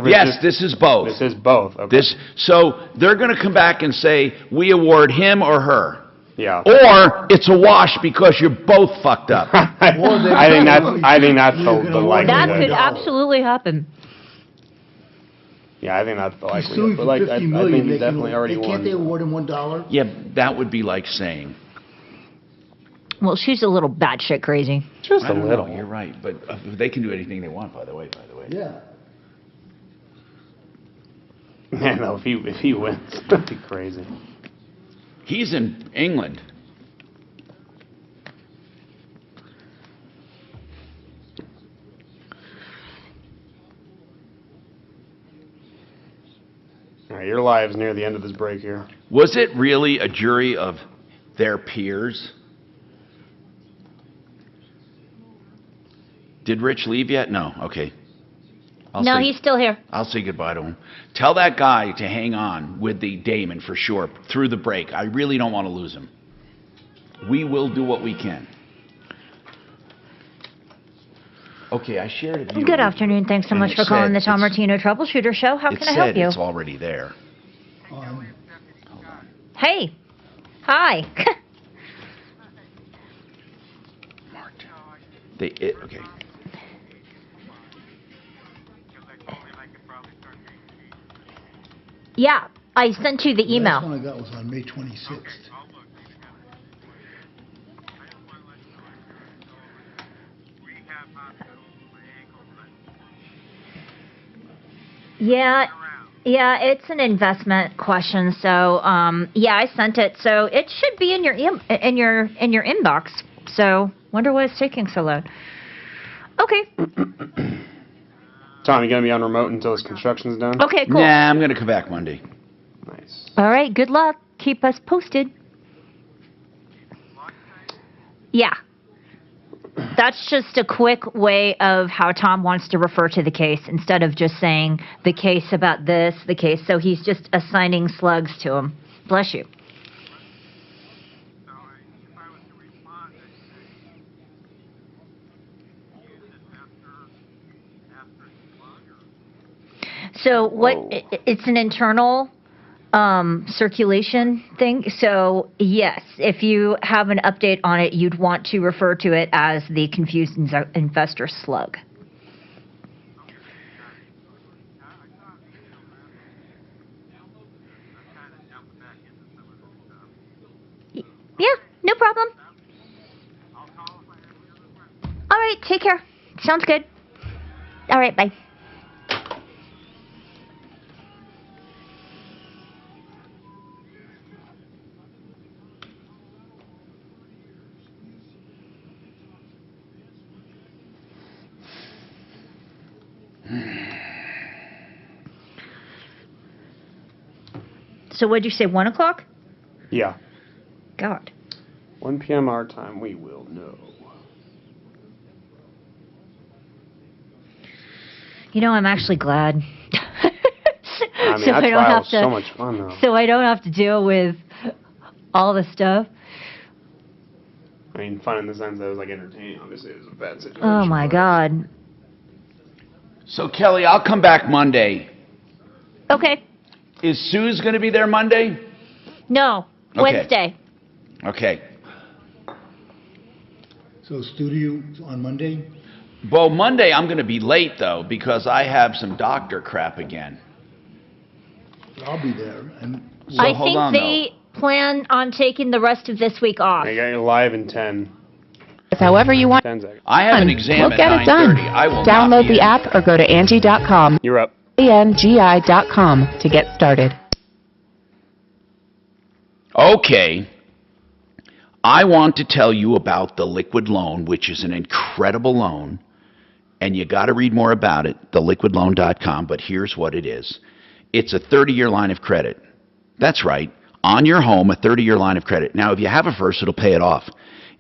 Yes, this is both. This is both. Okay. So they're going to come back and say we award him or her. Yeah. Or it's a wash because you're both fucked up. I think that's the likelihood. That could absolutely happen. Yeah, I think that's the He's suing likelihood. for I $50 million. think he definitely already won. Can't they award him $1? Yeah, that would be like saying. Well, she's a little batshit crazy. Just a little. You're right, but they can do anything they want. By the way. Yeah. Man, no, if he wins, that'd be crazy. He's in England. All right, your live's near the end of this break here. Was it really a jury of their peers? Did Rich leave yet? No. Okay. No, he's still here. I'll say goodbye to him. Tell that guy to hang on with the Damon for sure through the break. I really don't want to lose him. We will do what we can. Okay, I shared a view. Good afternoon. Thanks so much for calling the Tom Martino Troubleshooter Show. How can I help you? It's already there. Hey. Hi. Okay. Yeah, I sent you the The email. last one I got was on May 26th. Yeah, it's an investment question. So, yeah, I sent it. So it should be in your inbox. So, wonder why it's taking so long. Okay. Tom, you gonna be on remote until this construction's done? Okay, cool. Nah, I'm gonna come back Monday. Nice. All right. Good luck. Keep us posted. Yeah. That's just a quick way of how Tom wants to refer to the case instead of just saying the case about this, the case. So he's just assigning slugs to him. Bless you. So what? It's an internal circulation thing. So yes, if you have an update on it, you'd want to refer to it as the confused investor slug. Yeah, no problem. All right, take care. Sounds good. All right, bye. So what'd you say, 1 o'clock? Yeah. God. 1 p.m. our time, we will know. You know, I'm actually glad. I mean, so that I don't trial have was to, so much fun, though. So I don't have to deal with all the stuff. I mean, fun in the sense that it was, like, entertaining. Obviously, it was a bad situation. Oh, my God. So, Kelly, I'll come back Monday. Okay. Is Sue's going to be there Monday? No, Okay. Wednesday. Okay. So studio on Monday? Well, Monday I'm going to be late, though, because I have some doctor crap again. I'll be there. And So, I hold think on, they plan on taking the rest of this week off. I got you live in 10. However you want. 10 seconds. I have an exam We'll at get it done. 9:30. I will Download not be the in. app or go to Angie.com. You're up. ANGI.com to get started. Okay. I want to tell you about the Liquid Loan, which is an incredible loan, and you got to read more about it, theliquidloan.com, but here's what it is. It's a 30-year line of credit. That's right. On your home, a 30-year line of credit. Now, if you have a first, it'll pay it off.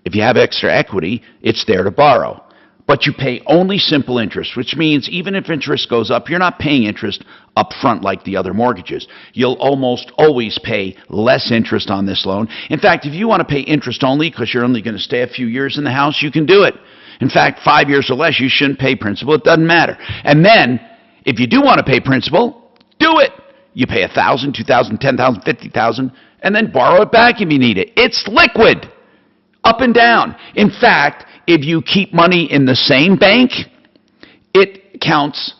If you have extra equity, it's there to borrow. But you pay only simple interest, which means even if interest goes up, you're not paying interest up front like the other mortgages. You'll almost always pay less interest on this loan. In fact, if you want to pay interest only because you're only going to stay a few years in the house, you can do it. In fact, 5 years or less, you shouldn't pay principal. It doesn't matter. And then, if you do want to pay principal, do it. You pay $1,000, $2,000, $10,000, $50,000, and then borrow it back if you need it. It's liquid, up and down. In fact, if you keep money in the same bank, it counts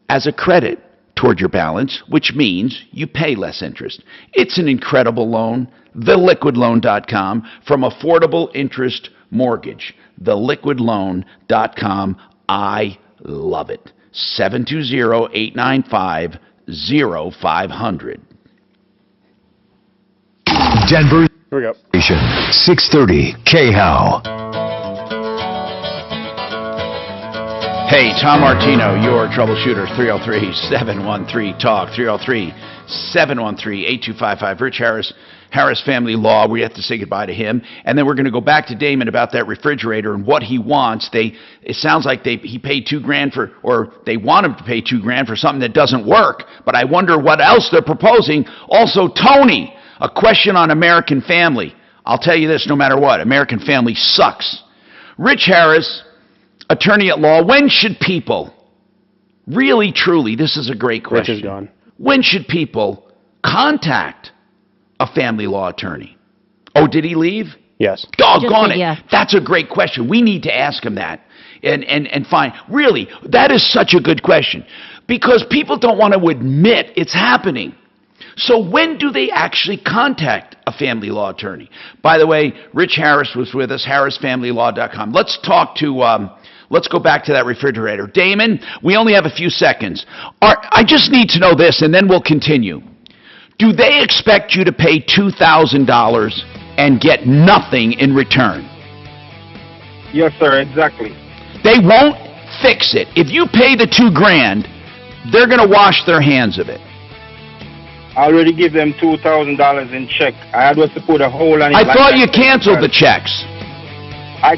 as a credit toward your balance, which means you pay less interest. It's an incredible loan. TheLiquidLoan.com from Affordable Interest Mortgage. TheLiquidLoan.com. I love it. 720-895-0500. Denver. Here we go. 630 KHOW. Hey, Tom Martino, your troubleshooter, 303-713-TALK, 303-713-8255. Rich Harris Family Law. We have to say goodbye to him. And then we're going to go back to Damon about that refrigerator and what he wants. It sounds like he paid $2,000 for, or they want him to pay $2,000 for something that doesn't work. But I wonder what else they're proposing. Also, Tony, a question on American Family. I'll tell you this, no matter what, American Family sucks. Rich Harris, attorney at law, when should people, really, truly, this is a great question. Rich is gone. When should people contact a family law attorney? Oh, did he leave? Yes. Doggone it. Yeah. That's a great question. We need to ask him that and find. Really, that is such a good question because people don't want to admit it's happening. So when do they actually contact a family law attorney? By the way, Rich Harris was with us, harrisfamilylaw.com. Let's talk to, let's go back to that refrigerator. Damon, we only have a few seconds. I just need to know this, and then we'll continue. Do they expect you to pay $2,000 and get nothing in return? Yes, sir, exactly. They won't fix it. If you pay the $2,000, they're going to wash their hands of it. I already give them $2,000 in check. I was to put a hold on it. I thought you canceled the checks. I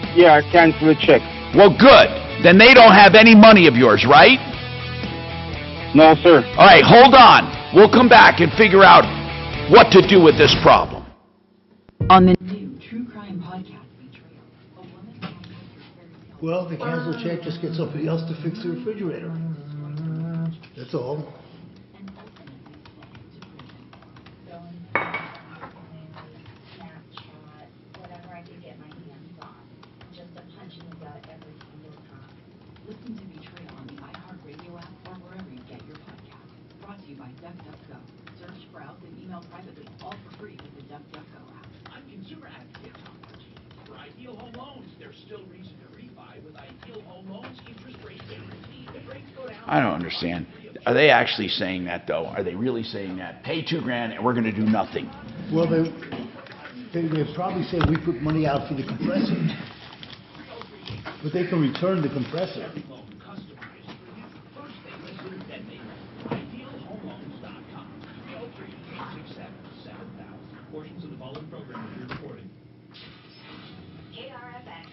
canceled the check. Well, good. Then they don't have any money of yours, right? No, sir. All right, hold on. We'll come back and figure out what to do with this problem. On the new True Crime podcast, Well, the cancel check, just get somebody else to fix the refrigerator. That's all. Listen to Betrayal on the iHeartRadio app or wherever you get your podcasts. Brought to you by DuckDuckGo. Search, browse, and email privately, all for free with the DuckDuckGo app. I'm consumer advocate Tom Martino. For Ideal Home Loans, there's still reason to refi with Ideal Home Loans interest rate guarantee. The rates go down. I don't understand. Are they actually saying that, though? Are they really saying that? Pay $2,000 and we're going to do nothing. Well, they probably say we put money out for the compressor. But they can return the compressor.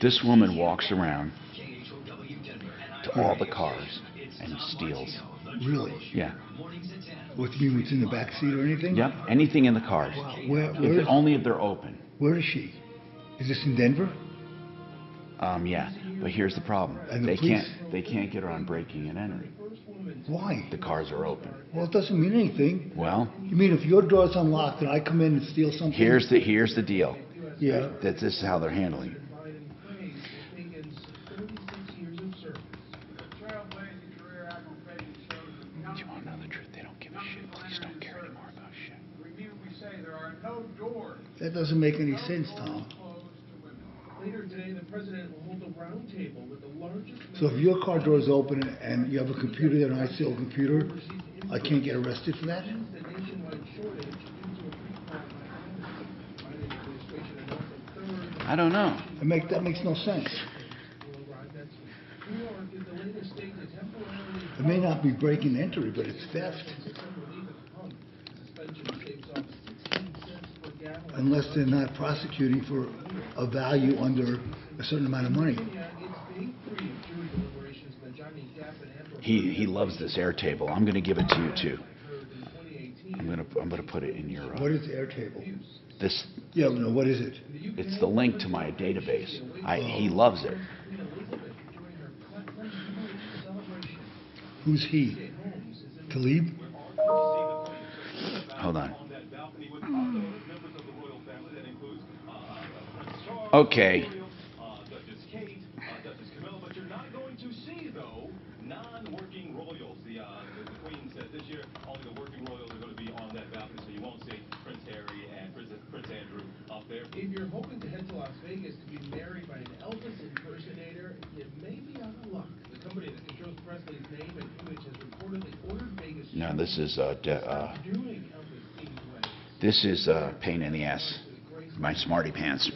This woman walks around to all the cars and steals. Really? Yeah. What do you mean, what's in the back seat or anything? Yep, anything in the cars. Wow. Only if they're open. Where is she? Is this in Denver? Yeah, but here's the problem. And they can't get her on breaking and entering. Why? The cars are open. Well, it doesn't mean anything. Well, you mean if your door's unlocked and I come in and steal something? Here's the deal. Yeah. This is how they're handling it. Do you want to know the truth? They don't give a shit. Police don't care anymore about shit. That doesn't make any sense, Tom. Later today, the president will hold a roundtable with the largest. So if your car door is open and you have a computer there and I steal a computer, I can't get arrested for that? I don't know. That makes no sense. It may not be breaking and entering, but it's theft. Unless they're not prosecuting for a value under a certain amount of money. He loves this Airtable. I'm going to give it to you too. I'm going to put it in your. What is Airtable? This. Yeah, no. What is it? It's the link to my database. He loves it. Who's he? Talib? Hold on. Okay. Non-working royals. The Queen said this year only the working royals are going to be on that balcony, so you won't see Prince Harry and Prince Andrew up there. If you're hoping to head to Las Vegas to be married by an Elvis impersonator, you may be out of luck. The company that controls Presley's name and image has reportedly ordered Vegas. No, this is pain in the ass. My smarty pants.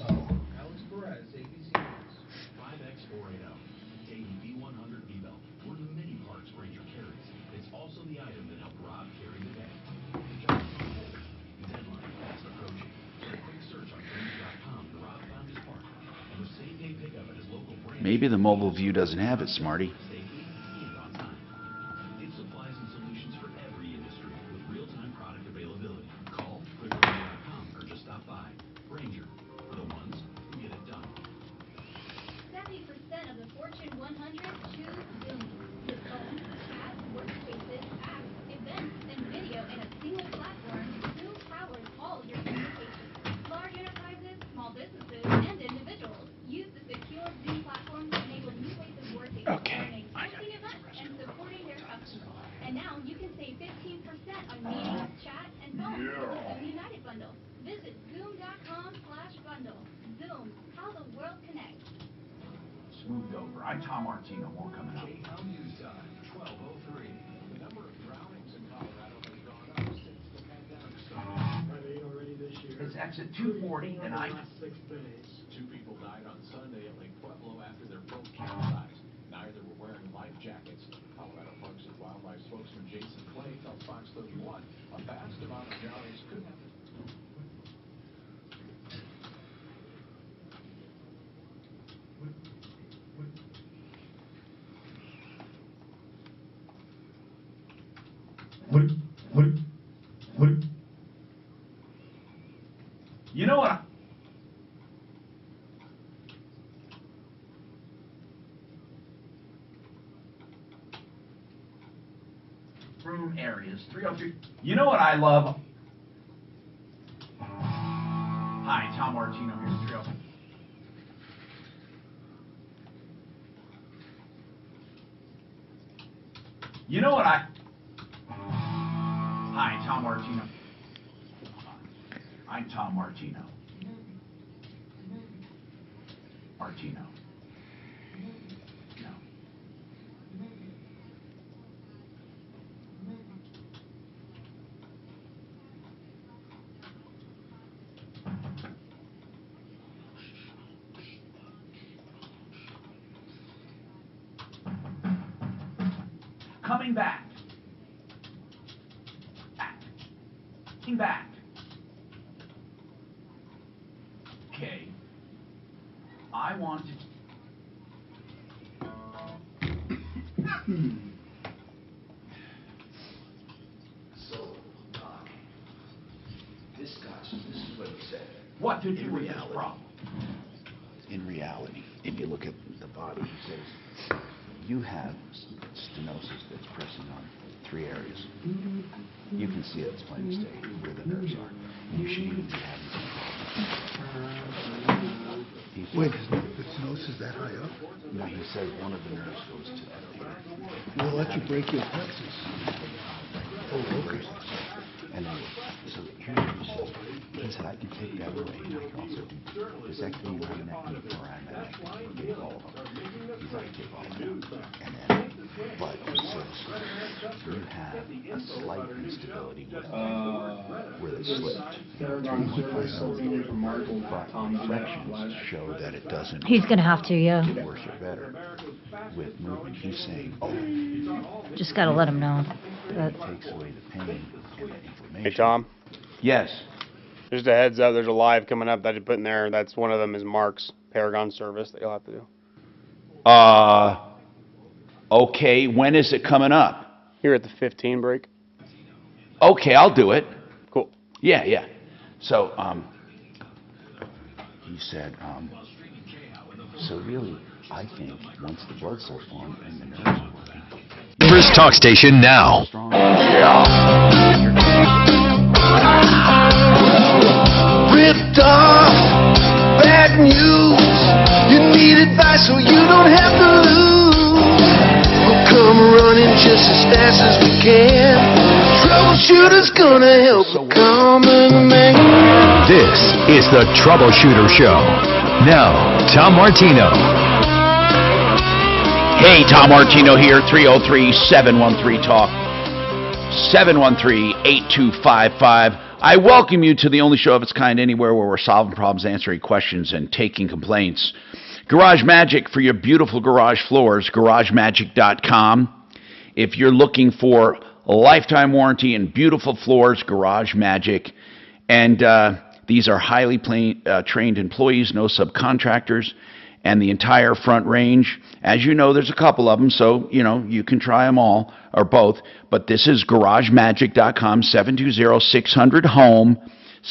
Maybe the mobile view doesn't have it, Smarty. It supplies and solutions for every industry with real-time product availability. Call quickgranger.com or just stop by. Ranger, for the ones who get it done. 70% of the Fortune 100 choose Zoom. With phones, chats, workspaces, apps, events, and video in a single platform, Zoom powers all your communications. Large enterprises, small businesses, and individuals use the secure Zoom platform to enable new ways of working. Okay. bundle. Visit Zoom.com/bundle. Zoom, how the world connects. Smoothed over. I'm Tom Martino. More coming up. News time, 12:03. The number of drownings in Colorado has gone up since the pandemic started. Already this year. It's exit 240 and I. 6 days. 2 people died on Sunday at Lake Pueblo after their boat capsized. Neither were wearing life jackets. Colorado Parks and Wildlife spokesman Jason Clay tells Fox 31 a vast amount of drownings could have. You know what? Room areas 303. You know what I love? Hi, Tom Martino here. 303. You know what I? Hi, Tom Martino. I'm Tom Martino. Martino. No. Coming back. Coming back. Okay. I want to. So, this is what he said. What to do with this problem? In reality, if you look at the body, he says, you have stenosis that's pressing on 3 areas. You can see it, it's plain as day, where the nerves are. And you should even be having some. Wait, the stenosis that high up? No, he says one of the nerves goes to that theater. We'll let you break your plexus. Oh, okay. And then, so here's what he said. He said, I can take that away, and I can also do vasectomy, laminectomy, foraminectomy, all of them. He's like, take all of them. And then, but he says, you have a slight instability where it slipped. But reflections show that it doesn't. He's going to have to, yeah. Get worse or better with movement. He's saying, just got to let him know. It takes away the pain and the inflammation. Hey, Tom. Yes. Just a heads up, there's a live coming up that I put in there. That's one of them is Mark's Paragon service that you'll have to do. Okay, when is it coming up? Here at the 15 break. Okay, I'll do it. Cool. Yeah, yeah. So, he said, so really, I think once the blood cells form and the nerves are working. Members Talk Station now. Ripped off, bad news. You need advice so you don't have to lose. We'll come running just as fast as we can. Troubleshooter's gonna help a common man. This is the Troubleshooter Show. Now, Tom Martino. Hey, Tom Martino here, 303-713-TALK, 713-8255. I welcome you to the only show of its kind anywhere where we're solving problems, answering questions, and taking complaints. Garage Magic for your beautiful garage floors, GarageMagic.com. If you're looking for a lifetime warranty and beautiful floors, Garage Magic. And these are highly trained employees, no subcontractors, and the entire front range. As you know, there's a couple of them, so, you know, you can try them all, or both. But this is GarageMagic.com, 720-600-HOME,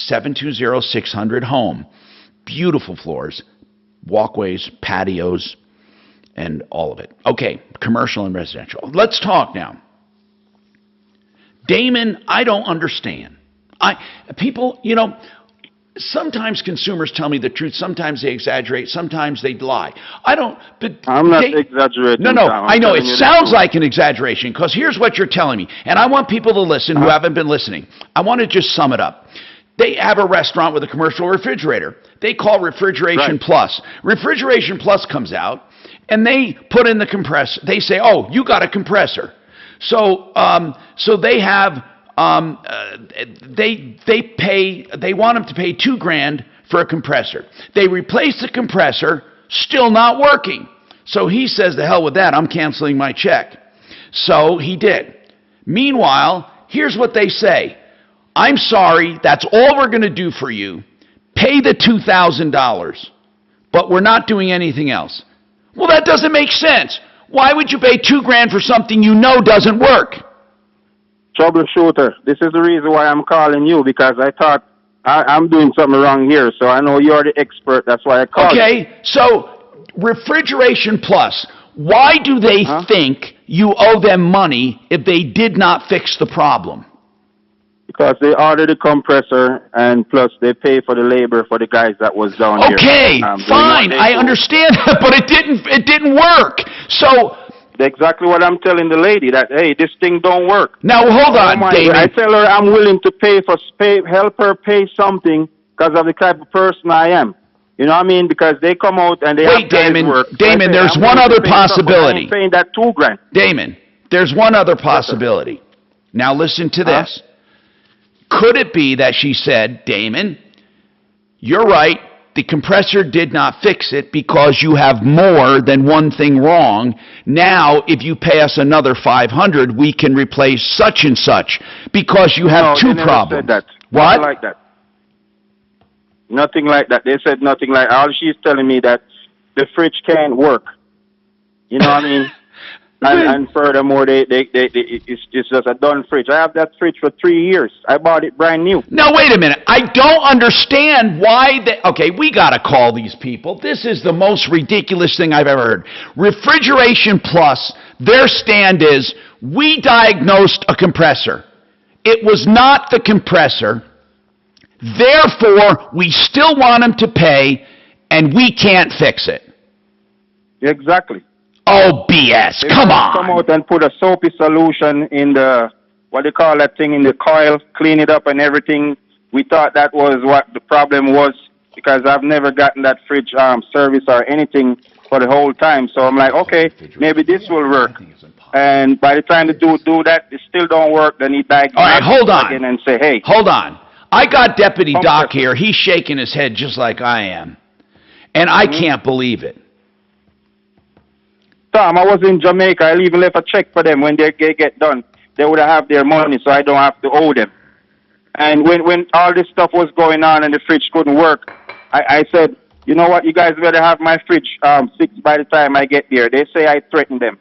720-600-HOME. Beautiful floors, walkways, patios, and all of it. Okay, commercial and residential. Let's talk now. Damon, I don't understand. People, you know, sometimes consumers tell me the truth. Sometimes they exaggerate. Sometimes they lie. I don't. But I'm not exaggerating. No, I know. It sounds like an exaggeration because here's what you're telling me. And I want people to listen who haven't been listening. I want to just sum it up. They have a restaurant with a commercial refrigerator. They call Refrigeration Plus. Refrigeration Plus comes out, and they put in the compressor. They say, "Oh, you got a compressor." So they have they want them to pay $2,000 for a compressor. They replace the compressor, still not working. So he says, "The hell with that! I'm canceling my check." So he did. Meanwhile, here's what they say. "I'm sorry, that's all we're going to do for you. Pay the $2,000, but we're not doing anything else." Well, that doesn't make sense. Why would you pay $2,000 for something you know doesn't work? Troubleshooter, this is the reason why I'm calling you, because I thought I'm doing something wrong here, so I know you're the expert. That's why I called you. Okay, so Refrigeration Plus, why do they think you owe them money if they did not fix the problem? Because they ordered the compressor, and plus they pay for the labor for the guys that was down here. Okay, fine, I understand that, but it didn't work. So exactly what I'm telling the lady, that hey, this thing don't work. Now hold on, David. I tell her I'm willing to help her pay something because of the type of person I am. You know what I mean? Because they come out and they have Damon, work. Damon, there's one other possibility. I'm paying that $2,000. Damon, there's one other possibility. Now listen to this. Could it be that she said, "Damon, you're right, the compressor did not fix it because you have more than one thing wrong. Now, if you pay us another $500, we can replace such and such because you have two problems." Said that. What? Nothing like that. Nothing like that. They said nothing like all she's telling me that the fridge can't work. You know what I mean? And furthermore, it's just a done fridge. I have that fridge for 3 years. I bought it brand new. Now, wait a minute. I don't understand why they... Okay, we got to call these people. This is the most ridiculous thing I've ever heard. Refrigeration Plus, their stand is, we diagnosed a compressor. It was not the compressor. Therefore, we still want them to pay, and we can't fix it. Exactly. Oh, BS. Come on. Come out and put a soapy solution in the, what they call that thing, in the coil, clean it up and everything. We thought that was what the problem was, because I've never gotten that fridge service or anything for the whole time. So I'm like, okay, maybe this will work. And by the time they do that, it still don't work. Then he diagnoses All right, hold on. and say, hey. Hold on. I got Deputy Doc here. He's shaking his head just like I am. And I can't believe it. Tom, I was in Jamaica. I even left a check for them when they get done. They would have their money, so I don't have to owe them. And when all this stuff was going on and the fridge couldn't work, I said, you know what, you guys better have my fridge fixed by the time I get there. They say I threatened them.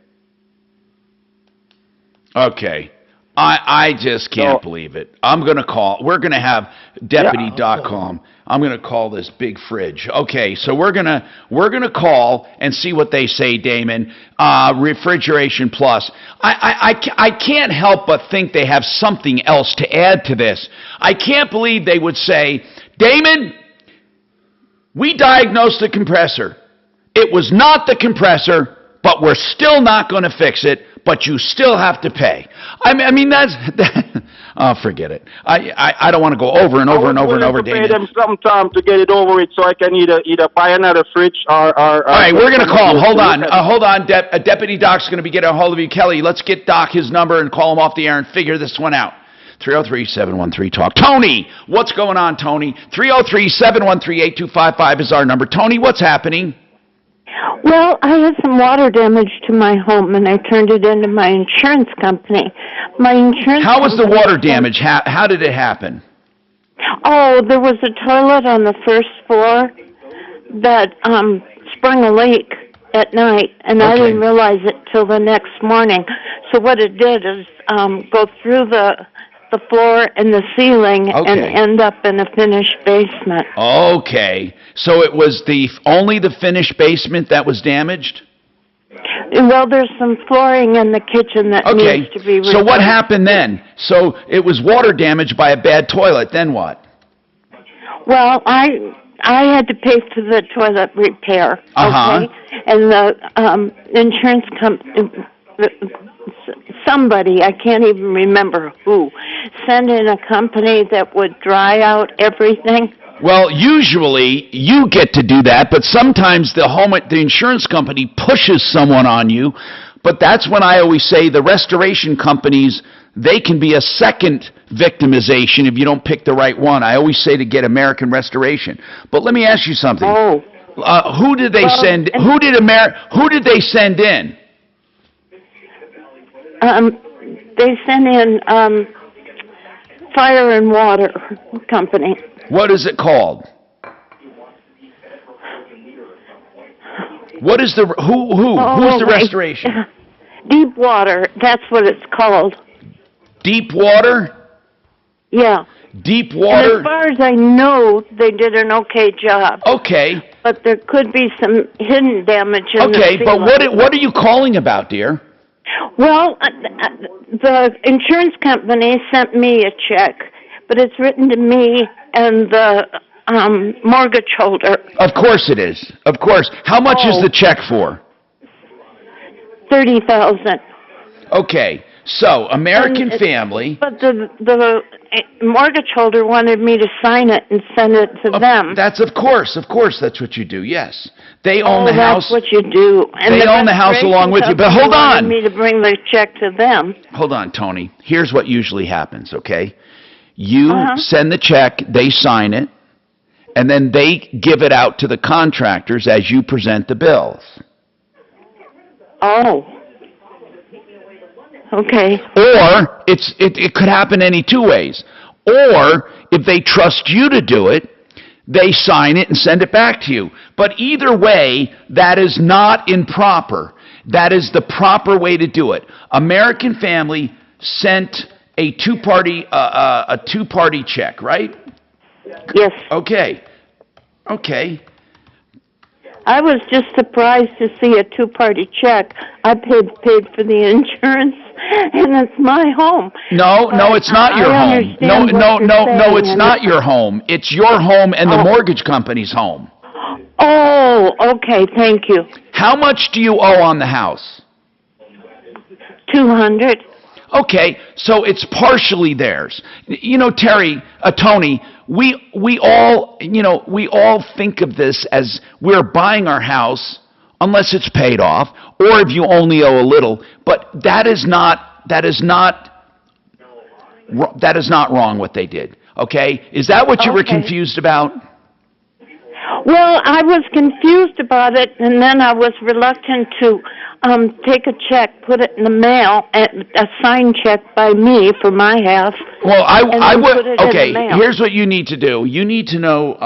Okay. I just can't believe it. I'm going to call. We're going to have Deputy Doc call. I'm going to call this big fridge. Okay, so we're going to call and see what they say, Damon. Refrigeration Plus. I can't help but think they have something else to add to this. I can't believe they would say, "Damon, we diagnosed the compressor. It was not the compressor, but we're still not going to fix it, but you still have to pay." I mean, oh, forget it. I don't want to go over and over and over and over, David. I pay them some time to get it over it, so I can either buy another fridge or all right, we're going to call him. Hold on. Deputy Doc's going to be getting a hold of you. Kelly, let's get Doc his number and call him off the air and figure this one out. 303-713-TALK. Tony, what's going on, Tony? 303-713-8255 is our number. Tony, what's happening? Well, I had some water damage to my home, and I turned it into my insurance company. How was the water damage? How did it happen? Oh, there was a toilet on the first floor that sprung a leak at night, and I didn't realize it till the next morning. So what it did is go through the floor and the ceiling and end up in a finished basement. Okay. So it was only the finished basement that was damaged? Well, there's some flooring in the kitchen that needs to be replaced. So what happened then? So it was water damage by a bad toilet. Then what? Well, I had to pay for the toilet repair. Okay? And the insurance company somebody, I can't even remember who, sent in a company that would dry out everything. Well, usually you get to do that, but sometimes the insurance company pushes someone on you. But that's when I always say the restoration companies, they can be a second victimization if you don't pick the right one. I always say to get American Restoration. But let me ask you something. Oh. Who did they send? Who did they send in? They sent in Fire and Water Company. What is it called? What is the who's the restoration? Deep Water, that's what it's called. Deep Water? Yeah. Deep Water? And as far as I know, they did an okay job. Okay. But there could be some hidden damage in the Okay, but ceiling. what are you calling about, dear? Well, the insurance company sent me a check, but it's written to me and the mortgage holder. Of course it is. Of course. How much is the check for? $30,000. Okay. So, American Family. But the mortgage holder wanted me to sign it and send it to them. That's of course that's what you do. Yes, they own the house. That's what you do. And they own the house along with you. But hold on. Wanted me to bring the check to them. Hold on, Tony. Here's what usually happens. Okay, you send the check, they sign it, and then they give it out to the contractors as you present the bills. Oh. Okay. Or it could happen any two ways. Or if they trust you to do it, they sign it and send it back to you. But either way, that is not improper. That is the proper way to do it. American Family sent a two-party check, right? Yes. Okay. Okay. I was just surprised to see a two-party check. I paid for the insurance, and it's my home. No, it's not your home. No, it's not your home. It's your home and the mortgage company's home. Oh, okay, thank you. How much do you owe on the house? $200. Okay, so it's partially theirs. You know, Tony, we all think of this as we're buying our house unless it's paid off, or if you only owe a little. But that is not wrong what they did. Okay, is that what you were confused about? Well, I was confused about it, and then I was reluctant to take a check, put it in the mail, a signed check by me for my half. Well, I would. Okay, here's what you need to do. You need to know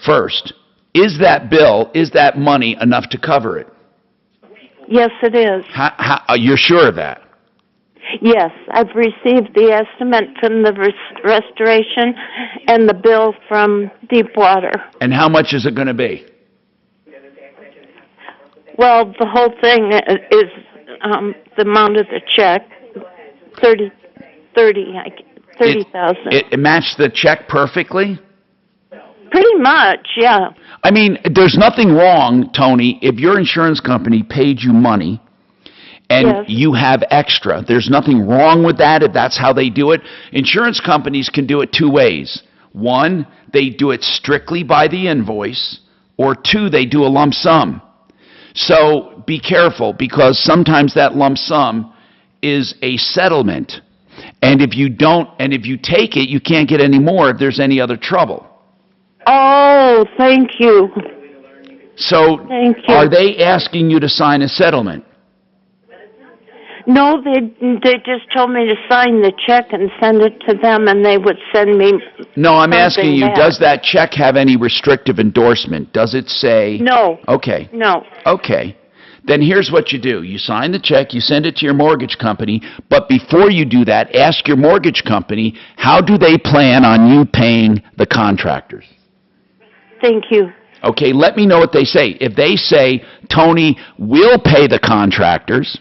first, is that money enough to cover it? Yes, it is. You're sure of that? Yes, I've received the estimate from the restoration and the bill from Deepwater. And how much is it going to be? Well, the whole thing is the amount of the check, $30,000. It matched the check perfectly? Pretty much, yeah. I mean, there's nothing wrong, Tony, if your insurance company paid you money and you have extra. There's nothing wrong with that if that's how they do it. Insurance companies can do it two ways. One, they do it strictly by the invoice, or two, they do a lump sum. So be careful, because sometimes that lump sum is a settlement. And if you take it, you can't get any more if there's any other trouble. Oh, thank you. So are they asking you to sign a settlement? No, they just told me to sign the check and send it to them, and they would send me. No, I'm asking you, does that check have any restrictive endorsement? Does it say? No. Okay. No. Okay. Then here's what you do. You sign the check, you send it to your mortgage company, but before you do that, ask your mortgage company, how do they plan on you paying the contractors? Thank you. Okay, let me know what they say. If they say, Tony, we'll pay the contractors,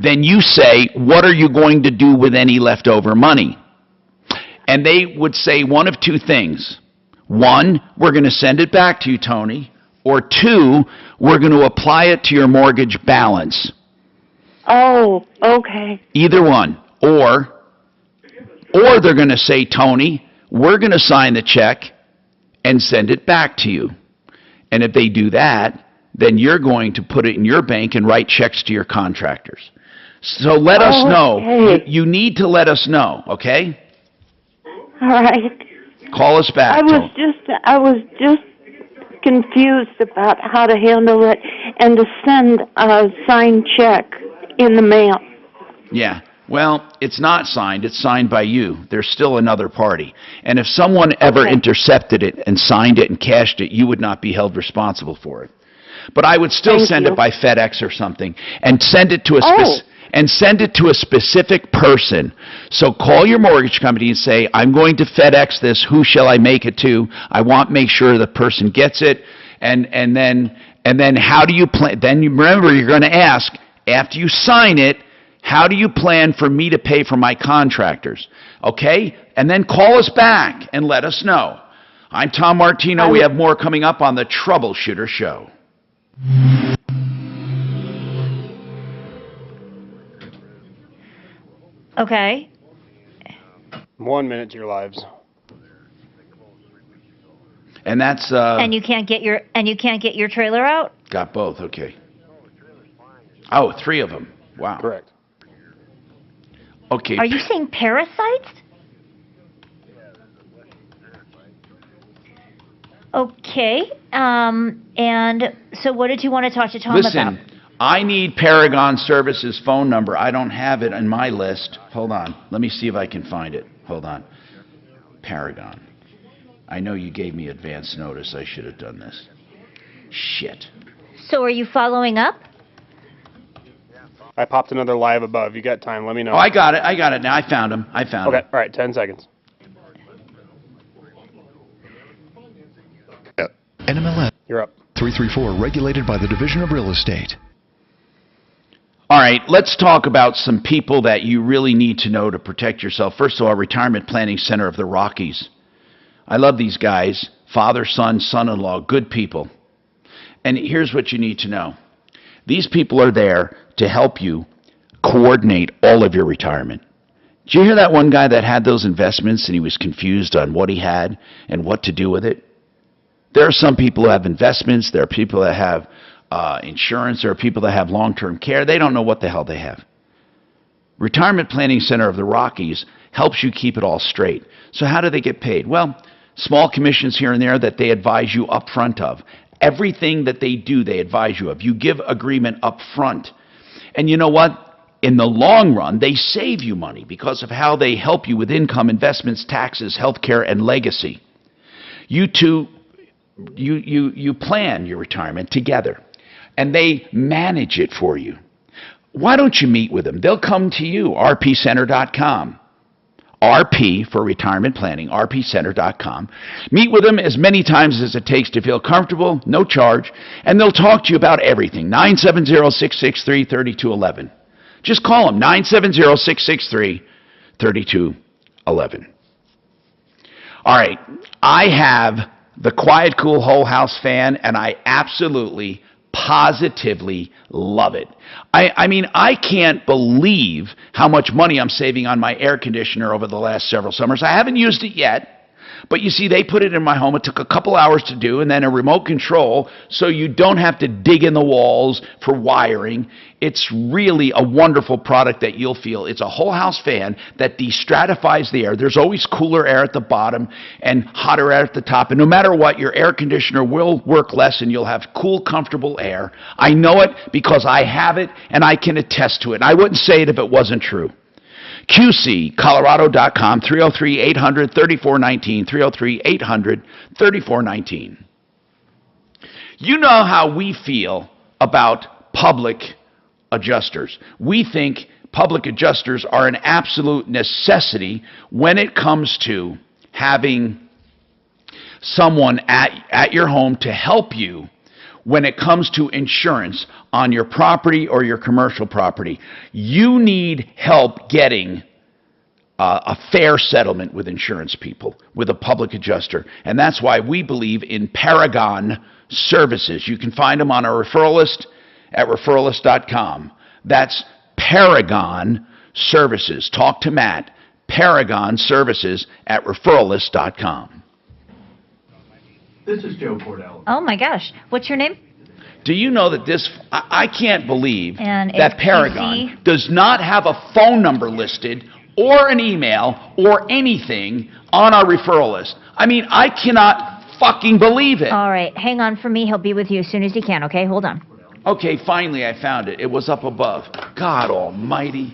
then you say, what are you going to do with any leftover money? And they would say one of two things. One, we're going to send it back to you, Tony, or 2, we're going to apply it to your mortgage balance. Oh, okay. Either one. Or they're going to say, Tony, we're going to sign the check and send it back to you. And if they do that, then you're going to put it in your bank and write checks to your contractors. So let us know. You need to let us know, okay? All right. Call us back. I was just confused about how to handle it and to send a signed check in the mail. Yeah. Well, it's not signed. It's signed by you. There's still another party. And if someone ever intercepted it and signed it and cashed it, you would not be held responsible for it. But I would still send it by FedEx or something and send it to a specific person. So call your mortgage company and say, I'm going to FedEx this. Who shall I make it to? I want to make sure the person gets it. And then how do you plan? Then remember, you're going to ask, after you sign it, how do you plan for me to pay for my contractors? Okay? And then call us back and let us know. I'm Tom Martino. We have more coming up on the Troubleshooter Show. Okay. 1 minute to your lives. And that's and you can't get your trailer out? Got both, okay. Oh, 3 of them. Wow. Correct. Okay. Are you saying parasites? Okay. And so what did you want to talk to Tom about? Listen, I need Paragon Services phone number. I don't have it on my list. Hold on. Let me see if I can find it. Hold on. Paragon. I know you gave me advance notice. I should have done this. Shit. So are you following up? I popped another live above. You got time. Let me know. Oh, I got it. Now I found him. Okay. All right. 10 seconds. NMLS. You're up. 334, regulated by the Division of Real Estate. All right, let's talk about some people that you really need to know to protect yourself. First of all, Retirement Planning Center of the Rockies. I love these guys. Father, son, son-in-law, good people. And here's what you need to know. These people are there to help you coordinate all of your retirement. Did you hear that one guy that had those investments and he was confused on what he had and what to do with it? There are some people who have investments. There are people that have insurance. There are people that have long-term care. They don't know what the hell they have. Retirement Planning Center of the Rockies helps you keep it all straight. So how do they get paid? Well, small commissions here and there that they advise you up front of. Everything that they do, they advise you of. You give agreement up front. And you know what? In the long run, they save you money because of how they help you with income, investments, taxes, health care, and legacy. You two, you plan your retirement together, and they manage it for you. Why don't you meet with them? They'll come to you, rpcenter.com. RP for retirement planning, rpcenter.com. Meet with them as many times as it takes to feel comfortable, no charge, and they'll talk to you about everything. 970-663-3211. Just call them, 970-663-3211. All right, I have the Quiet Cool Whole House fan, and I absolutely, positively love it. I mean, I can't believe how much money I'm saving on my air conditioner over the last several summers. I haven't used it yet, but you see, they put it in my home. It took a couple hours to do, and then a remote control, so you don't have to dig in the walls for wiring. It's really a wonderful product that you'll feel. It's a whole house fan that destratifies the air. There's always cooler air at the bottom and hotter air at the top, and no matter what, your air conditioner will work less, and you'll have cool, comfortable air. I know it because I have it, and I can attest to it. And I wouldn't say it if it wasn't true. QCcolorado.com, 303-800-3419, 303-800-3419. You know how we feel about public adjusters. We think public adjusters are an absolute necessity when it comes to having someone at your home to help you when it comes to insurance on your property or your commercial property. You need help getting a fair settlement with insurance people, with a public adjuster. And that's why we believe in Paragon Services. You can find them on our referral list at referralist.com. That's Paragon Services. Talk to Matt. Paragon Services at referralist.com. This is Joe Cordell. Oh my gosh. What's your name? Do you know that this, I can't believe And that it's Paragon PC? does not have a phone number listed or an email or anything on our referral list. I mean, I cannot fucking believe it. All right. Hang on for me. He'll be with you as soon as he can, okay? Hold on. Okay, finally I found it. It was up above. God almighty.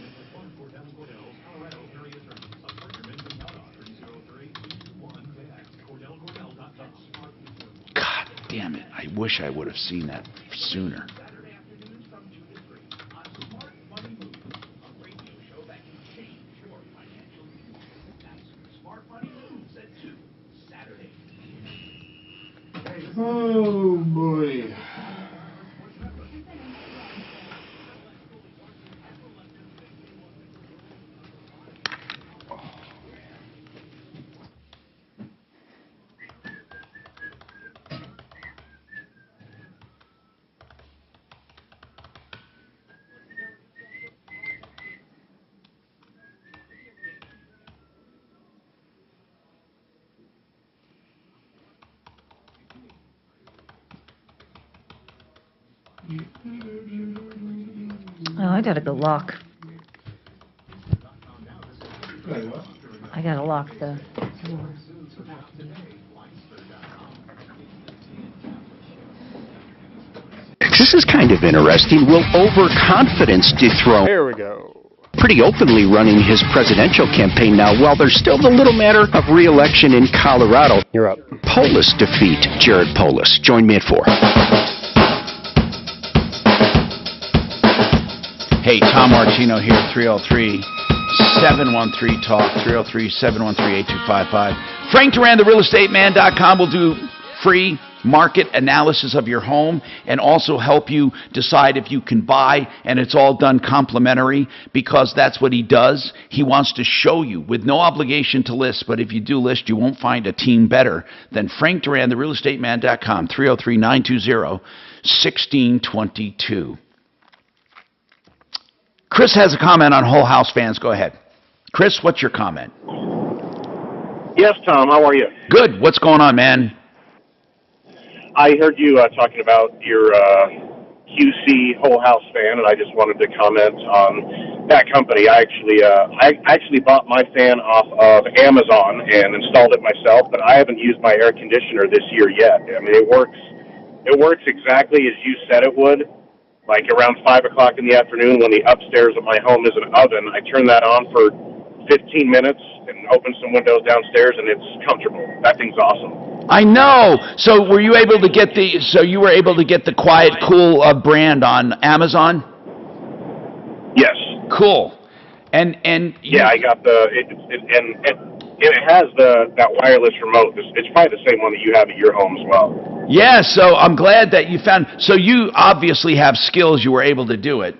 God damn it. I wish I would have seen that sooner. Oh boy. Oh, I gotta go lock. I gotta lock the... This is kind of interesting. Will overconfidence dethrone? Here we go. Pretty openly running his presidential campaign now. Well, there's still the little matter of re-election in Colorado. You're up. Polis defeat Jared Polis. Join me at 4. Hey, Tom Martino here, 303-713-TALK, 303-713-8255. FrankDuran, therealestateman.com will do free market analysis of your home and also help you decide if you can buy, and it's all done complimentary because that's what he does. He wants to show you with no obligation to list, but if you do list, you won't find a team better than Frank Duran, therealestateman.com, 303-920-1622. Chris has a comment on Whole House fans. Go ahead. Chris, what's your comment? Yes, Tom, how are you? Good. What's going on, man? I heard you talking about your QC Whole House fan, and I just wanted to comment on that company. I actually bought my fan off of Amazon and installed it myself, but I haven't used my air conditioner this year yet. I mean, it works exactly as you said it would. Like around 5 o'clock in the afternoon when the upstairs of my home is an oven, I turn that on for 15 minutes and open some windows downstairs, and it's comfortable. That thing's awesome. I know. So were you able to get the? So you were able to get the Quiet Cool brand on Amazon? Yes. Cool. And yeah, I got the it has that wireless remote. It's probably the same one that you have at your home as well. Yeah. So I'm glad that you found. So you obviously have skills. You were able to do it.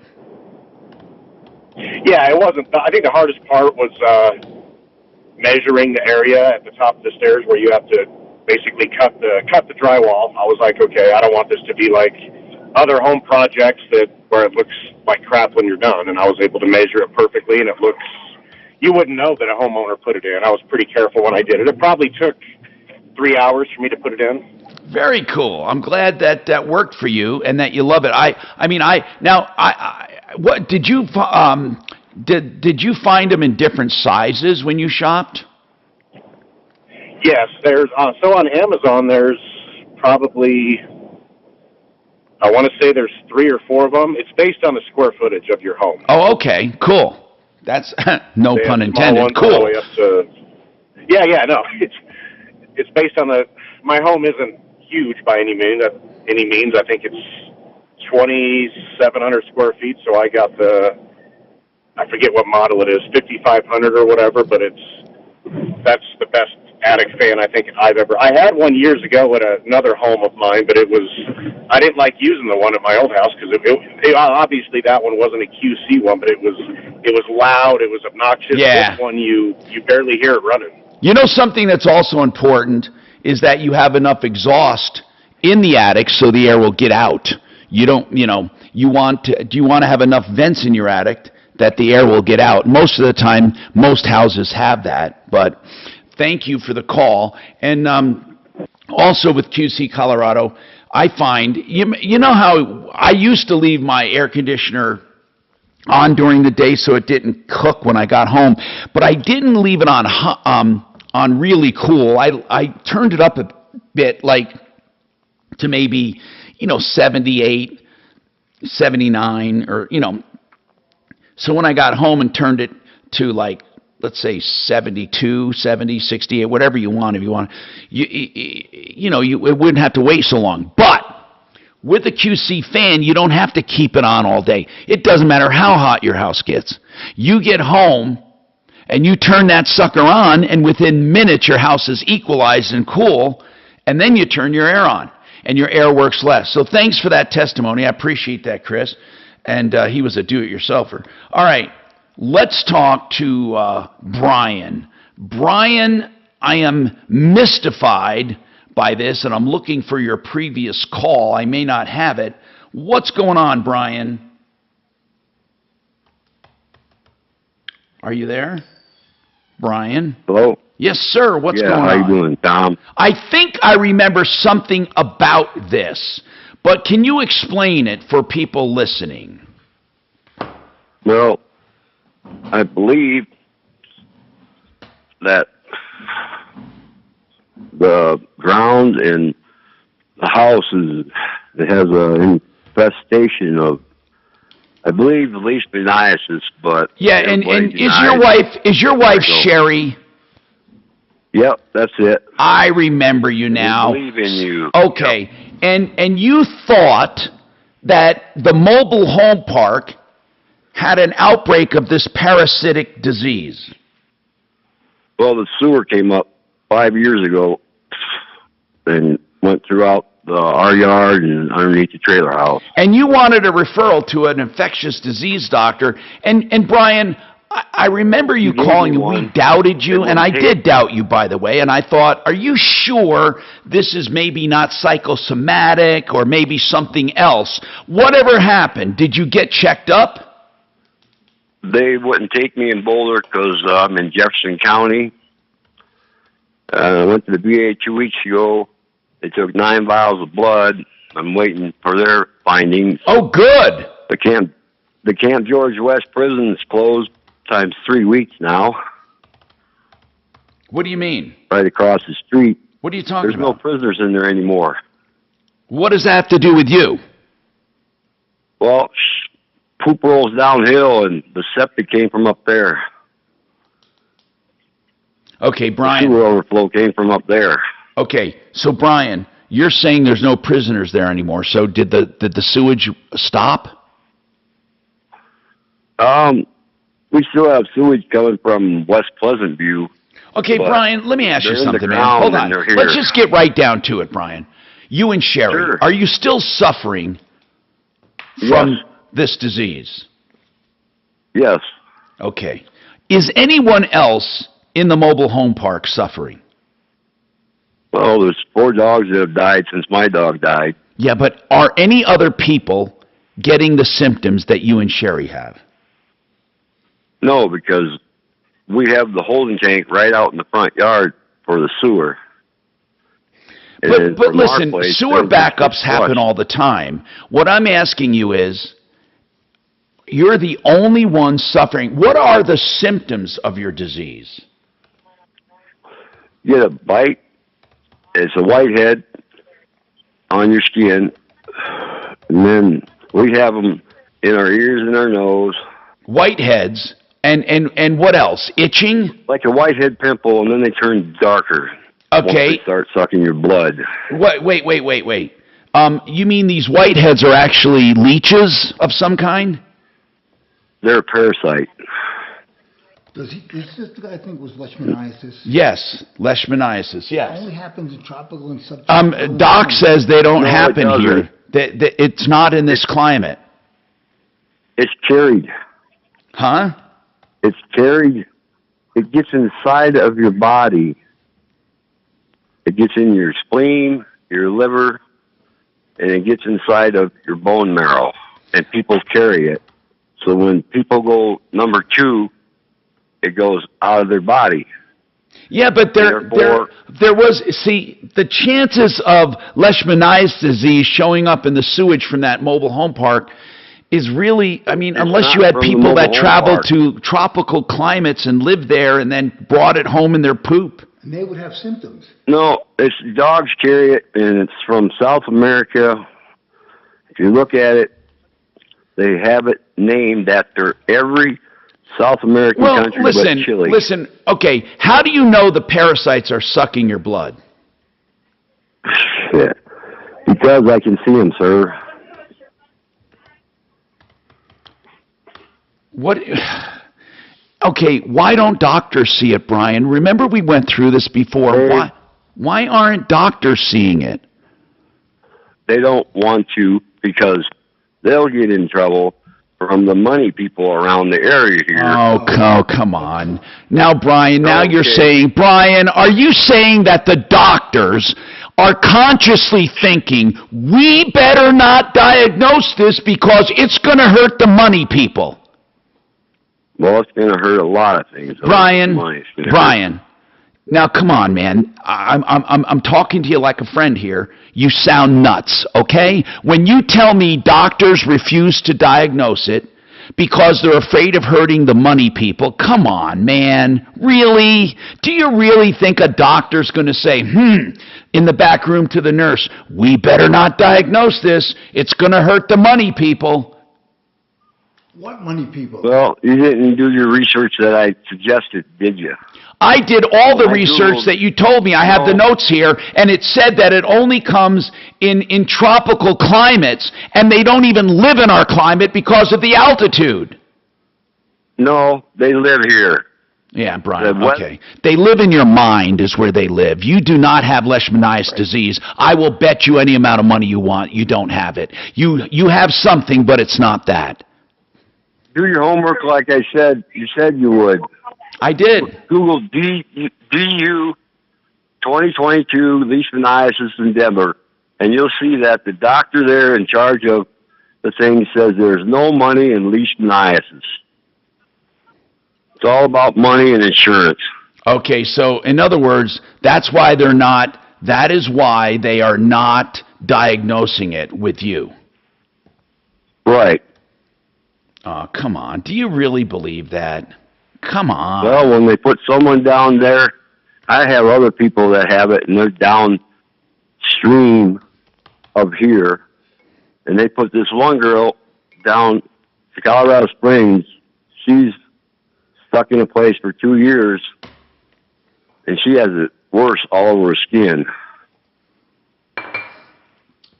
Yeah, it wasn't. I think the hardest part was measuring the area at the top of the stairs where you have to basically cut the drywall. I was like, okay, I don't want this to be like other home projects where it looks like crap when you're done. And I was able to measure it perfectly, and it looks. You wouldn't know that a homeowner put it in. I was pretty careful when I did it. It probably took 3 hours for me to put it in. Very cool. I'm glad that that worked for you and that you love it. What did you did you find them in different sizes when you shopped? Yes, there's so on Amazon there's probably I want to say there's 3 or 4 of them. It's based on the square footage of your home. Oh, okay, cool. That's no pun intended. Cool. No, it's based on my home isn't huge by any means. I think it's 2,700 square feet. So I got I forget what model it is, 5,500 or whatever. But that's the best attic fan I think I had one years ago at another home of mine, but I didn't like using the one at my old house because it obviously that one wasn't a QC one, but it was it was loud, it was obnoxious. Yeah. This one, you barely hear it running. You know, something that's also important is that you have enough exhaust in the attic so the air will get out. You don't, do you want to have enough vents in your attic that the air will get out? Most of the time, most houses have that, but thank you for the call. And also with QC Colorado, I find, you know how I used to leave my air conditioner on during the day so it didn't cook when I got home, but I didn't leave it on really cool. I turned it up a bit, like to maybe 78, 79, or so when I got home and turned it to, like, let's say 72, 70, 68, whatever you want. If you want, it wouldn't have to wait so long. But with a QC fan, you don't have to keep it on all day. It doesn't matter how hot your house gets. You get home and you turn that sucker on, and within minutes your house is equalized and cool, and then you turn your air on, and your air works less. So thanks for that testimony. I appreciate that, Chris. And he was a do-it-yourselfer. All right, let's talk to Brian. Brian, I am mystified by this, and I'm looking for your previous call. I may not have it. What's going on, Brian? Are you there? Brian? Hello? Yes, sir. What's going on? Yeah, how you doing, Tom? I think I remember something about this, but can you explain it for people listening? Well, I believe that the ground in the house has an infestation of, I believe, leishmaniasis, but yeah, and is your wife Sherry? Yep, that's it. I remember you now. I believe in you. Okay, yep. And you thought that the mobile home park had an outbreak of this parasitic disease. Well, the sewer came up 5 years ago and went throughout our yard and underneath the trailer house. And you wanted a referral to an infectious disease doctor. And Brian, I remember you calling and we doubted you, and I did doubt you, by the way, and I thought, are you sure this is maybe not psychosomatic or maybe something else? Whatever happened, did you get checked up? They wouldn't take me in Boulder because I'm in Jefferson County. I went to the VA 2 weeks ago. They took 9 vials of blood. I'm waiting for their findings. Oh, good. The Camp George West prison is closed times 3 weeks now. What do you mean? Right across the street. What are you talking about? There's no prisoners in there anymore. What does that have to do with you? Well, poop rolls downhill, and the septic came from up there. Okay, Brian. The sewer overflow came from up there. Okay, so Brian, you're saying there's no prisoners there anymore. So did the sewage stop? We still have sewage coming from West Pleasant View. Okay, Brian, let me ask you something, man. Hold on. Let's just get right down to it, Brian. You and Sherry, are you still suffering from this disease? Yes. Okay. Is anyone else in the mobile home park suffering? Well, there's 4 dogs that have died since my dog died. Yeah, but are any other people getting the symptoms that you and Sherry have? No, because we have the holding tank right out in the front yard for the sewer. But listen, sewer backups happen all the time. What I'm asking you is, you're the only one suffering. What are the symptoms of your disease? You get a bite. It's a whitehead on your skin. And then we have them in our ears and our nose. Whiteheads. And what else? Itching? Like a whitehead pimple, and then they turn darker. Okay. Once they start sucking your blood. Wait. You mean these whiteheads are actually leeches of some kind? They're a parasite. Is this the guy I think was leishmaniasis? Yes, leishmaniasis, yes. It only happens in tropical and subtropical. Doc says they don't happen here. It's not in this climate. It's carried. Huh? it's carried, it gets inside of your body. It gets in your spleen, your liver, and it gets inside of your bone marrow. And people carry it. So when people go number 2, it goes out of their body. Yeah, but there was, see, the chances of leishmaniasis disease showing up in the sewage from that mobile home park is really, I mean, unless you had people that traveled to tropical climates and lived there and then brought it home in their poop. And they would have symptoms. No, it's dogs carry it, and it's from South America. If you look at it, they have it named after every South American country but Chile. Listen, okay, how do you know the parasites are sucking your blood? Shit. Because I can see them, sir. What? Okay, why don't doctors see it, Brian? Remember we went through this before. Why aren't doctors seeing it? They don't want to because they'll get in trouble from the money people around the area here. Oh, come on. Now, Brian, you're saying, Brian, are you saying that the doctors are consciously thinking, we better not diagnose this because it's going to hurt the money people? Well, it's going to hurt a lot of things. Brian, now come on, man. I'm talking to you like a friend here. You sound nuts, okay? When you tell me doctors refuse to diagnose it because they're afraid of hurting the money people, come on, man. Really? Do you really think a doctor's going to say, in the back room to the nurse, we better not diagnose this. It's going to hurt the money people. What money people? Well, you didn't do your research that I suggested, did you? I did all the research that you told me. I have the notes here, and it said that it only comes in tropical climates, and they don't even live in our climate because of the altitude. No, they live here. Yeah, Brian, okay. They live in your mind is where they live. You do not have leishmaniasis disease. I will bet you any amount of money you want, you don't have it. You have something, but it's not that. Do your homework like I said. You said you would. I did. Google DU 2022 leishmaniasis in Denver, and you'll see that the doctor there in charge of the thing says there's no money in leishmaniasis. It's all about money and insurance. Okay, so in other words, that's why that is why they are not diagnosing it with you. Right. Oh, come on. Do you really believe that? Come on. Well, when they put someone down there, I have other people that have it, and they're downstream of here, and they put this one girl down to Colorado Springs. She's stuck in a place for 2 years, and she has it worse all over her skin.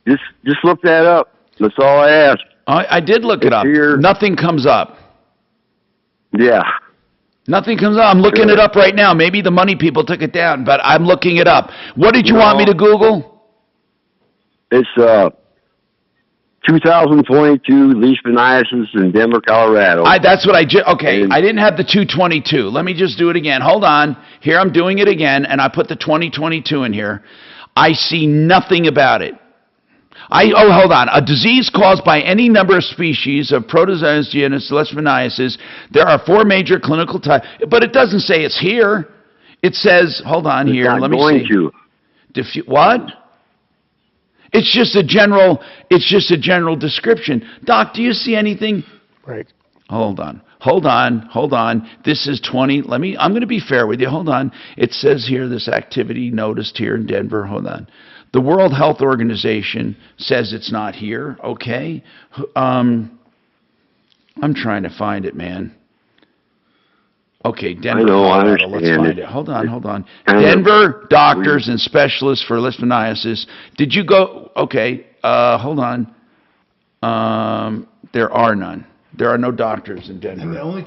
Just look that up. That's all I ask. I did look it up. Nothing comes up. Yeah. Nothing comes up. I'm looking it up right now. Maybe the money people took it down, but I'm looking it up. What did you want me to Google? It's 2022 leishmaniasis in Denver, Colorado. That's what I didn't have the 222. Let me just do it again. Hold on. Here I'm doing it again, and I put the 2022 in here. I see nothing about it. Hold on. A disease caused by any number of species of protozoans genus leishmaniasis. There are 4 major clinical types, but it doesn't say it's here. It says, hold on here. Let me see. What? It's just a general description. Doc, do you see anything? Right. Hold on. This is 20. I'm going to be fair with you. Hold on. It says here this activity noticed here in Denver. Hold on. The World Health Organization says it's not here. Okay. I'm trying to find it, man. Okay, Denver, Colorado. Let's find it. Hold on. Denver doctors and specialists for leishmaniasis. Did you go? Okay. Hold on. There are none. There are no doctors in Denver. And it only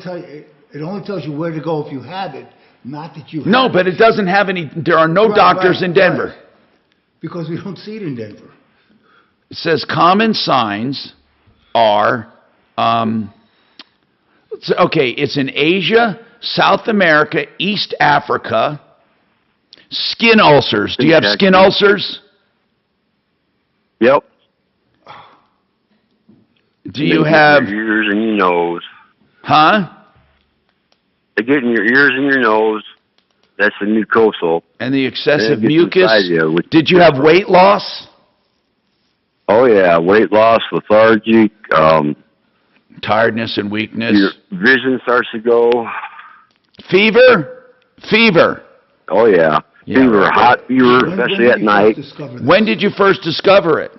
tells you where to go if you have it, not that you have No, but it doesn't have any. There are no doctors in Denver. Right. Because we don't see it in Denver. It says common signs are Okay, it's in Asia, South America, East Africa. Skin ulcers. Do you have skin ulcers? Yep. Do you have your ears and your nose? Huh? They get in your ears and your nose. That's the mucosal. And the excessive And it gets mucus. inside you, which Did you have weight loss? Oh yeah, weight loss, lethargy, tiredness and weakness. Your vision starts to go. Fever? Fever. Oh yeah. Fever, right. hot fever, especially at night. When did you first discover it?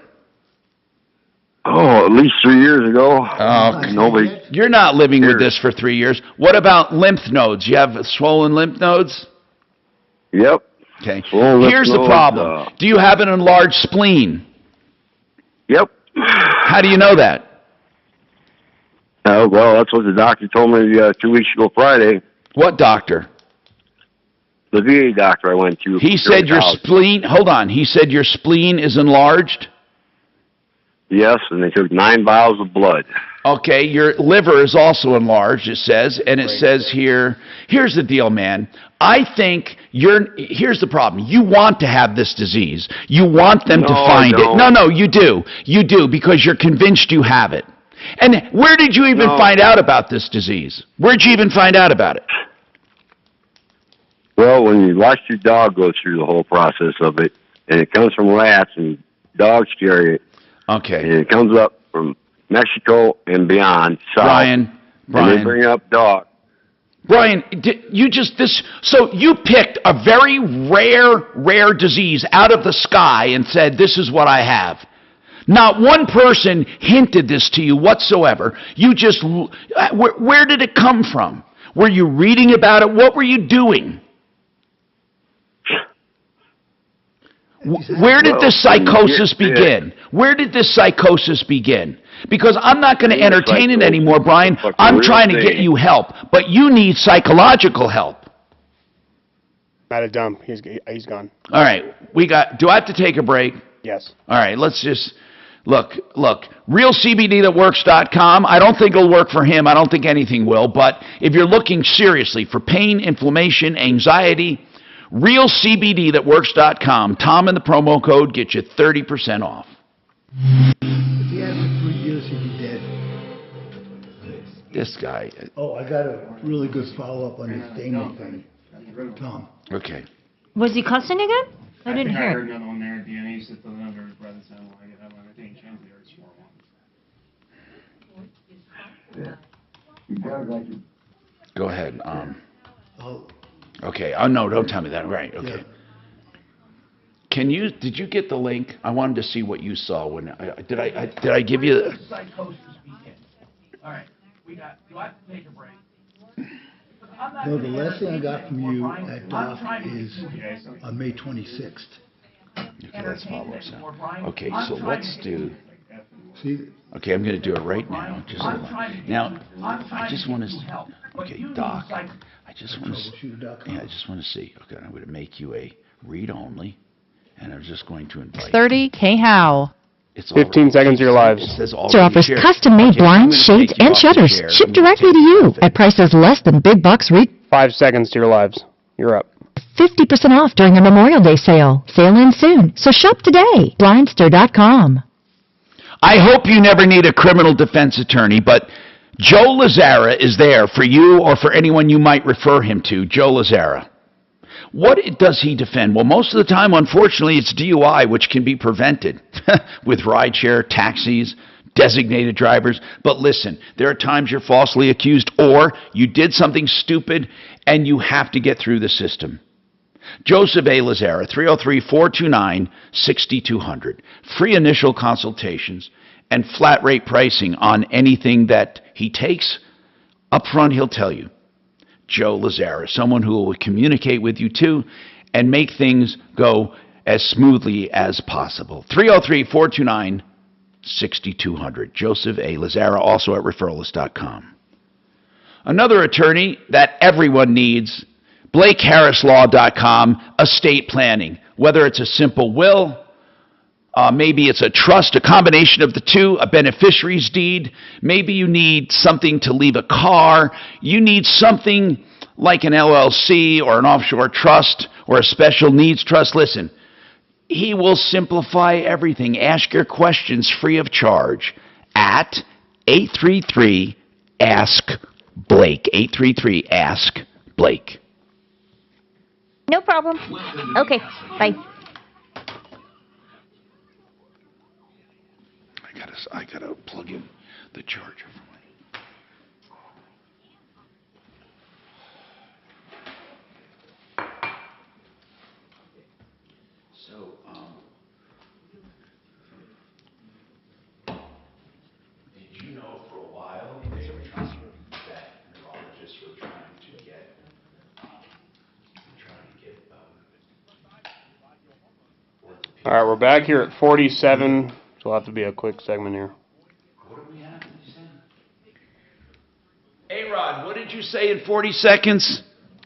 Oh, at least 3 years ago. Oh, Nobody. You're not living with this for 3 years. What about lymph nodes? You have swollen lymph nodes? Yep. Okay. Swollen lymph Here's the nodes, problem. Do you have an enlarged spleen? Yep. How do you know that? Oh, well, that's what the doctor told me 2 weeks ago Friday. What doctor? The VA doctor I went to. He said your spleen, hold on, he said your spleen is enlarged? Yes, and they took 9 vials of blood. Okay, your liver is also enlarged, it says, and it says here, here's the deal, man. I think here's the problem. You want to have this disease. You want them to find it. No, you do. You do, because you're convinced you have it. And where did you even find out about this disease? Where'd you even find out about it? Well, when you watch your dog go through the whole process of it, and it comes from rats, and dogs carry it. Okay. And it comes up from Mexico and beyond, south. Brian. And they bring up dogs. Brian, so you picked a very rare disease out of the sky and said, this is what I have. Not one person hinted this to you whatsoever. You just, where did it come from? Were you reading about it? What were you doing? Where did this psychosis begin? Where did this psychosis begin? Because I'm not going to entertain it anymore, Brian. I'm trying to get you help, but you need psychological help. Not a dump. He's gone. All right, do I have to take a break? Yes. All right, let's just, look, realcbdthatworks.com. I don't think it'll work for him. I don't think anything will, but if you're looking seriously for pain, inflammation, anxiety, realcbdthatworks.com. Tom and the promo code get you 30% off. If he had for 3 years, he'd be dead. This guy. Oh, I got a really good follow-up on this Damon thing. Tom. Okay. Was he cussing again? I didn't hear. I heard another one there at the end. He said the under his brother said, "Well, I get that one. I think chance the one." Go ahead. Okay. Oh, no, don't tell me that. Right, okay. Yeah. Did you get the link? I wanted to see what you saw when, did I give you? Psychosis begins. All right, do I have to take a break? No, the last thing I got from you at DOF is on May 26th. Okay, let's follow us now. Okay, so let's do. See? Okay, I'm going to do it right now. Now, I just want to. Okay, Doc. I just want to. Yeah, I just want to see. Okay, I'm going to make you a read only, and I'm just going to invite. 30 K-How. 15 seconds of your lives. Master offers custom-made blinds, shades, and shutters shipped directly to you at prices less than big bucks 5 seconds to your lives. You're up. 50% off during a Memorial Day sale. Sale ends soon, so shop today. Blindster.com. I hope you never need a criminal defense attorney, but Joe Lazzara is there for you or for anyone you might refer him to. Joe Lazzara. What does he defend? Well, most of the time, unfortunately, it's DUI, which can be prevented with rideshare, taxis, designated drivers. But listen, there are times you're falsely accused or you did something stupid and you have to get through the system. Joseph A. Lazzara, 303-429-6200. Free initial consultations and flat rate pricing on anything that he takes. Up front, he'll tell you. Joe Lazzara, someone who will communicate with you too and make things go as smoothly as possible. 303-429-6200. Joseph A. Lazzara, also at referralist.com. Another attorney that everyone needs, BlakeHarrisLaw.com, estate planning. Whether it's a simple will, Maybe it's a trust, a combination of the two, a beneficiary's deed. Maybe you need something to leave a car. You need something like an LLC or an offshore trust or a special needs trust. Listen, he will simplify everything. Ask your questions free of charge at 833-ASK-BLAKE. 833-ASK-BLAKE. No problem. Okay, bye. I gotta plug in the charger for my... So, did you know for a while they were trying to that neurologists were trying to get All right, we're back here at 47, so it'll have to be a quick segment here. What do we have? A-Rod, what did you say in 40 seconds?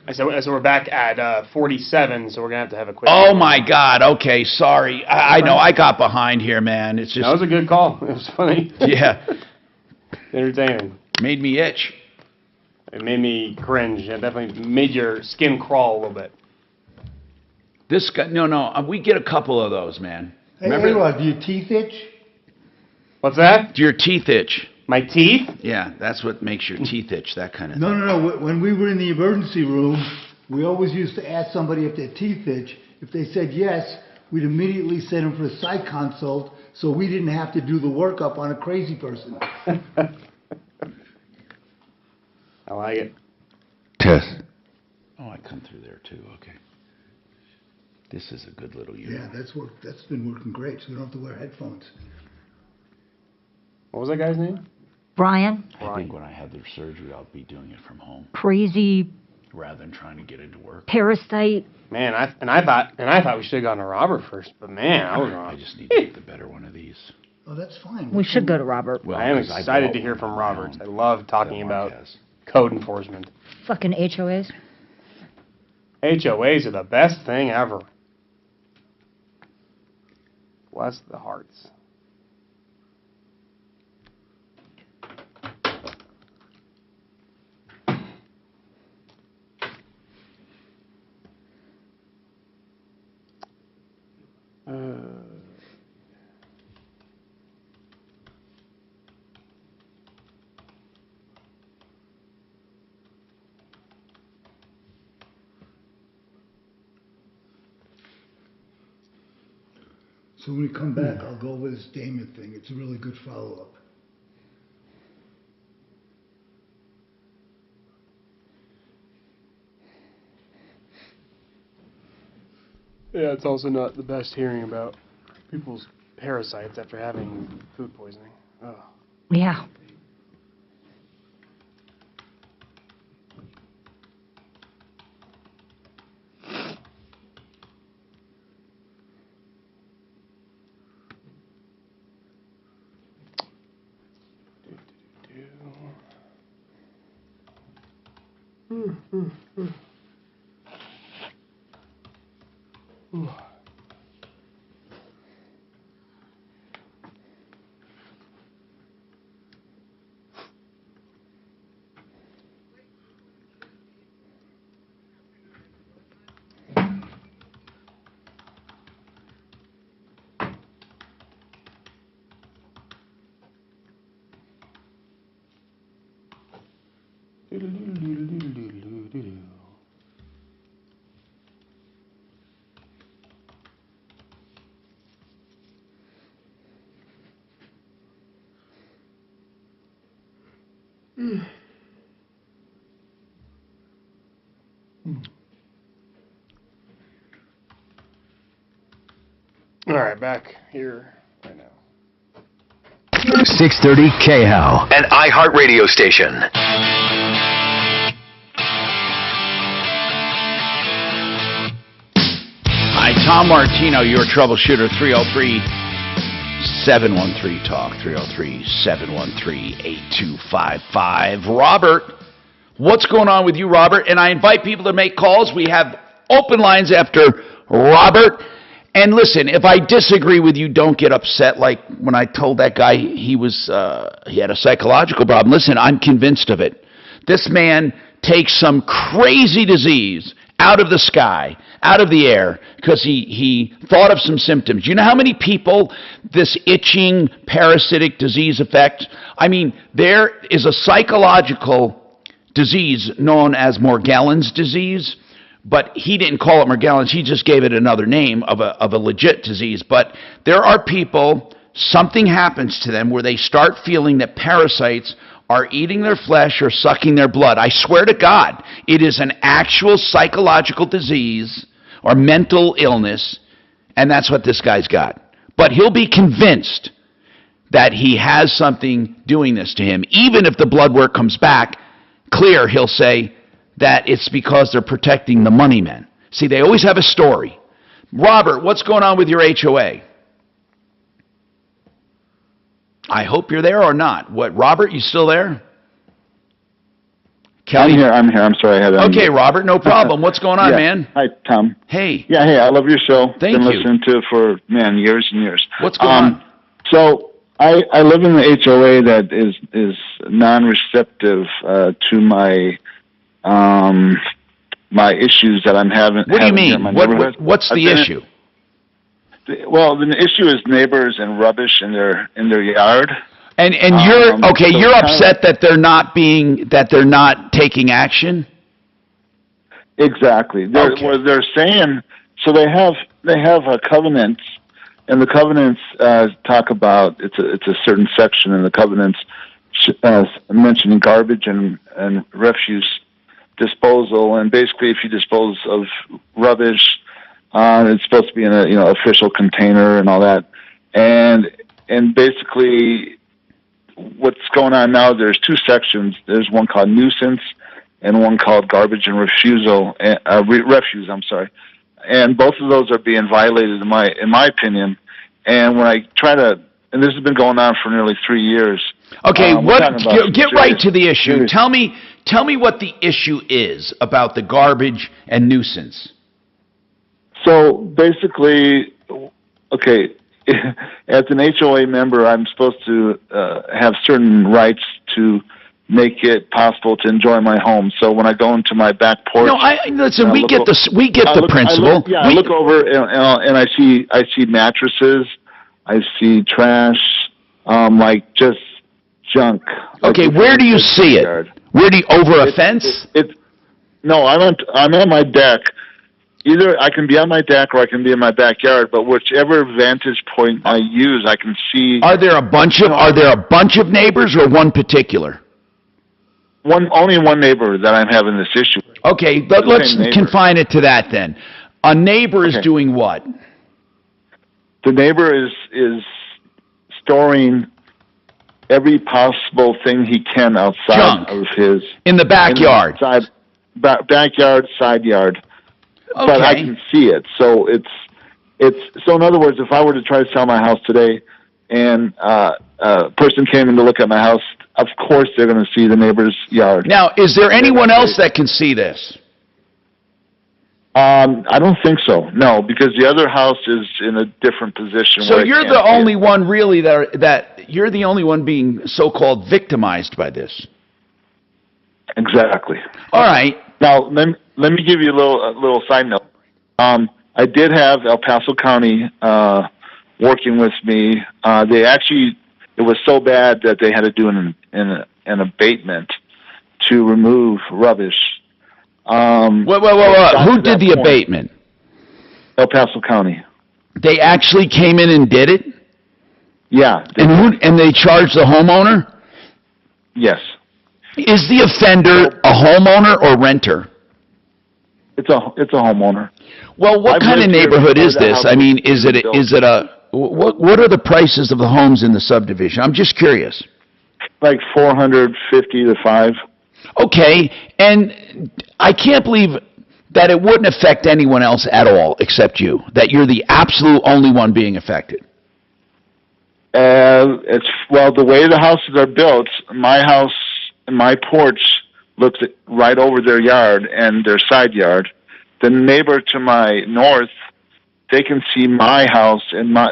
I said we're back at 47, so we're going to have a quick Oh, segment. my God. Okay, sorry. I know I got behind here, man. It's just... That was a good call. It was funny. Yeah. Entertaining. Made me itch. It made me cringe. It definitely made your skin crawl a little bit. This guy, no, we get a couple of those, man. Hey, Rod, do your teeth itch? What's that? Do your teeth itch? My teeth? Yeah, that's what makes your teeth itch, that kind of No, thing. no, no. When we were in the emergency room, we always used to ask somebody if their teeth itch. If they said yes, we'd immediately send them for a psych consult so we didn't have to do the workup on a crazy person. I like it. Test. Oh, I come through there too, okay. This is a good little unit. Yeah, that's been working great, so we don't have to wear headphones. What was that guy's name? Brian. I think when I have the surgery, I'll be doing it from home Crazy rather than trying to get into work. parasite. Man, I thought we should have gone to Robert first, but man, I was wrong. I just need to get the better one of these. Oh, that's fine. We should go to Robert. Well, I am 'cause I excited go to hear from on my Robert. own. I love talking That Mark about has. code enforcement. Fucking HOAs. HOAs are the best thing ever. Bless the hearts. So when we come back, I'll go over this Damon thing. It's a really good follow-up. Yeah, it's also not the best hearing about people's parasites after having food poisoning. Ugh. Yeah. Ooh. All right, back here right now. 630 KHOW, an iHeartRadio station. Hi, Tom Martino, your troubleshooter, 303-713-TALK, 303-713-8255. Robert, what's going on with you, Robert? And I invite people to make calls. We have open lines after Robert. And listen, if I disagree with you, don't get upset. Like when I told that guy he had a psychological problem. Listen, I'm convinced of it. This man takes some crazy disease out of the sky, out of the air, because he thought of some symptoms. You know how many people this itching parasitic disease affects? I mean, there is a psychological disease known as Morgellons disease, but he didn't call it Morgellons. He just gave it another name of a legit disease. But there are people, something happens to them where they start feeling that parasites are eating their flesh or sucking their blood. I swear to God, it is an actual psychological disease or mental illness, and that's what this guy's got. But he'll be convinced that he has something doing this to him. Even if the blood work comes back clear, he'll say that it's because they're protecting the money men. See, they always have a story. Robert, what's going on with your HOA? I hope you're there or not. What, Robert, you still there? Kelly? I'm here. I'm sorry. I had Okay, Robert, no problem. What's going on, Yeah. man? Hi, Tom. Hey. Yeah, hey, I love your show. Thank Been you. listening to it for, years and years. What's going on? So, I live in the HOA that is non-receptive to my my issues that I'm having. What do you mean? In my neighborhood. What's the issue? Well, the issue is neighbors and rubbish in their yard. And you're okay. so You're it's kinda upset that they're not taking action. Exactly. They're saying so. They have a covenant, and the covenants talk about it's a certain section in the covenants mentioning garbage and refuse disposal, and basically if you dispose of rubbish, it's supposed to be in a official container and all that, and basically what's going on now, there's two sections. There's one called nuisance and one called garbage and refusal, refuse. I'm sorry, and both of those are being violated in my opinion. And when I try to, and this has been going on for nearly 3 years. Okay, get right to the issue. serious- Tell me what the issue is about the garbage and nuisance. So basically, okay, as an HOA member, I'm supposed to have certain rights to make it possible to enjoy my home. So when I go into my back porch, No, listen. We get the principle. I look over and I see mattresses, I see trash, like just junk. Okay, where do you see it? Where do you, over a fence? No, I'm on my deck. Either I can be on my deck or I can be in my backyard, but whichever vantage point I use, I can see. Are there a bunch of neighbors or one particular? Only one neighbor that I'm having this issue with. Okay, but let's confine it to that then. A neighbor is doing what? The neighbor is storing every possible thing he can outside of his in the backyard. Backyard, side yard. Okay. But I can see it. So it's so in other words, if I were to try to sell my house today and a person came in to look at my house, of course they're going to see the neighbor's yard. Now, is there anyone else that can see this? I don't think so. No, because the other house is in a different position. So you're the only one really that you're the only one being so-called victimized by this. Exactly. All right. Now let me give you a little side note. I did have El Paso County working with me. It was so bad that they had to do an abatement to remove rubbish. Who did the abatement? El Paso County. They actually came in and did it? Yeah. And they charged the homeowner? Yes. Is the offender a homeowner or renter? It's a homeowner. Well, what kind of neighborhood is this? I mean, is it a what are the prices of the homes in the subdivision? I'm just curious. Like 450 to 5. Okay, and I can't believe that it wouldn't affect anyone else at all except you, that you're the absolute only one being affected. The way the houses are built, my house, my porch looks right over their yard and their side yard. The neighbor to my north they can see my house and I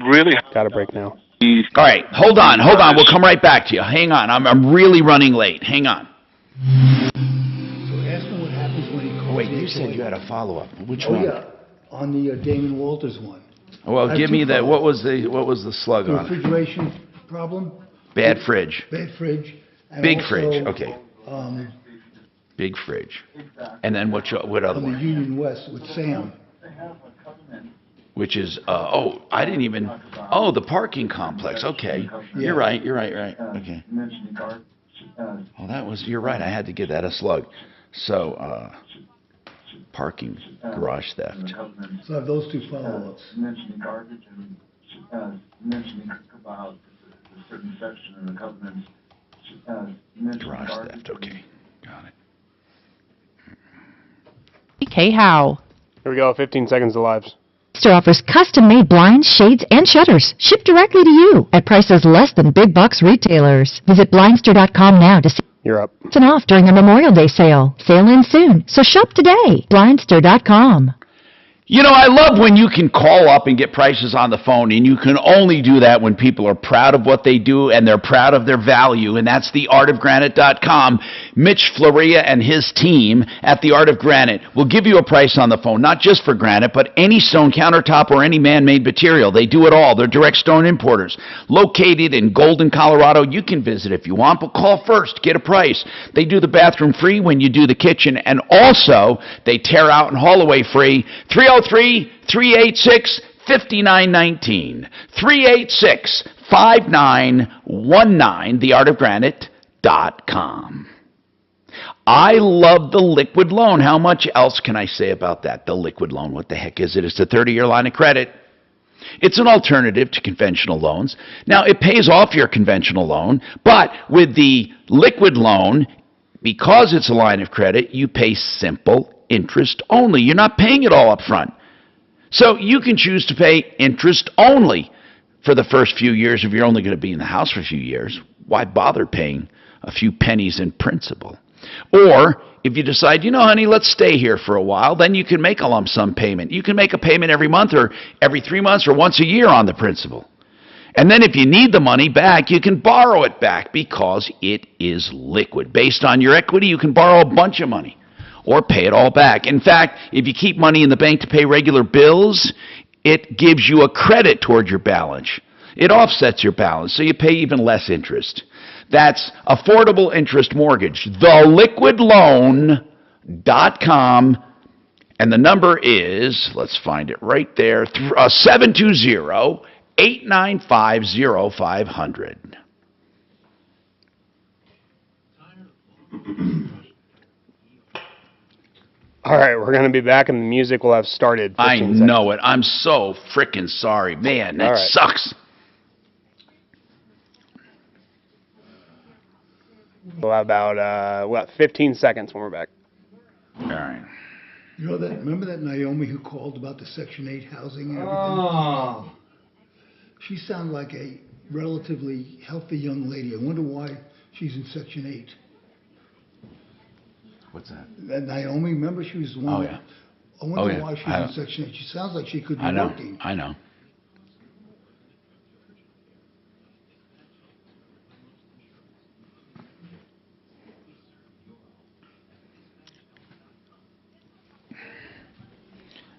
really got a break now. All right, hold on. We'll come right back to you. Hang on. I'm really running late. Hang on. So ask him what happens when he calls. Wait, you said you had a follow-up. Which Oh one? yeah, on the Damon Walters one. Well, give me that. What was the slug The on it? refrigeration problem. Bad fridge. Bad fridge. And Big also, fridge. Okay. Um, Big fridge. And then what other on the one? Union West with Sam. Which is I didn't even the parking complex. Okay. You're right. Okay. Oh, you're right. I had to give that a slug. So parking garage theft. So I have those two follow-ups. Mentioning garbage and mentioning about a certain section in the covenants. Garage theft. Okay. Got it. K. How? Here we go. 15 seconds to lives. Store offers custom-made blinds, shades, and shutters shipped directly to you at prices less than big box retailers. Visit blindster.com now to see You're up. an off during the Memorial Day sale. Sale ends soon, so shop today. Blindster.com. You know, I love when you can call up and get prices on the phone, and you can only do that when people are proud of what they do and they're proud of their value, and that's theartofgranite.com. Mitch Floria and his team at The Art of Granite will give you a price on the phone, not just for granite, but any stone countertop or any man-made material. They do it all. They're direct stone importers. Located in Golden, Colorado. You can visit if you want, but call first. Get a price. They do the bathroom free when you do the kitchen, and also they tear out and haul away free. 303-386-5919. 386-5919. theartofgranite.com. I love the liquid loan. How much else can I say about that? The liquid loan, what the heck is it? It's a 30-year line of credit. It's an alternative to conventional loans. Now, it pays off your conventional loan, but with the liquid loan, because it's a line of credit, you pay simple interest only. You're not paying it all up front. So you can choose to pay interest only for the first few years if you're only going to be in the house for a few years. Why bother paying a few pennies in principal? Or if you decide, you know, honey, let's stay here for a while, then you can make a lump sum payment. You can make a payment every month or every 3 months or once a year on the principal. And then if you need the money back, you can borrow it back because it is liquid. Based on your equity, you can borrow a bunch of money or pay it all back. In fact, if you keep money in the bank to pay regular bills, it gives you a credit toward your balance. It offsets your balance, so you pay even less interest. That's affordable interest mortgage. TheLiquidLoan.com. And the number is, let's find it right there, 720-895-0500. All right, we're going to be back, and the music will have started. I know it. I'm so frickin' sorry. Man, that sucks. We'll have about 15 seconds when we're back. All right. You know that? Remember that Naomi who called about the Section 8 housing and everything? Oh. She sounded like a relatively healthy young lady. I wonder why she's in Section 8. What's that? That Naomi, remember she was one. Oh, yeah. I wonder why she's in Section 8. She sounds like she could be working. I know.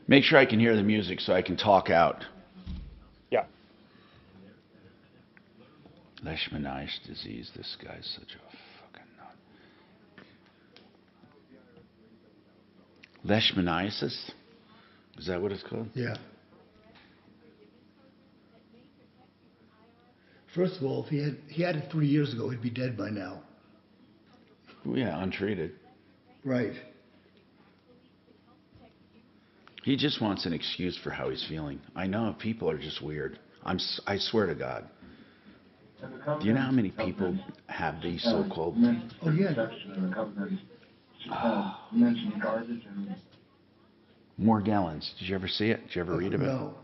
Make sure I can hear the music so I can talk out. Yeah. Leishmaniasis disease. This guy's such a fucking nut. Leishmaniasis? Is that what it's called? Yeah. First of all, if he had it 3 years ago, he'd be dead by now. Yeah, untreated. Right. He just wants an excuse for how he's feeling. I know people are just weird. I swear to God. Do you know how many people have these so-called? Oh yeah. Mentioning garbage and Morgellons. Did you ever see it? Did you ever read of it? No.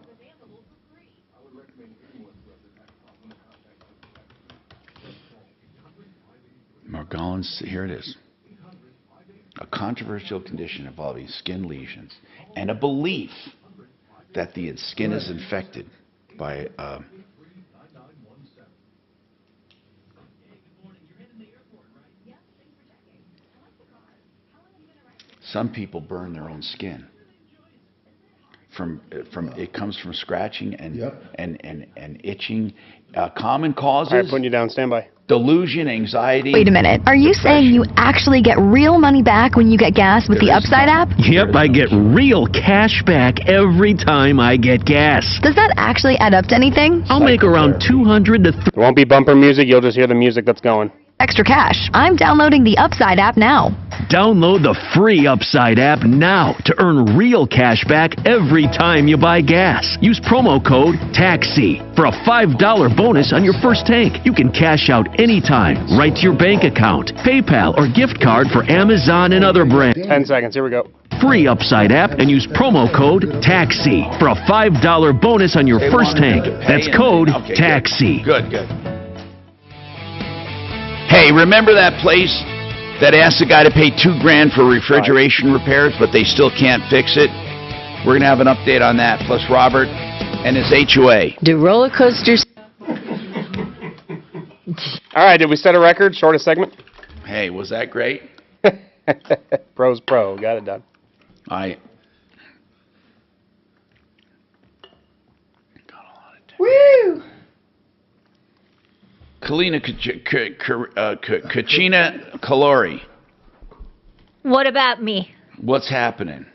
Morgellons. Here it is. A controversial condition involving skin lesions and a belief that the skin is infected by. Some people burn their own skin. From it comes from scratching and itching. Common causes. All right, putting you down. Stand by. Delusion, anxiety. Wait a minute. Are you saying you actually get real money back when you get gas with the Upside app? Yep, I get real cash back every time I get gas. Does that actually add up to anything? I'll make around 200 to There won't be bumper music. You'll just hear the music that's going. Extra cash. I'm downloading the Upside app now. Download the free Upside app now to earn real cash back every time you buy gas. Use promo code TAXI for a $5 bonus on your first tank. You can cash out anytime, right to your bank account, PayPal, or gift card for Amazon and other brands. 10 seconds. Here we go. Free Upside app and use promo code TAXI for a $5 bonus on your first tank. That's code TAXI. Good. Hey, remember that place that asked the guy to pay $2,000 for refrigeration repairs, but they still can't fix it? We're gonna have an update on that. Plus Robert and his HOA. Do roller coasters? All right, did we set a record? Shortest segment? Hey, was that great? Pro's pro. Got it done. Woo! Kalina Kachina Kalori. What about me? What's happening?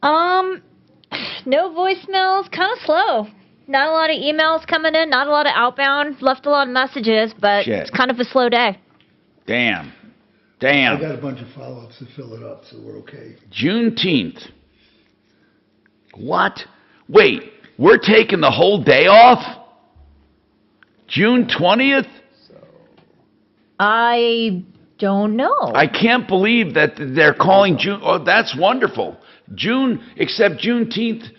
No voicemails, kind of slow. Not a lot of emails coming in, not a lot of outbound. Left a lot of messages, but it's kind of a slow day. Damn. I got a bunch of follow-ups to fill it up, so we're okay. Juneteenth. What? Wait, we're taking the whole day off? June 20th? I don't know. I can't believe that they're calling June. Oh, that's wonderful. Except Juneteenth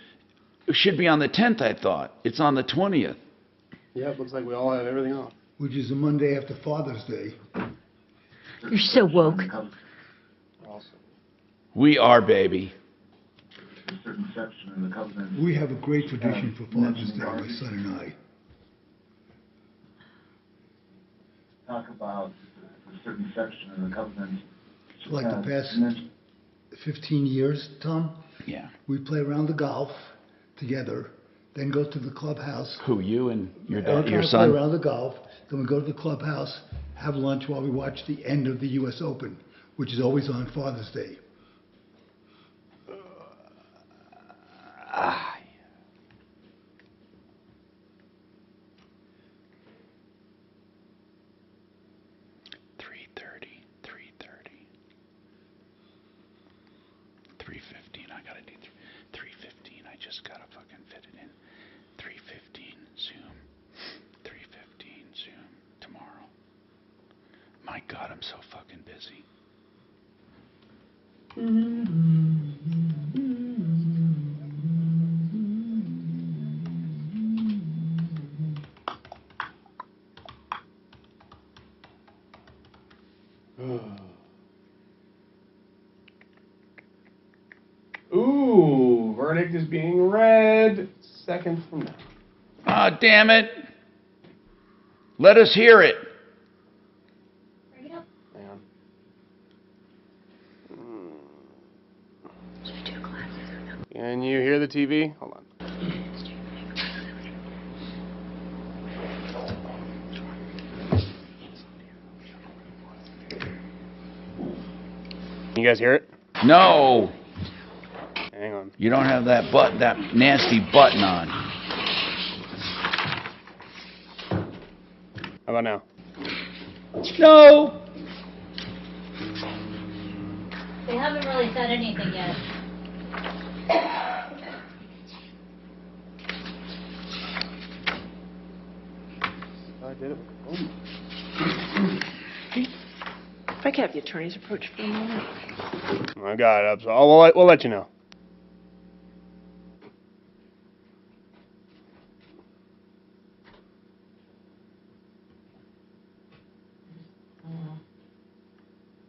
should be on the 10th, I thought. It's on the 20th. Yeah, it looks like we all have everything off. Which is the Monday after Father's Day. You're so woke. We are, baby. We have a great tradition for Father's Day, my son and I. Talk about a certain section in the covenant. So like the past 15 years, Tom? Yeah. We play around the golf together, then go to the clubhouse. Who, you and your Eric and I son? play around the golf, then we go to the clubhouse, have lunch while we watch the end of the U.S. Open, which is always on Father's Day. Ah. My God, I'm so fucking busy. Ooh, verdict is being read seconds from now. Ah, damn it. Let us hear it. Can you hear the TV? Hold on. You guys hear it? No. Hang on. You don't have that nasty button on. How about now? No. They haven't really said anything yet. I did it. If I could have the attorney's approach for a moment. I got it up, so we'll let you know.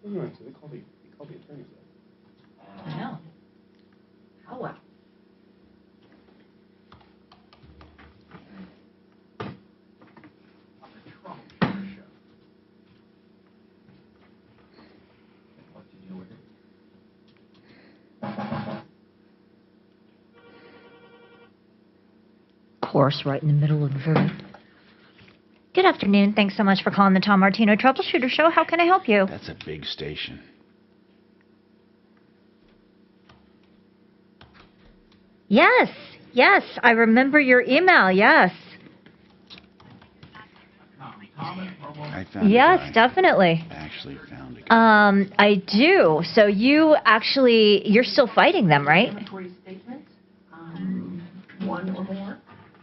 So they call the attorneys. I know. How well? course, right in the middle of the verdict. Good afternoon. Thanks so much for calling the Tom Martino Troubleshooter Show. How can I help you? That's a big station. Yes, yes, I remember your email, yes. I found Yes, definitely. actually found a I do. So you're still fighting them, right? Inventory statement, one or more.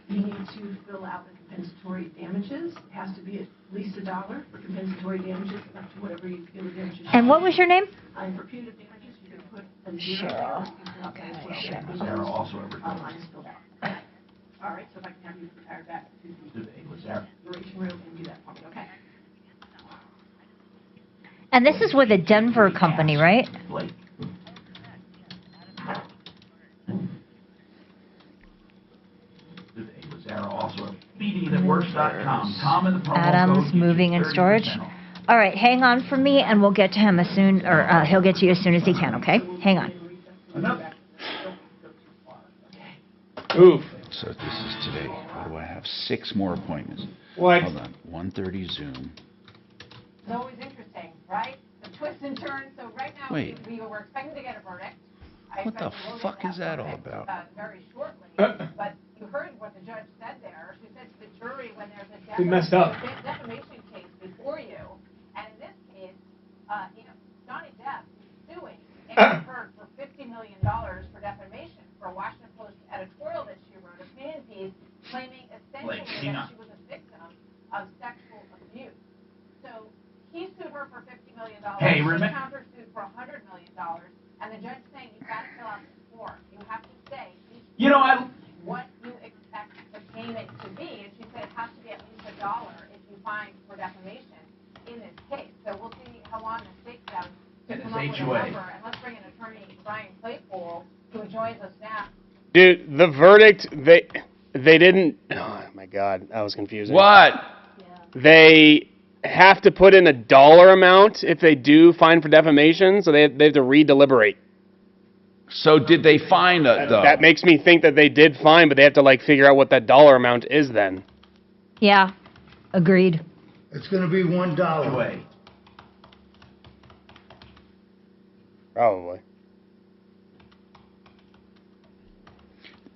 You need to fill out the compensatory damages. It has to be at least $1 for compensatory damages, up to whatever you feel the damages. And what was your name? For punitive damages, you can put a 0. Cheryl. Okay, Cheryl. Sarah also Line is filled out. All right, so if I can have you retire back to the duration room and do that for me, okay? And this is with a Denver company, right? Sarah also at BDThatWorks.com. Tom and the promo Adams code Moving and Storage. All right, hang on for me, and we'll get to him as soon, or he'll get to you as soon as he can, okay? Hang on. Oof. So this is today. What do I have? 6 more appointments. What? Hold on. 1:30 Zoom. It's always interesting, right? The twists and turns. So right now, Wait. we were expecting to get a verdict. What the fuck is that all about? Very shortly. But you heard what the judge said there. She said to the jury, when there's a We messed up. defamation case before you, and in this case, Johnny Depp is suing Amber Heard for $50 million for defamation for a Washington Post editorial that she wrote, a opinion piece, claiming essentially that she was a victim of sexual abuse. So he sued her for $50 million. Hey, She countersued for $100 million. And the judge saying you've got to fill out this form. You have to say what you expect the payment to be. And she said it has to be at least $1 if you find for defamation in this case. So we'll see how long this takes them to come up with a number. And let's bring in attorney Brian Claypool, who joins us now. Dude, the verdict, they didn't, oh my God, that was confusing. What? They have to put in a dollar amount if they do fine for defamation, so they have to redeliberate. So did they find it, though? That makes me think that they did fine, but they have to figure out what that dollar amount is then. Yeah, agreed. It's going to be $1. Probably.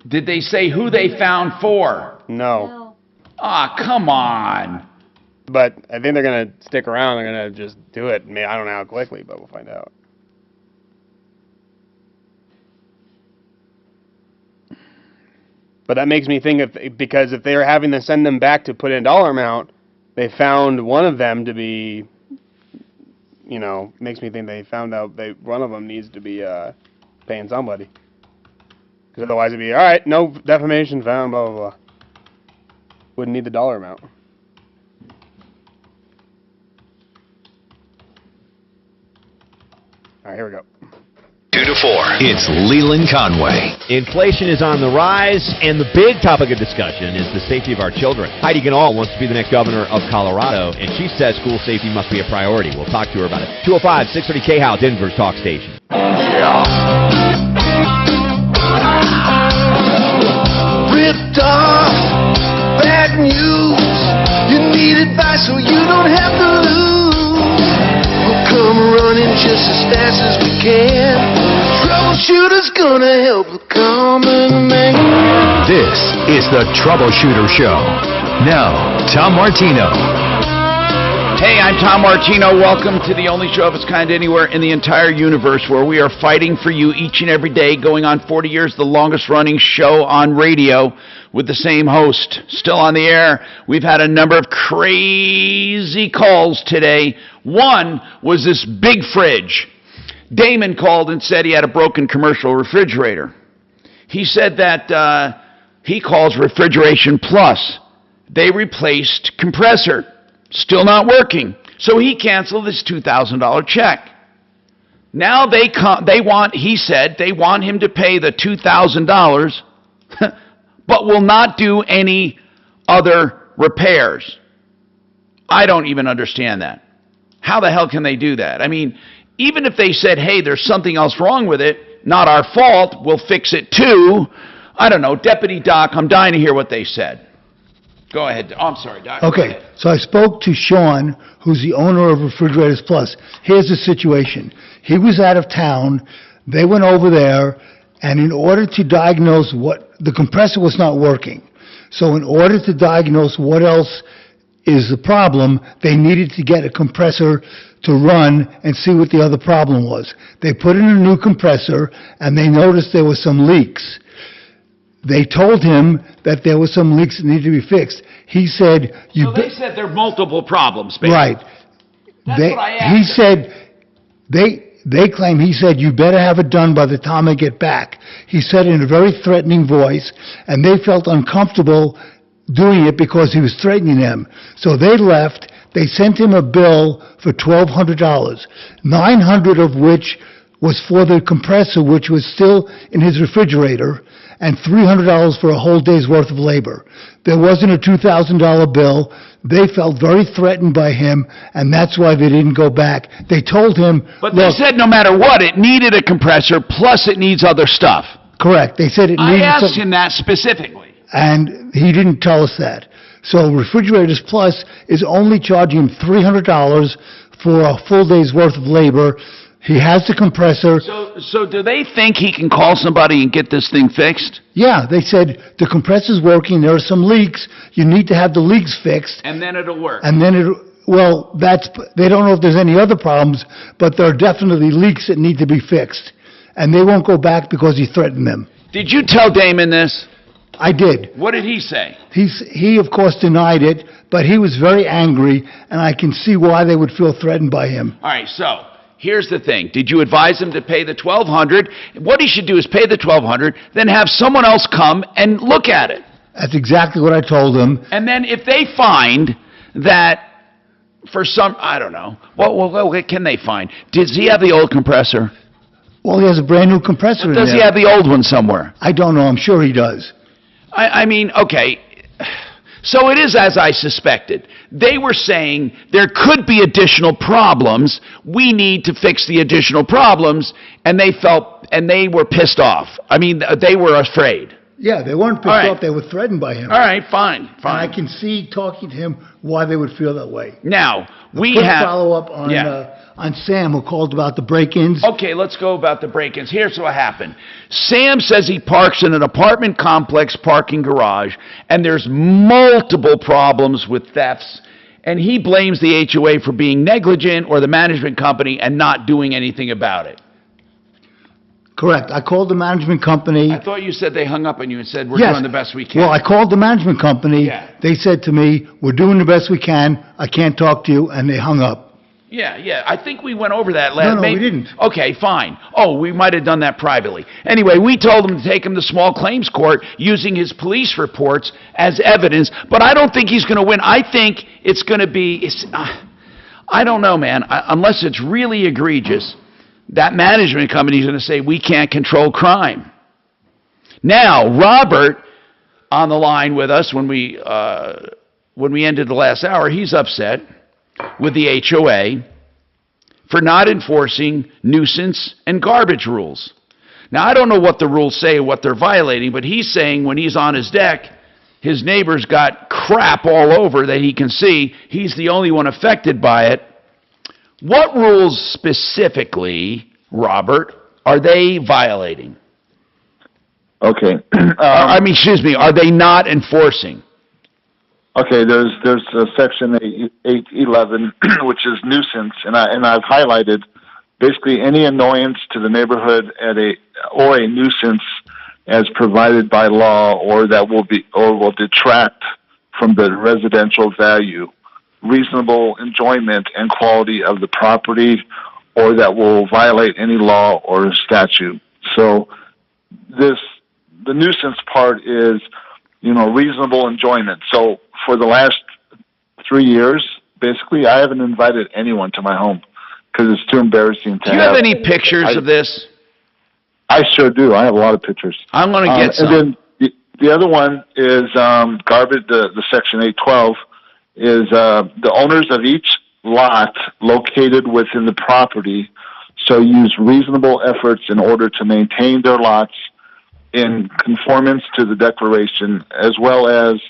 Did they say who they found for? No. Ah, come on. But I think they're going to stick around. They're going to just do it. I don't know how quickly, but we'll find out. But that makes me think because if they're having to send them back to put in a dollar amount, they found one of them to be, makes me think they found out one of them needs to be paying somebody. Because otherwise it'd be, all right, no defamation found, blah, blah, blah. Wouldn't need the dollar amount. All right, here we go. 2 to 4. It's Leland Conway. Inflation is on the rise, and the big topic of discussion is the safety of our children. Heidi Ganahl wants to be the next governor of Colorado, and she says school safety must be a priority. We'll talk to her about it. 205-630 KHOW, Denver's talk station. Ripped off, bad news. You need advice so you don't have to lose. We'll come running just as fast as we can. Troubleshooter's gonna help the common man. This is the Troubleshooter Show. Now, Tom Martino. Hey, I'm Tom Martino. Welcome to the only show of its kind anywhere in the entire universe where we are fighting for you each and every day, going on 40 years, the longest running show on radio with the same host. Still on the air. We've had a number of crazy calls today. One was this big fridge. Damon called and said he had a broken commercial refrigerator. He said that he calls Refrigeration Plus. They replaced compressor. Still not working. So he canceled this $2,000 check. Now he said they want him to pay the $2,000, but will not do any other repairs. I don't even understand that. How the hell can they do that? I mean, even if they said, hey, there's something else wrong with it, not our fault, we'll fix it too, I don't know, Deputy Doc, I'm dying to hear what they said. Go ahead. Oh, I'm sorry, Doc. Go Okay, ahead. so I spoke to Sean, who's the owner of Refrigerators Plus. Here's the situation. He was out of town. They went over there, and in order to diagnose the compressor was not working. So in order to diagnose what else is the problem, they needed to get a compressor to run and see what the other problem was. They put in a new compressor, and they noticed there were some leaks. They told him that there were some leaks that needed to be fixed. He said, So they said there are multiple problems, basically. Right. That's what I asked He him. said, they claim he said, you better have it done by the time I get back. He said in a very threatening voice, and they felt uncomfortable doing it because he was threatening them. So they left. They sent him a bill for $1,200, $900 of which was for the compressor, which was still in his refrigerator, and $300 for a whole day's worth of labor. There wasn't a $2,000 bill. They felt very threatened by him, and that's why they didn't go back. They told him, But they said no matter what, it needed a compressor, plus it needs other stuff. Correct. They said it I needed asked some, him that specifically. and he didn't tell us that. So Refrigerators Plus is only charging him $300 for a full day's worth of labor. He has the compressor. So do they think he can call somebody and get this thing fixed? Yeah, they said the compressor's working, there are some leaks, you need to have the leaks fixed, And then it'll work. and then they don't know if there's any other problems, but there are definitely leaks that need to be fixed. And they won't go back because he threatened them. Did you tell Damon this? I did. What did he say? He of course denied it, but he was very angry, and I can see why they would feel threatened by him. All right, so here's the thing. Did you advise him to pay the $1,200? What he should do is pay the $1,200, then have someone else come and look at it. That's exactly what I told him. And then if they find that for some, I don't know, what can they find? Does he have the old compressor? Well, he has a brand new compressor in there. Does he have the old one somewhere? I don't know. I'm sure he does. I mean, okay, so it is as I suspected. They were saying there could be additional problems. We need to fix the additional problems, and they were pissed off. I mean, they were afraid. Yeah, they weren't pissed off. They were threatened by him. All right, fine. And I can see, talking to him, why they would feel that way. Now, we quick have... follow-up on Sam, who called about the break-ins. Okay, let's go about the break-ins. Here's what happened. Sam says he parks in an apartment complex parking garage, and there's multiple problems with thefts, and he blames the HOA for being negligent or the management company and not doing anything about it. Correct. I called the management company. I thought you said they hung up on you and said, we're Yes. doing the best we can. Well, I called the management company. Yeah. They said to me, we're doing the best we can. I can't talk to you, and they hung up. Yeah, I think we went over that last... No, we didn't. Okay, fine. Oh, we might have done that privately. Anyway, we told him to take him to small claims court using his police reports as evidence, but I don't think he's going to win. I think it's going to be... I don't know, man. Unless it's really egregious, that management company is going to say, we can't control crime. Now, Robert, on the line with us when we ended the last hour, he's upset with the HOA for not enforcing nuisance and garbage rules. Now, I don't know what the rules say or what they're violating, but he's saying when he's on his deck, his neighbor's got crap all over that he can see. He's the only one affected by it. What rules specifically, Robert, are they violating? Okay. Are they not enforcing? Okay, there's section 811, which is nuisance, and I've highlighted basically any annoyance to the neighborhood or a nuisance as provided by law, or that will detract from the residential value, reasonable enjoyment and quality of the property, or that will violate any law or statute. So the nuisance part is, reasonable enjoyment. So for the last 3 years, basically, I haven't invited anyone to my home because it's too embarrassing to have. Do you have any pictures of this? I sure do. I have a lot of pictures. I'm going to get some. And then the other one is garbage. The section 812 is the owners of each lot located within the property, so use reasonable efforts in order to maintain their lots in conformance to the declaration, as well as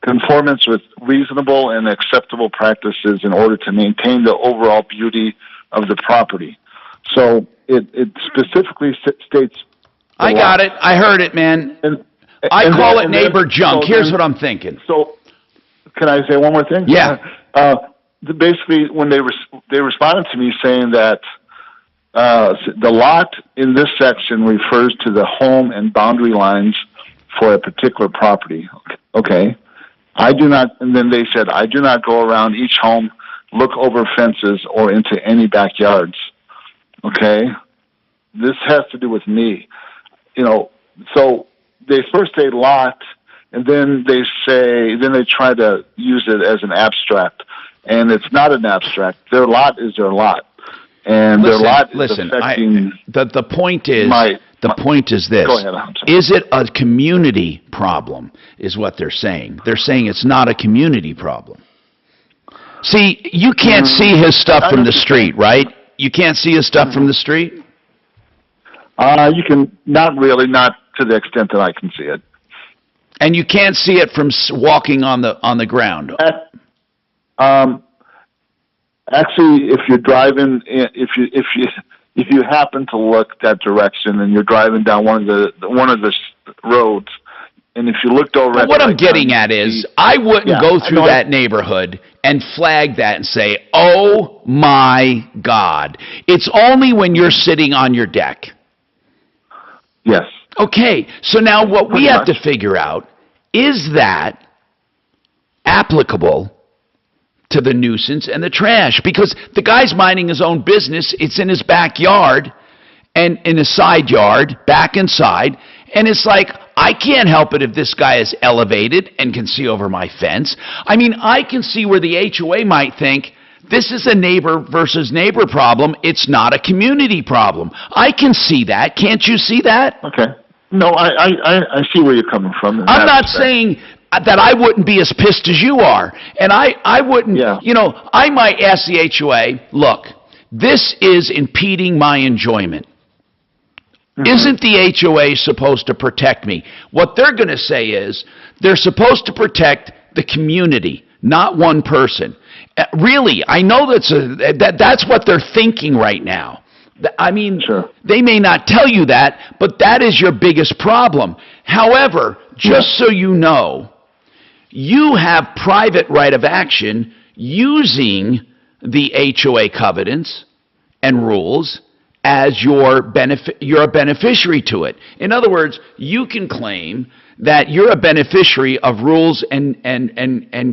conformance with reasonable and acceptable practices in order to maintain the overall beauty of the property. So it specifically states. I got it. I heard it, man. I call it neighbor junk. Here's what I'm thinking. So, can I say one more thing? Yeah. Basically, when they responded to me saying that the lot in this section refers to the home and boundary lines for a particular property. Okay. I do not, and then they said, I do not go around each home, look over fences or into any backyards. Okay. This has to do with me. So they first say lot, and then they try to use it as an abstract. And it's not an abstract. Their lot is their lot. And their lot is affecting... The point is... The point is this. Go ahead. Is it a community problem, is what they're saying. They're saying it's not a community problem. See, you can't see his stuff from the street, right? You can't see his stuff from the street? You can, not really, not to the extent that I can see it. And you can't see it from walking on the ground? Actually, if you're driving, if you happen to look that direction and you're driving down one of the roads, and if you looked over at what I'm getting at is, I wouldn't go through that neighborhood and flag that and say, oh my God. It's only when you're sitting on your deck. Yes. Okay, so now what we have to figure out, is that applicable to the nuisance and the trash? Because the guy's minding his own business. It's in his backyard and in his side yard, back inside, and it's like, I can't help it if this guy is elevated and can see over my fence. I mean, I can see where the HOA might think, this is a neighbor versus neighbor problem. It's not a community problem. I can see that. Can't you see that? Okay. No, I see where you're coming from. I'm not saying that I wouldn't be as pissed as you are. And I wouldn't, I might ask the HOA, look, this is impeding my enjoyment. Isn't the HOA supposed to protect me? What they're going to say is, they're supposed to protect the community, not one person. Really, I know that's what they're thinking right now. I mean, they may not tell you that, but that is your biggest problem. However, just so you know, you have private right of action using the HOA covenants and rules as you're a beneficiary to it. In other words, you can claim that you're a beneficiary of rules and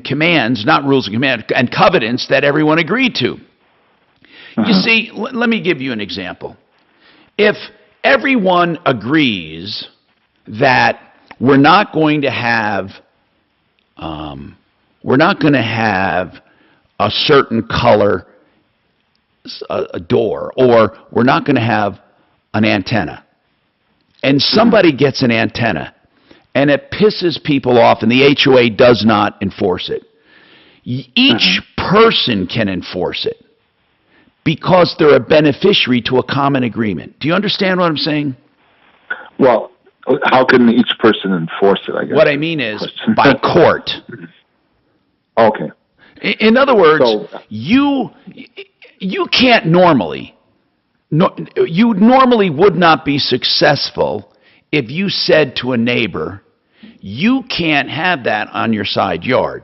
commands, not rules and commands, and covenants that everyone agreed to. You see, let me give you an example. If everyone agrees that we're not going to have a certain color a door, or we're not going to have an antenna, and somebody gets an antenna and it pisses people off and the HOA does not enforce it, each person can enforce it because they're a beneficiary to a common agreement. Do you understand what I'm saying? Well, how can each person enforce it, I guess? What I mean is by court. Okay. In other words, you can't normally, you normally would not be successful if you said to a neighbor, you can't have that on your side yard.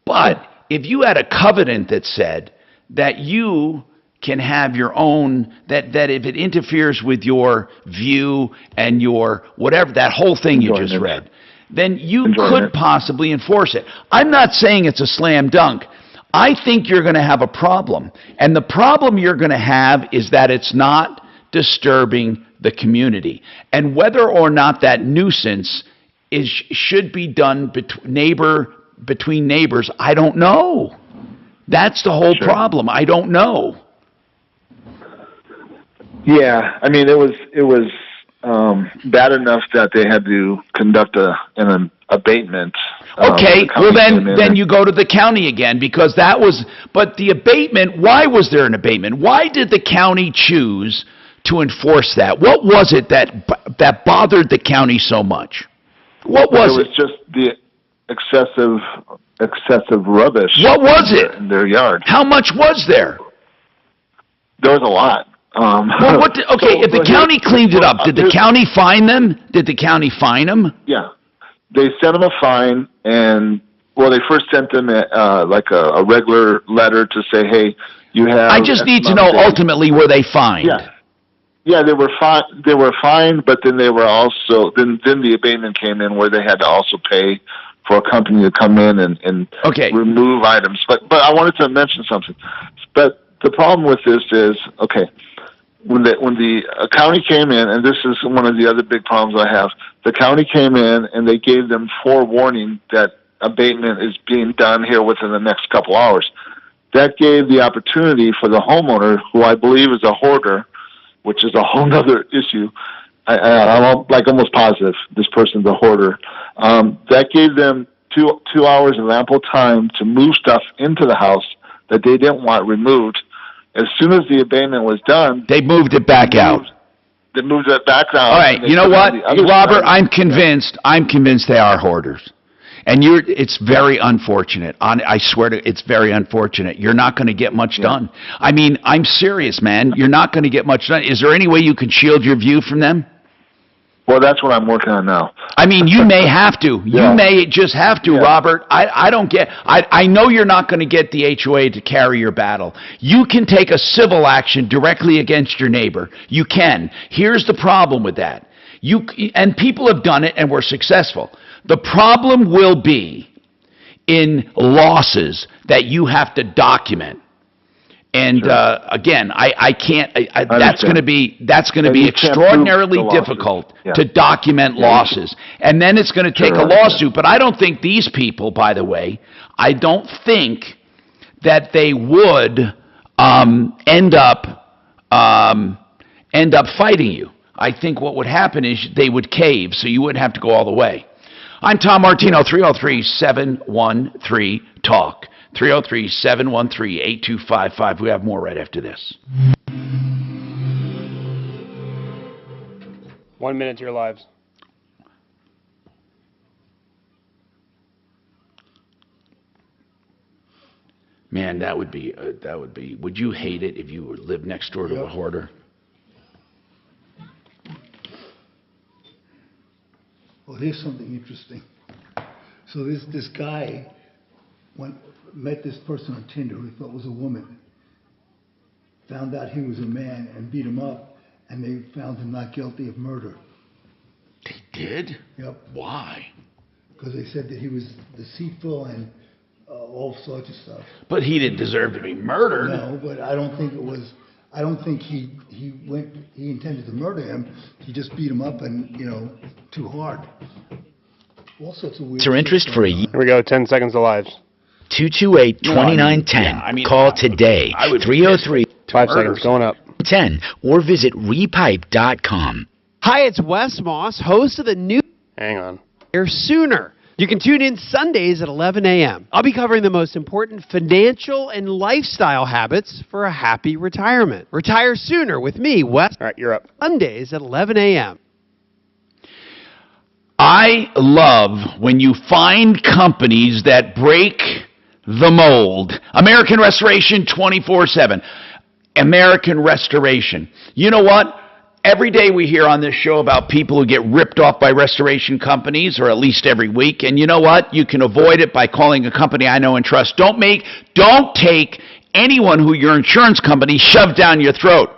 But if you had a covenant that said that you can have your own, that if it interferes with your view and your whatever, that whole thing you just read, then you could possibly enforce it. I'm not saying it's a slam dunk. I think you're going to have a problem. And the problem you're going to have is that it's not disturbing the community. And whether or not that nuisance should be done between neighbors, I don't know. That's the whole problem. I don't know. Yeah, I mean, it was bad enough that they had to conduct an abatement. Okay, well then you go to the county again, because that was, but the abatement, why was there an abatement? Why did the county choose to enforce that? What was it that bothered the county so much? What was it? It was just the excessive rubbish. What was it? In their yard. How much was there? There was a lot. Well, if the county cleaned it up, did the county fine them? Did the county fine them? Yeah. They sent them a fine, and, they first sent them like a regular letter to say, hey, you have... I just need to know, ultimately, were they fined? Yeah. Yeah, they were fined, but then they were also... Then the abatement came in where they had to also pay for a company to come in and remove items. But I wanted to mention something. But the problem with this is, when the county came in, and this is one of the other big problems I have, the county came in and they gave them forewarning that abatement is being done here within the next couple hours. That gave the opportunity for the homeowner, who I believe is a hoarder, which is a whole other issue. I'm like almost positive this person's a hoarder. That gave them two hours of ample time to move stuff into the house that they didn't want removed. As soon as the abatement was done, they moved it back out. They moved it back out. All right, you know what, Robert? I'm convinced they are hoarders, and it's very unfortunate. I swear to, it's very unfortunate. You're not going to get much done. I mean, I'm serious, man. You're not going to get much done. Is there any way you can shield your view from them? Well, that's what I'm working on now. I mean, you may have to. You may just have to, Robert. I don't get... I know you're not going to get the HOA to carry your battle. You can take a civil action directly against your neighbor. You can. Here's the problem with that. And people have done it and were successful. The problem will be in losses that you have to document. And again, I can't. That's going to be extraordinarily difficult to document losses, and then it's going to take a lawsuit. But I don't think these people, by the way, I don't think that they would end up fighting you. I think what would happen is they would cave, so you wouldn't have to go all the way. I'm Tom Martino, 303-713-TALK. 303-713-8255. We have more right after this. 1 minute to your lives. Man, that would be, would you hate it if you lived next door to a hoarder? Well, here's something interesting. So this guy met this person on Tinder who he thought was a woman, found out he was a man and beat him up, and they found him not guilty of murder. They did? Yep. Why? Because they said that he was deceitful and all sorts of stuff. But he didn't deserve to be murdered. No, but I don't think it was. I don't think he intended to murder him. He just beat him up and too hard. All sorts of weird. Is your interest for a year? Here we go. 10 seconds to lives. 228-2910. Call today. 303. 5 seconds. Going up. 10 or visit repipe.com. Hi, it's Wes Moss, host of the new... Hang on. Here sooner. You can tune in Sundays at 11 a.m. I'll be covering the most important financial and lifestyle habits for a happy retirement. Retire sooner with me, Wes. All right, you're up. Sundays at 11 a.m. I love when you find companies that break the mold. American Restoration 24/7. American Restoration. You know what? Every day we hear on this show about people who get ripped off by restoration companies, or at least every week. And you know what? You can avoid it by calling a company I know and trust. Don't take anyone who your insurance company shoved down your throat.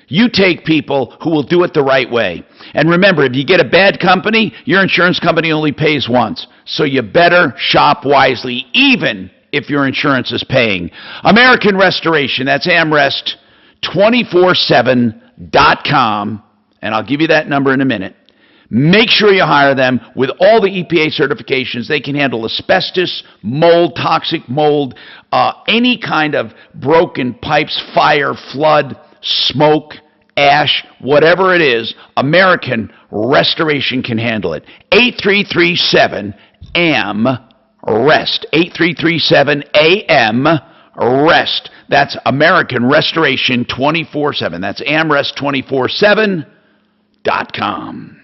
You take people who will do it the right way. And remember, if you get a bad company, your insurance company only pays once. So you better shop wisely, even if your insurance is paying. American Restoration, that's AmRest, 247.com, and I'll give you that number in a minute. Make sure you hire them with all the EPA certifications. They can handle asbestos, mold, toxic mold, any kind of broken pipes, fire, flood, smoke, ash, whatever it is. American Restoration can handle it. 8337-AM-REST. 8337-AM AMREST. That's American Restoration 24/7. That's AMREST247.com.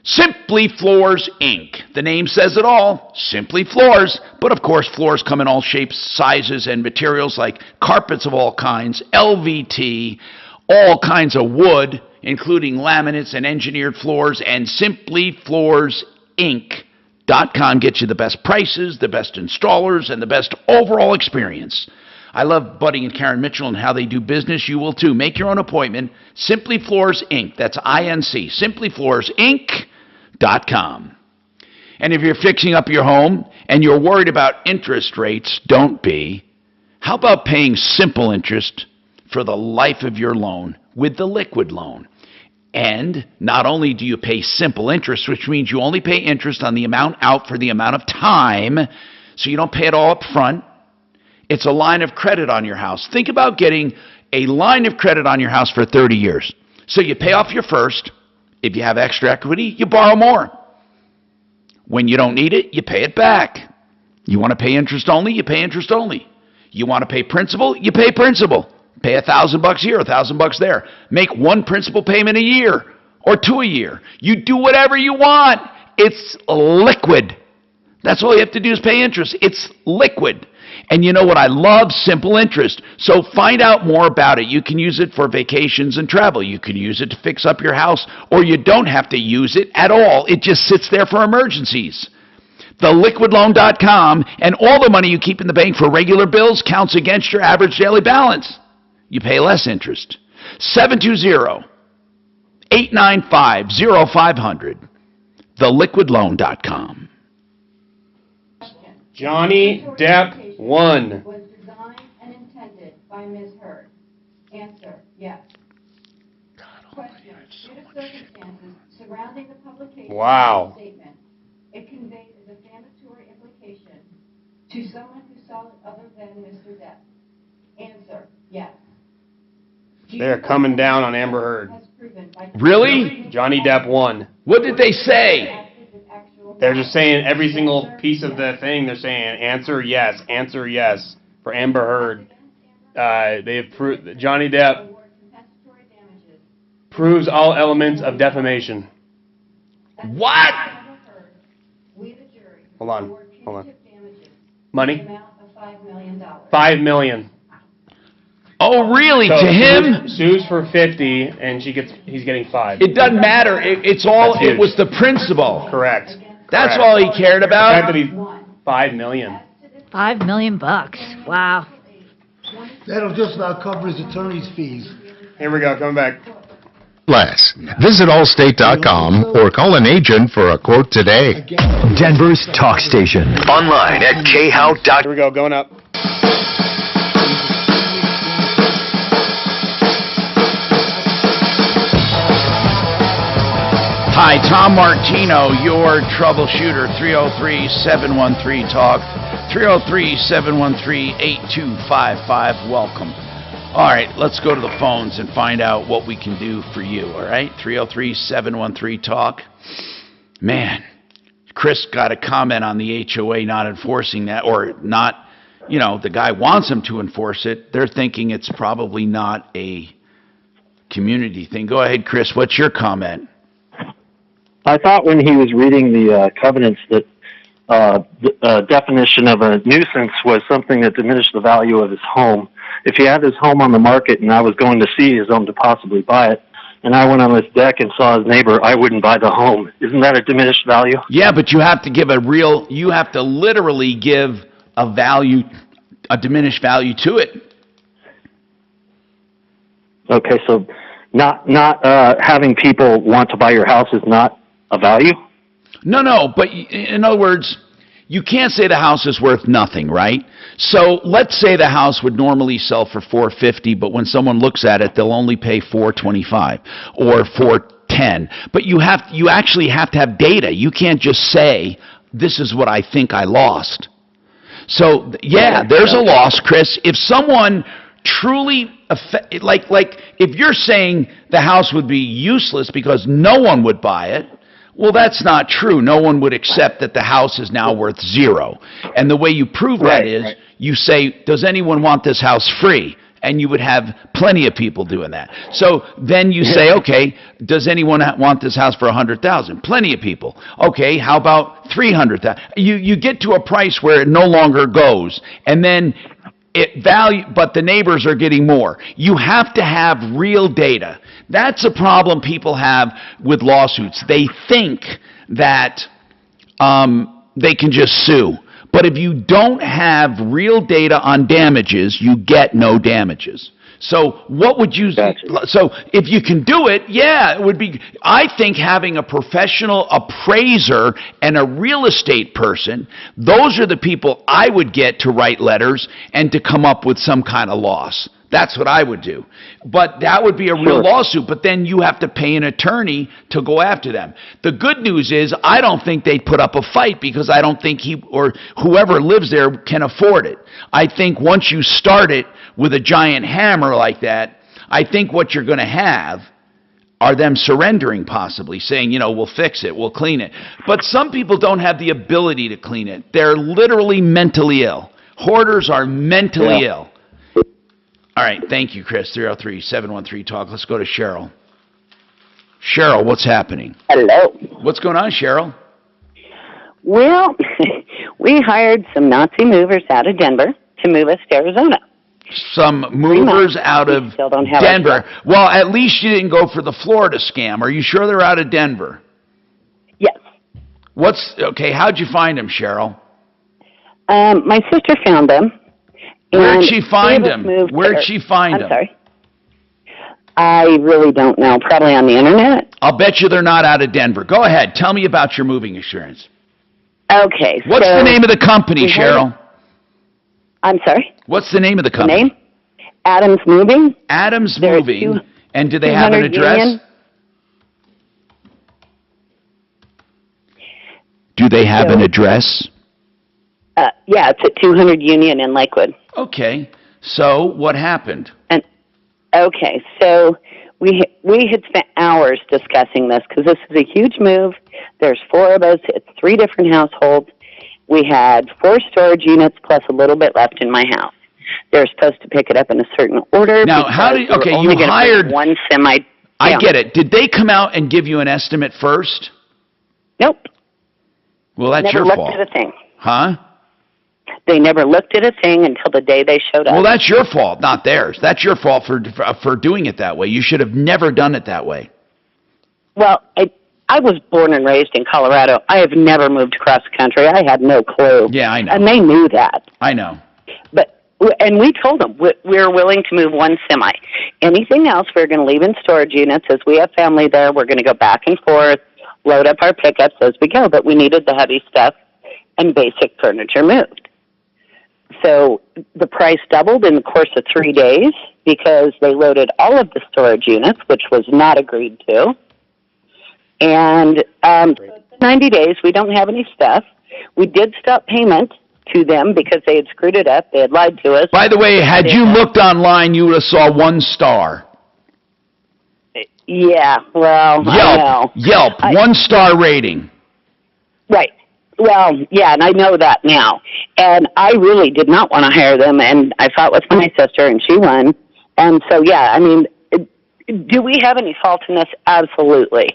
Simply Floors, Inc. The name says it all. Simply Floors. But of course, floors come in all shapes, sizes, and materials like carpets of all kinds, LVT, all kinds of wood, including laminates and engineered floors, and simplyfloorsinc.com gets you the best prices, the best installers, and the best overall experience. I love Buddy and Karen Mitchell and how they do business. You will too. Make your own appointment. Simply Floors, Inc. That's INC. Simplyfloorsinc.com. And if you're fixing up your home and you're worried about interest rates, don't be. How about paying simple interest for the life of your loan with the Liquid Loan? And not only do you pay simple interest, which means you only pay interest on the amount out for the amount of time, so you don't pay it all up front. It's a line of credit on your house. Think about getting a line of credit on your house for 30 years. So you pay off your first. If you have extra equity, you borrow more. When you don't need it, you pay it back. You want to pay interest only, you pay interest only. You want to pay principal, you pay principal. Pay $1,000 here, $1,000 there. Make one principal payment a year or two a year. You do whatever you want. It's liquid. That's all you have to do is pay interest. It's liquid. And you know what I love? Simple interest. So find out more about it. You can use it for vacations and travel. You can use it to fix up your house, or you don't have to use it at all. It just sits there for emergencies. TheLiquidLoan.com, and all the money you keep in the bank for regular bills counts against your average daily balance. You pay less interest. 720-895-0500. TheLiquidLoan.com. Johnny Depp won. Was designed and intended by Ms. Heard. Answer, yes. Question, due to circumstances surrounding the publication of the statement, it conveyed a defamatory implication to someone who saw it other than Mr. Depp. Answer, yes. They're coming down on Amber Heard. Really? Johnny Depp won. What did they say? They're just saying every single piece of the thing, they're saying answer yes for Amber Heard. They have proved Johnny Depp proves all elements of defamation. What? Hold on. Money? $5 million. Oh, really? So to him? Sues for 50, and he's getting 5. It doesn't matter. It was the principal. Correct. That's all he cared about. The fact that he's $5 million. $5 million. Wow. That'll just about cover his attorney's fees. Here we go. Coming back. Less. Visit Allstate.com or call an agent for a quote today. Denver's talk station. Online at khow.com. Here we go. Going up. Hi, Tom Martino, your troubleshooter, 303-713-TALK, 303-713-8255. Welcome. All right, let's go to the phones and find out what we can do for you, all right? 303-713-TALK. Man, Chris got a comment on the HOA not enforcing that, or not, the guy wants them to enforce it. They're thinking it's probably not a community thing. Go ahead, Chris. What's your comment? I thought when he was reading the covenants that the definition of a nuisance was something that diminished the value of his home. If he had his home on the market and I was going to see his home to possibly buy it, and I went on this deck and saw his neighbor, I wouldn't buy the home. Isn't that a diminished value? Yeah, but you have to literally give a diminished value to it. Okay, so not having people want to buy your house is not a value? No, but in other words, you can't say the house is worth nothing, right? So let's say the house would normally sell for $450, but when someone looks at it, they'll only pay $425 or $410. But you actually have to have data. You can't just say, this is what I think I lost. So yeah, there's a loss, Chris. If someone truly, like if you're saying the house would be useless because no one would buy it, Well, that's not true. No one would accept that the house is now worth zero. And the way you prove that is you say, does anyone want this house free? And you would have plenty of people doing that. So then you say, okay, does anyone want this house for $100,000? Plenty of people. Okay, how about $300,000? You get to a price where it no longer goes, and then but the neighbors are getting more. You have to have real data. That's a problem people have with lawsuits. They think that they can just sue. But if you don't have real data on damages, you get no damages. So what would you, so if you can do it, yeah, it would be, I think having a professional appraiser and a real estate person, those are the people I would get to write letters and to come up with some kind of loss. That's what I would do. But that would be a real lawsuit, but then you have to pay an attorney to go after them. The good news is I don't think they'd put up a fight because I don't think he or whoever lives there can afford it. I think once you start it with a giant hammer like that, I think what you're going to have are them surrendering possibly, saying, you know, we'll fix it, we'll clean it. But some people don't have the ability to clean it. They're literally mentally ill. Hoarders are mentally ill. All right, thank you, Chris. 303-713-TALK. Let's go to Cheryl. Cheryl, what's happening? Hello. What's going on, Cheryl? Well, we hired some Nazi movers out of Denver to move us to Arizona. Some movers out of Denver. Well, at least you didn't go for the Florida scam. Are you sure they're out of Denver? Yes. Okay, how'd you find them, Cheryl? My sister found them. Where'd she find them? Where'd she find them? I'm sorry. I really don't know. Probably on the internet. I'll bet you they're not out of Denver. Go ahead. Tell me about your moving experience. Okay. What's the name of the company, Cheryl? I'm sorry? What's the name of the company? The name? Adams Moving. Adams Moving. And do they have an address? Union. Do they have an address? Yeah, it's at 200 Union in Lakewood. Okay. So what happened? Okay, so we had spent hours discussing this because this is a huge move. There's 4 of us. It's 3 different households. We had 4 storage units plus a little bit left in my house. They're supposed to pick it up in a certain order. Now, how did you hired one semi? I get it. Did they come out and give you an estimate first? Nope. Well, that's Never your looked fault. at a thing. Huh? They never looked at a thing until the day they showed up. Well, that's your fault, not theirs. That's your fault for doing it that way. You should have never done it that way. Well, I was born and raised in Colorado. I have never moved across the country. I had no clue. Yeah, I know. And they knew that. I know. And we told them we're willing to move one semi. Anything else, we're going to leave in storage units. As we have family there, we're going to go back and forth, load up our pickups as we go. But we needed the heavy stuff and basic furniture moved. So the price doubled in the course of 3 days because they loaded all of the storage units, which was not agreed to. And 90 days, we don't have any stuff. We did stop payment to them because they had screwed it up. They had lied to us. By the way, had you looked online, you would have saw 1 star. Yeah, well, I know. Yelp, 1-star rating. Right. Well, yeah, and I know that now. And I really did not want to hire them, and I fought with my sister, and she won. And so, yeah, I mean, do we have any fault in this? Absolutely.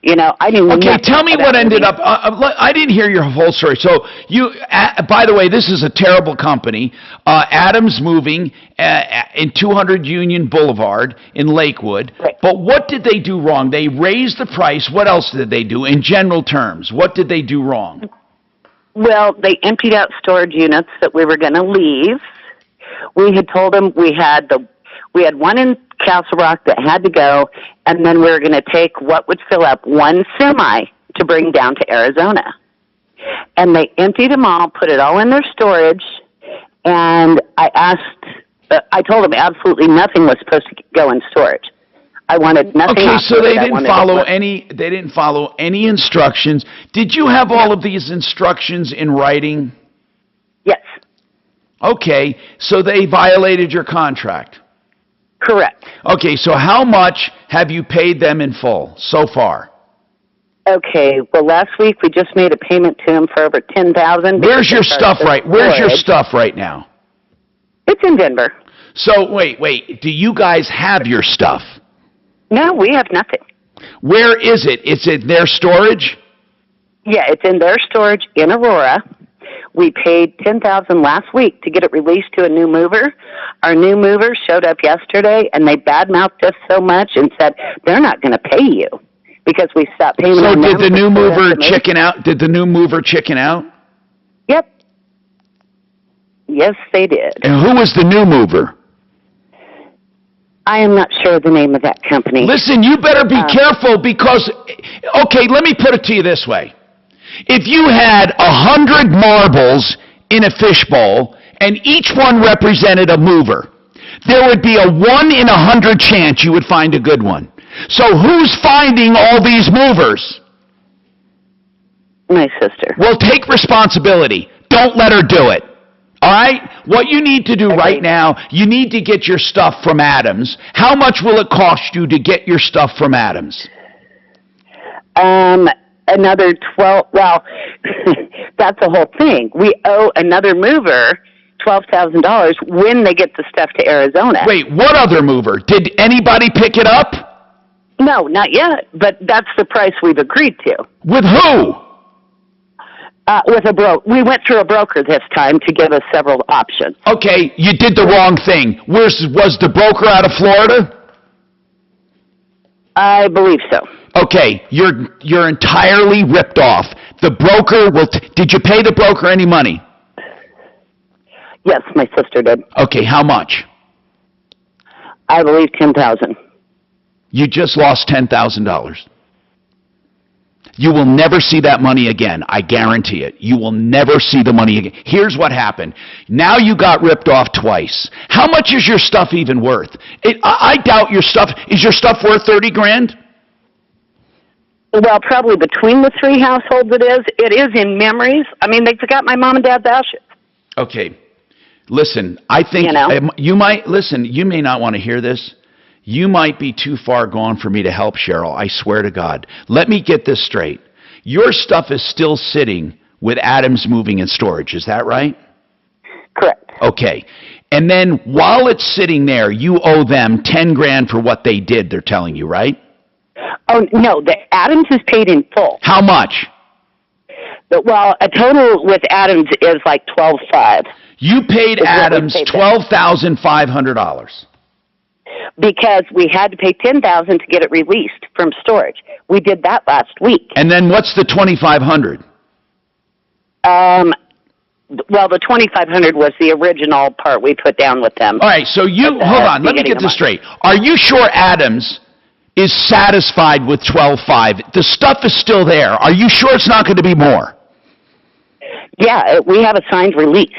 You know, I didn't. Okay, tell me what ended up. I didn't hear your whole story. So you, by the way, this is a terrible company. Adams Moving in 200 Union Boulevard in Lakewood. Right. But what did they do wrong? They raised the price. What else did they do? In general terms, what did they do wrong? Well, they emptied out storage units that we were going to leave. We had told them we had one in Castle Rock that had to go, and then we were going to take what would fill up 1 semi to bring down to Arizona. And they emptied them all, put it all in their storage, and I told them absolutely nothing was supposed to go in storage. I wanted nothing. Okay, so they didn't follow any. They didn't follow any instructions. Did you have all of these instructions in writing? Yes. Okay, so they violated your contract. Correct. Okay, so how much have you paid them in full so far? Okay, well, last week we just made a payment to him for over $10,000. Where's your stuff right now? It's in Denver. So, wait. Do you guys have your stuff? No, we have nothing. Where is it? It's in their storage? Yeah, it's in their storage in Aurora. We paid $10,000 last week to get it released to a new mover. Our new mover showed up yesterday, and they badmouthed us so much and said they're not going to pay you because we stopped paying. So did the new mover chicken out? Did the new mover chicken out? Yep. Yes, they did. And who was the new mover? I am not sure the name of that company. Listen, you better be careful because, okay, let me put it to you this way. If you had 100 marbles in a fishbowl and each one represented a mover, there would be a 1 in 100 chance you would find a good one. So who's finding all these movers? My sister. Well, take responsibility. Don't let her do it. All right? What you need to do right now, you need to get your stuff from Adams. How much will it cost you to get your stuff from Adams? Another 12, well, that's the whole thing. We owe another mover $12,000 when they get the stuff to Arizona. Wait, what other mover? Did anybody pick it up? No, not yet, but that's the price we've agreed to. With who? With a broker. We went through a broker this time to give us several options. Okay, you did the wrong thing. Was the broker out of Florida? I believe so. Okay, you're entirely ripped off. The broker will... Did you pay the broker any money? Yes, my sister did. Okay, how much? I believe $10,000. You just lost $10,000. You will never see that money again. I guarantee it. You will never see the money again. Here's what happened. Now you got ripped off twice. How much is your stuff even worth? I doubt your stuff... Is your stuff worth $30,000? Well, probably between the three households it is. It is in memories. I mean, they forgot my mom and dad's ashes. Okay. Listen, I think you might... Listen, you may not want to hear this. You might be too far gone for me to help, Cheryl. I swear to God. Let me get this straight. Your stuff is still sitting with Adams Moving and Storage. Is that right? Correct. Okay. And then while it's sitting there, you owe them $10,000 for what they did, they're telling you, right? Oh, no. The Adams is paid in full. How much? Well, a total with Adams is like $12,500. You paid Adams $12,500. Because we had to pay $10,000 to get it released from storage. We did that last week. And then what's the $2,500? Well, the $2,500 was the original part we put down with them. All right, so hold on, let me get this straight. Are you sure Adams is satisfied with $12,500? The stuff is still there. Are you sure it's not going to be more? Yeah, we have a signed release.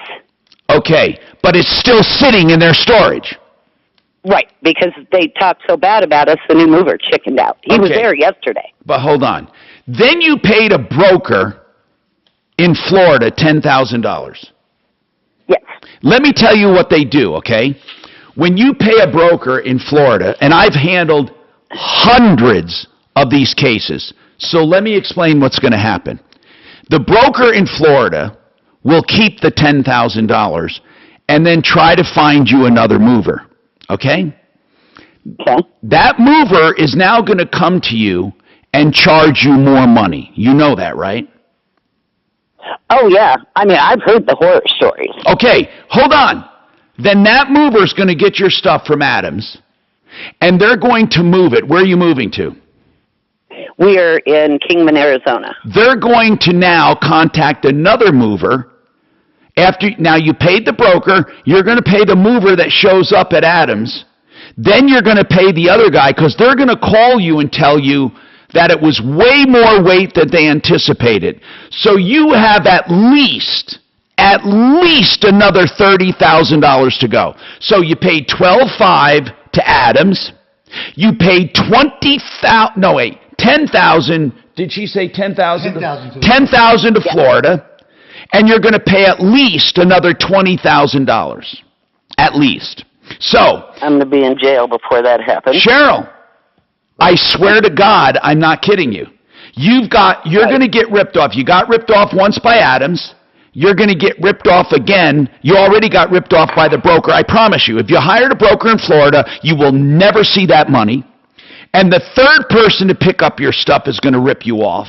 Okay, but it's still sitting in their storage. Right, because they talked so bad about us, the new mover chickened out. He was there yesterday. But hold on. Then you paid a broker in Florida $10,000. Yes. Let me tell you what they do, okay? When you pay a broker in Florida, and I've handled hundreds of these cases, so let me explain what's going to happen. The broker in Florida will keep the $10,000 and then try to find you another mover. Okay? That mover is now going to come to you and charge you more money. You know that, right? Oh, yeah. I mean, I've heard the horror stories. Okay, hold on. Then that mover is going to get your stuff from Adams, and they're going to move it. Where are you moving to? We are in Kingman, Arizona. They're going to now contact another mover. Now you paid the broker, you're going to pay the mover that shows up at Adams, then you're going to pay the other guy because they're going to call you and tell you that it was way more weight than they anticipated. So you have at least another $30,000 to go. So you paid $12,500 to Adams, you paid $10,000, did she say $10,000? $10,000 to Florida. And you're going to pay at least another $20,000. At least. So. I'm going to be in jail before that happens. Cheryl, I swear to God, I'm not kidding you. You're going to get ripped off. You got ripped off once by Adams. You're going to get ripped off again. You already got ripped off by the broker. I promise you. If you hired a broker in Florida, you will never see that money. And the third person to pick up your stuff is going to rip you off.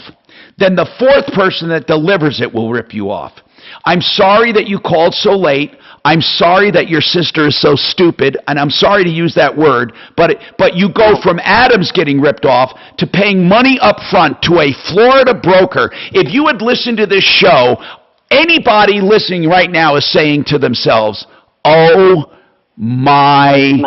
Then the fourth person that delivers it will rip you off. I'm sorry that you called so late. I'm sorry that your sister is so stupid, and I'm sorry to use that word, but you go from Adams getting ripped off to paying money up front to a Florida broker. If you had listened to this show, anybody listening right now is saying to themselves, oh my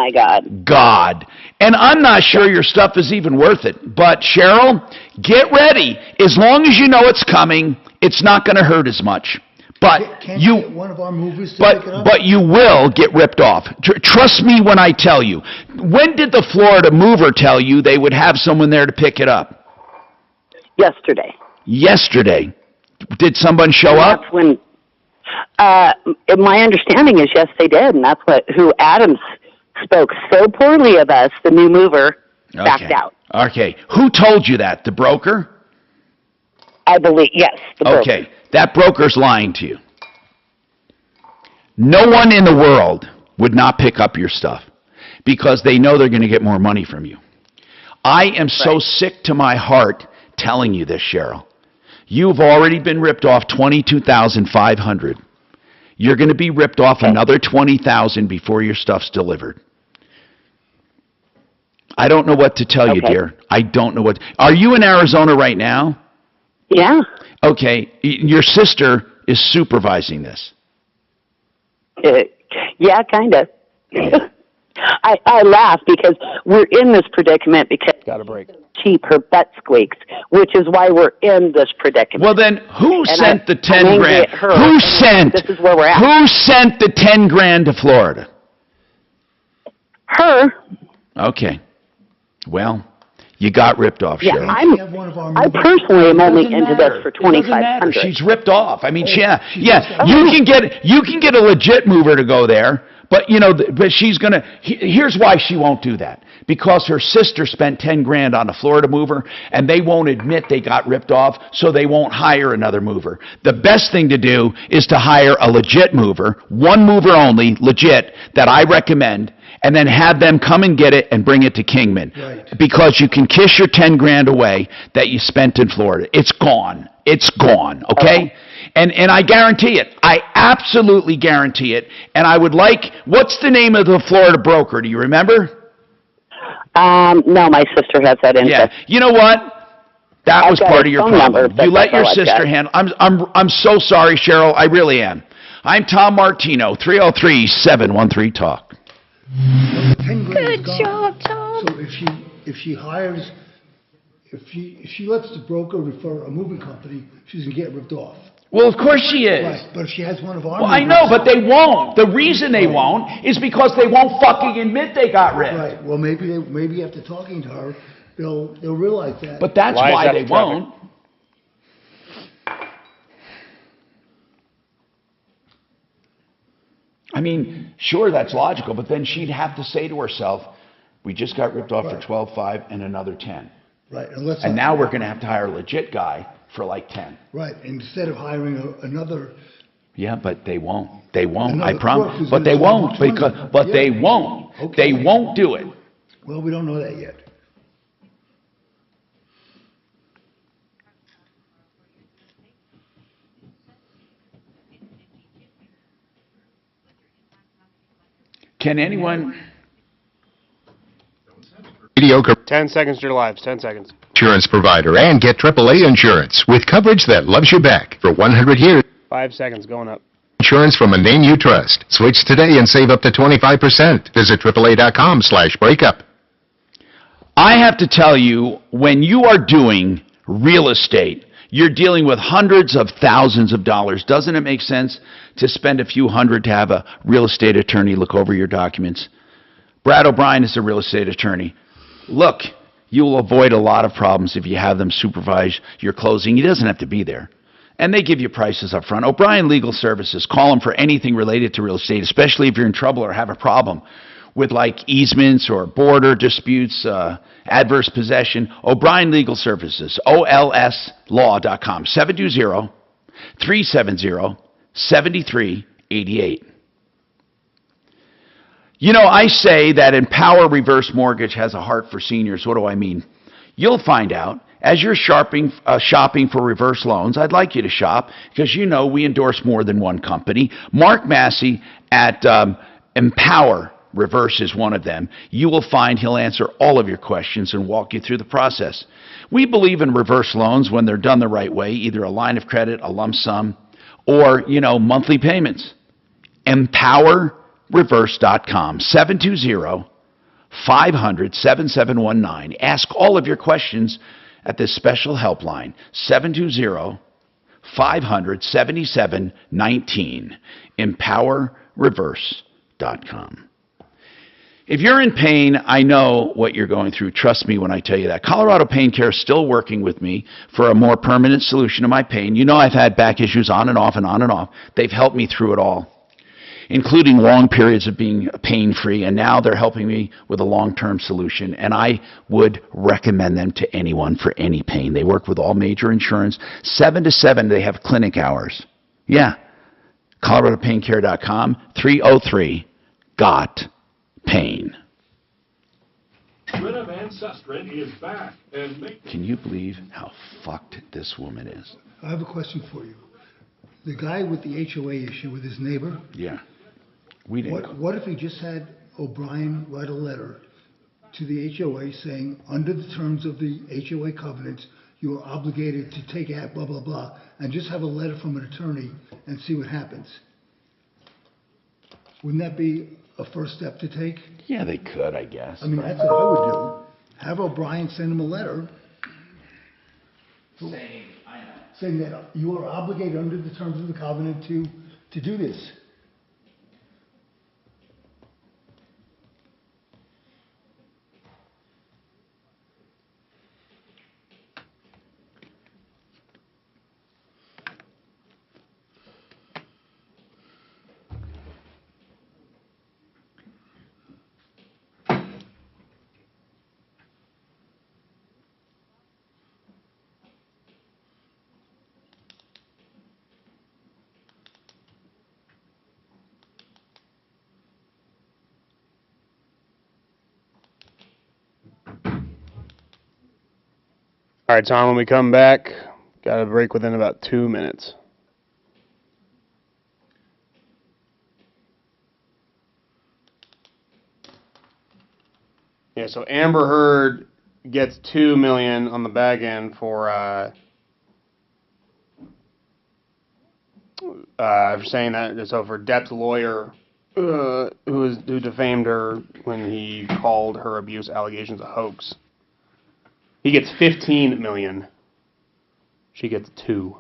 God. And I'm not sure your stuff is even worth it. But Cheryl, get ready. As long as you know it's coming, it's not going to hurt as much. But Can't you get one of our movers to pick it up? But you will get ripped off. Trust me when I tell you. When did the Florida mover tell you they would have someone there to pick it up? Yesterday. Yesterday. Did someone show up? That's when. My understanding is yes, they did, and that's who Adams spoke so poorly of us. The new mover backed out. Okay. Who told you that? The broker? I believe yes. The broker. Okay. That broker's lying to you. No one in the world would not pick up your stuff because they know they're going to get more money from you. I am so sick to my heart telling you this, Cheryl. You've already been ripped off $22,500. You're going to be ripped off another $20,000 before your stuff's delivered. I don't know what to tell you, dear. I don't know what. Are you in Arizona right now? Yeah. Okay, your sister is supervising this. Yeah, kind of. I laugh because we're in this predicament because got a break. Keep her butt squeaks, which is why we're in this predicament. Well, then who sent the 10 grand? This is where we're at. Who sent the 10 grand to Florida? Her. Okay. Well, you got ripped off, Yeah, Cheryl. I personally am only into this for $2,500. She's ripped off. I mean, you can get a legit mover to go there, but but she's gonna. Here's why she won't do that: because her sister spent 10 grand on a Florida mover, and they won't admit they got ripped off, so they won't hire another mover. The best thing to do is to hire a legit mover, one mover only, legit, that I recommend. And then have them come and get it and bring it to Kingman. Right. Because you can kiss your 10 grand away that you spent in Florida. It's gone. It's gone, okay? And I guarantee it. I absolutely guarantee it. And I would like, what's the name of the Florida broker? Do you remember? No, my sister has that info. Yeah. You know what? That was part of your problem. You let your sister handle. I'm so sorry, Cheryl. I really am. I'm Tom Martino, 303-713-TALK. Good job, Tom. So if she hires, if she lets the broker refer a moving company, she's gonna get ripped off. Well, of course she is. Right, but if she has one of our Well, I know, but they won't. The reason they won't is because they won't fucking admit they got ripped. Right. Well, maybe after talking to her, they'll realize that. But that's why they won't. I mean, sure, that's logical, but then she'd have to say to herself, we just got ripped off for $12,500 and another 10. Right. And now we're going to have to hire a legit guy for like 10. Right. Instead of hiring another. Yeah, but they won't. They won't. I promise. But they won't they won't. Okay. They won't do it. Well, we don't know that yet. Can anyone? Mediocre 10 seconds to your lives. 10 seconds. insurance provider and get AAA insurance with coverage that loves you back for 100 years. 5 seconds going up. Insurance from a name you trust. Switch today and save up to 25%. Visit AAA.com/breakup. I have to tell you, when you are doing real estate, you're dealing with hundreds of thousands of dollars. Doesn't it make sense to spend a few hundred to have a real estate attorney look over your documents? Brad O'Brien is a real estate attorney. Look, you'll avoid a lot of problems if you have them supervise your closing. He doesn't have to be there. And they give you prices up front. O'Brien Legal Services. Call them for anything related to real estate, especially if you're in trouble or have a problem with like easements or border disputes, adverse possession, O'Brien Legal Services, olslaw.com, 720-370-7388. You know, I say that Empower Reverse Mortgage has a heart for seniors. What do I mean? You'll find out as you're shopping for reverse loans. I'd like you to shop because, you know, we endorse more than one company. Mark Massey at Empower Reverse is one of them. You will find he'll answer all of your questions and walk you through the process. We believe in reverse loans when they're done the right way, either a line of credit, a lump sum, or, you know, monthly payments. EmpowerReverse.com, 720-500-7719. Ask all of your questions at this special helpline, 720-500-7719, EmpowerReverse.com. If you're in pain, I know what you're going through. Trust me when I tell you that. Colorado Pain Care is still working with me for a more permanent solution to my pain. You know I've had back issues on and off and on and off. They've helped me through it all, including long periods of being pain-free, and now they're helping me with a long-term solution, and I would recommend them to anyone for any pain. They work with all major insurance. 7 to 7, they have clinic hours. Yeah, ColoradoPainCare.com, 303-GOT-PAIN. Is back and Can you believe how fucked this woman is? I have a question for you. The guy with the HOA issue with his neighbor. Yeah. We didn't. What if he just had O'Brien write a letter to the HOA saying, under the terms of the HOA covenants, you are obligated to take out blah, blah, blah, and just have a letter from an attorney and see what happens? Wouldn't that be a first step to take? Yeah, they could, I guess. I mean, that's what I would do. Have O'Brien send him a letter saying that you are obligated under the terms of the covenant to do this. All right, Tom, when we come back, got a break within about 2 minutes. Yeah, so Amber Heard gets $2 million on the back end for saying that. So for Depp's lawyer, who defamed her when he called her abuse allegations a hoax. He gets $15 million. She gets $2 million.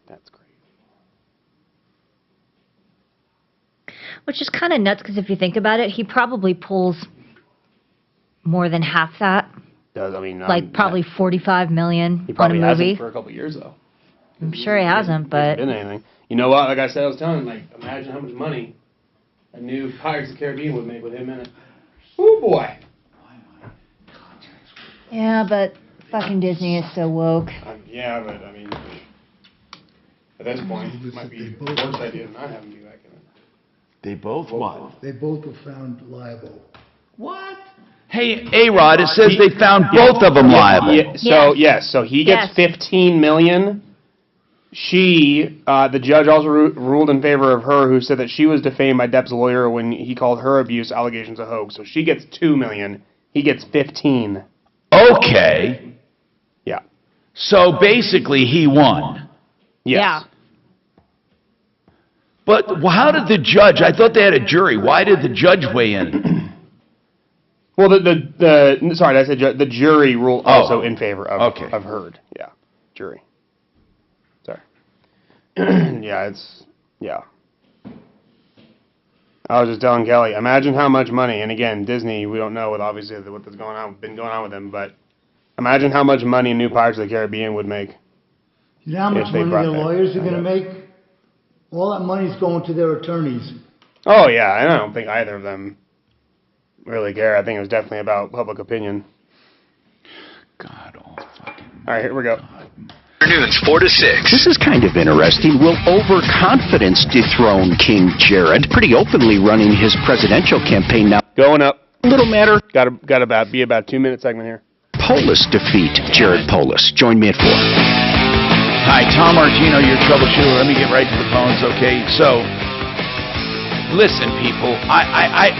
That's great. Which is kind of nuts because if you think about it, he probably pulls more than half that. Like probably $45 million he probably on a movie. Hasn't for a couple of years though. I'm sure he hasn't, but been anything. You know what? Like I said, I was telling him, like, imagine how much money a new Pirates of the Caribbean would make with him in it. Oh boy. yeah, but fucking Disney is so woke. Yeah, but I mean, at this point, it might be the worst idea than not having to be back in it. They both what? They both were found liable. What? Hey, A-Rod, it says they found both of them liable. So he gets $15 million. She, the judge also ruled in favor of her, who said that she was defamed by Depp's lawyer when he called her abuse allegations a hoax. So she gets $2 million. He gets 15. Okay. Yeah. So basically, he won. Yes. Yeah. But how did the judge? I thought they had a jury. Why did the judge weigh in? Well, sorry, I said the jury ruled also in favor of Heard. Yeah, jury. Sorry. Yeah. I was just telling Kelly, imagine how much money, and again, Disney, we don't know what obviously what's been going on with them, but imagine how much money new Pirates of the Caribbean would make. You know how much money their lawyers are going to make? All that money's going to their attorneys. Oh, yeah, I don't think either of them really care. I think it was definitely about public opinion. God, all fucking... All right, here we go. Afternoons 4 to 6. This is kind of interesting. Will overconfidence dethrone King Jared? Pretty openly running his presidential campaign now. Going up. Little matter. Got to be about 2-minute segment here. Polis defeat Jared Polis. Join me at 4. Hi, Tom Martino, your troubleshooter. Let me get right to the phones, okay? So, listen, people.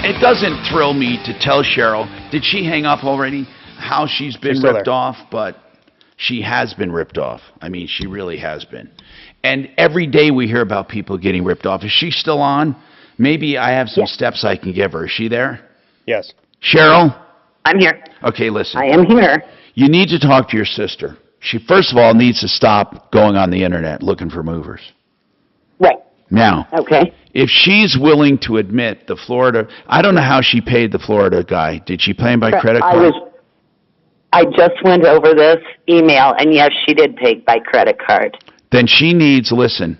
It doesn't thrill me to tell Cheryl. Did she hang up already? How she's been ripped off, but she has been ripped off. I mean, she really has been. And every day we hear about people getting ripped off. Is she still on? Maybe I have some steps I can give her. Is she there? Yes. Cheryl? I'm here. Okay, listen. I am here. You need to talk to your sister. She, first of all, needs to stop going on the internet looking for movers. Right. Now, okay. If she's willing to admit the Florida, I don't know how she paid the Florida guy. Did she pay him by credit card? I just went over this email, and yes, she did pay by credit card. Then she needs, listen,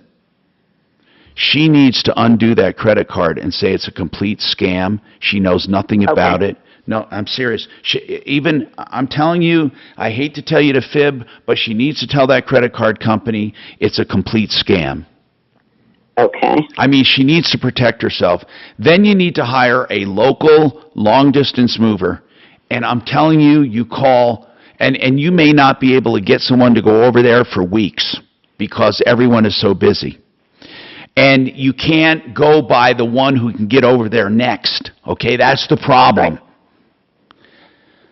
she needs to undo that credit card and say it's a complete scam. She knows nothing about it. No, I'm serious. I'm telling you, I hate to tell you to fib, but she needs to tell that credit card company it's a complete scam. Okay. I mean, she needs to protect herself. Then you need to hire a local long-distance mover. And I'm telling you, you call, and you may not be able to get someone to go over there for weeks because everyone is so busy. And you can't go by the one who can get over there next. Okay, that's the problem.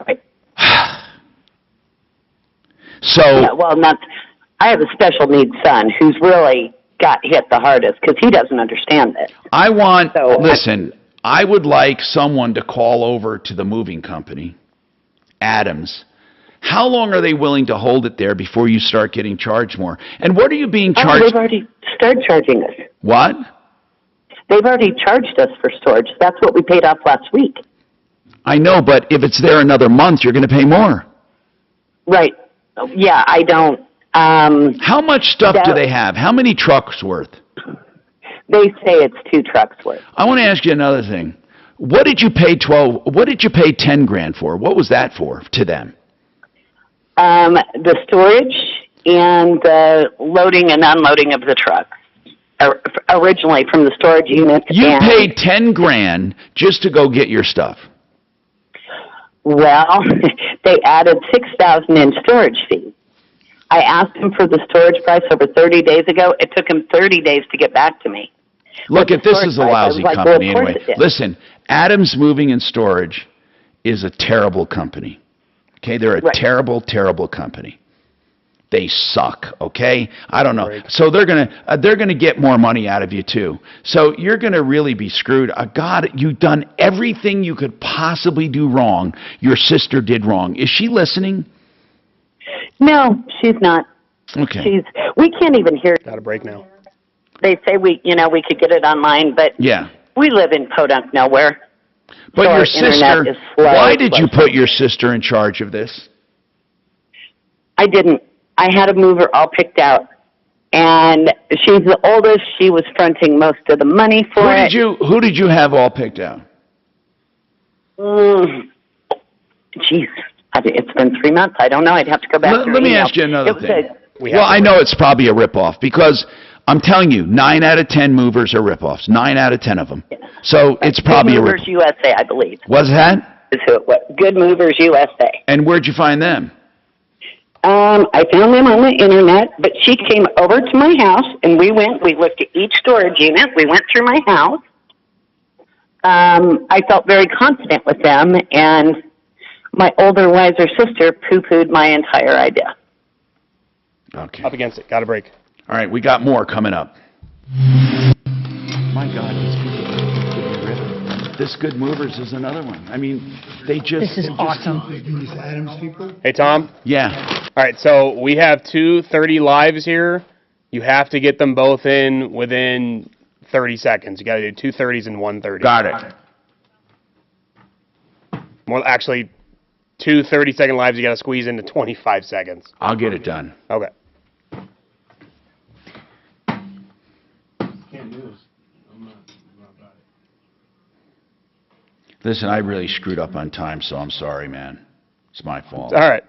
Right. So, yeah, well, I have a special needs son who's really got hit the hardest because he doesn't understand this. Listen, I would like someone to call over to the moving company, Adams. How long are they willing to hold it there before you start getting charged more? And what are you being charged? They've already started charging us. What? They've already charged us for storage. That's what we paid off last week. I know, but if it's there another month, you're going to pay more. Right. Yeah, I don't. How much stuff do they have? How many trucks worth? They say it's 2 trucks worth. I want to ask you another thing. What did you pay $10,000 for? What was that for to them? The storage and the loading and unloading of the truck. Originally from the storage unit. You paid $10,000 just to go get your stuff. Well, they added $6,000 in storage fee. I asked him for the storage price over 30 days ago. It took him 30 days to get back to me. Look, if this is a lousy company anyway. Listen, Adams Moving and Storage is a terrible company. Okay, they're a terrible, terrible company. They suck. Okay, I don't know. So they're gonna get more money out of you too. So you're gonna really be screwed. God, you've done everything you could possibly do wrong. Your sister did wrong. Is she listening? No, she's not. Okay. We can't even hear. Got a break now. They say we could get it online, but we live in Podunk nowhere. But so your sister, why did you put your sister in charge of this? I didn't. I had a mover all picked out, and she's the oldest. She was fronting most of the money for it. Who did you have all picked out? Jeez. It's been 3 months. I don't know. I'd have to go back. Let me ask you another thing. I know it's probably a ripoff because I'm telling you, 9 out of 10 movers are ripoffs. 9 out of 10 of them. So it's probably a ripoff. Good Movers USA, I believe. What's that? Is who it was. Good Movers USA. And where'd you find them? I found them on the internet, but she came over to my house, and we looked at each storage unit. We went through my house. I felt very confident with them, and my older, wiser sister poo-pooed my entire idea. Okay. Up against it. Got a break. All right, we got more coming up. My God, these people could be ripped. This Good Movers is another one. I mean, This is awesome. These Adams people? Hey, Tom? Yeah. All right, so we have 2:30 lives here. You have to get them both in within 30 seconds. You got to do 2 30s and 1 30. Got it. Well, actually, 2 30-second lives you got to squeeze into 25 seconds. I'll get it done. Okay. Can't do this. I'm not about it. Listen, I really screwed up on time, so I'm sorry, man. It's my fault. All right.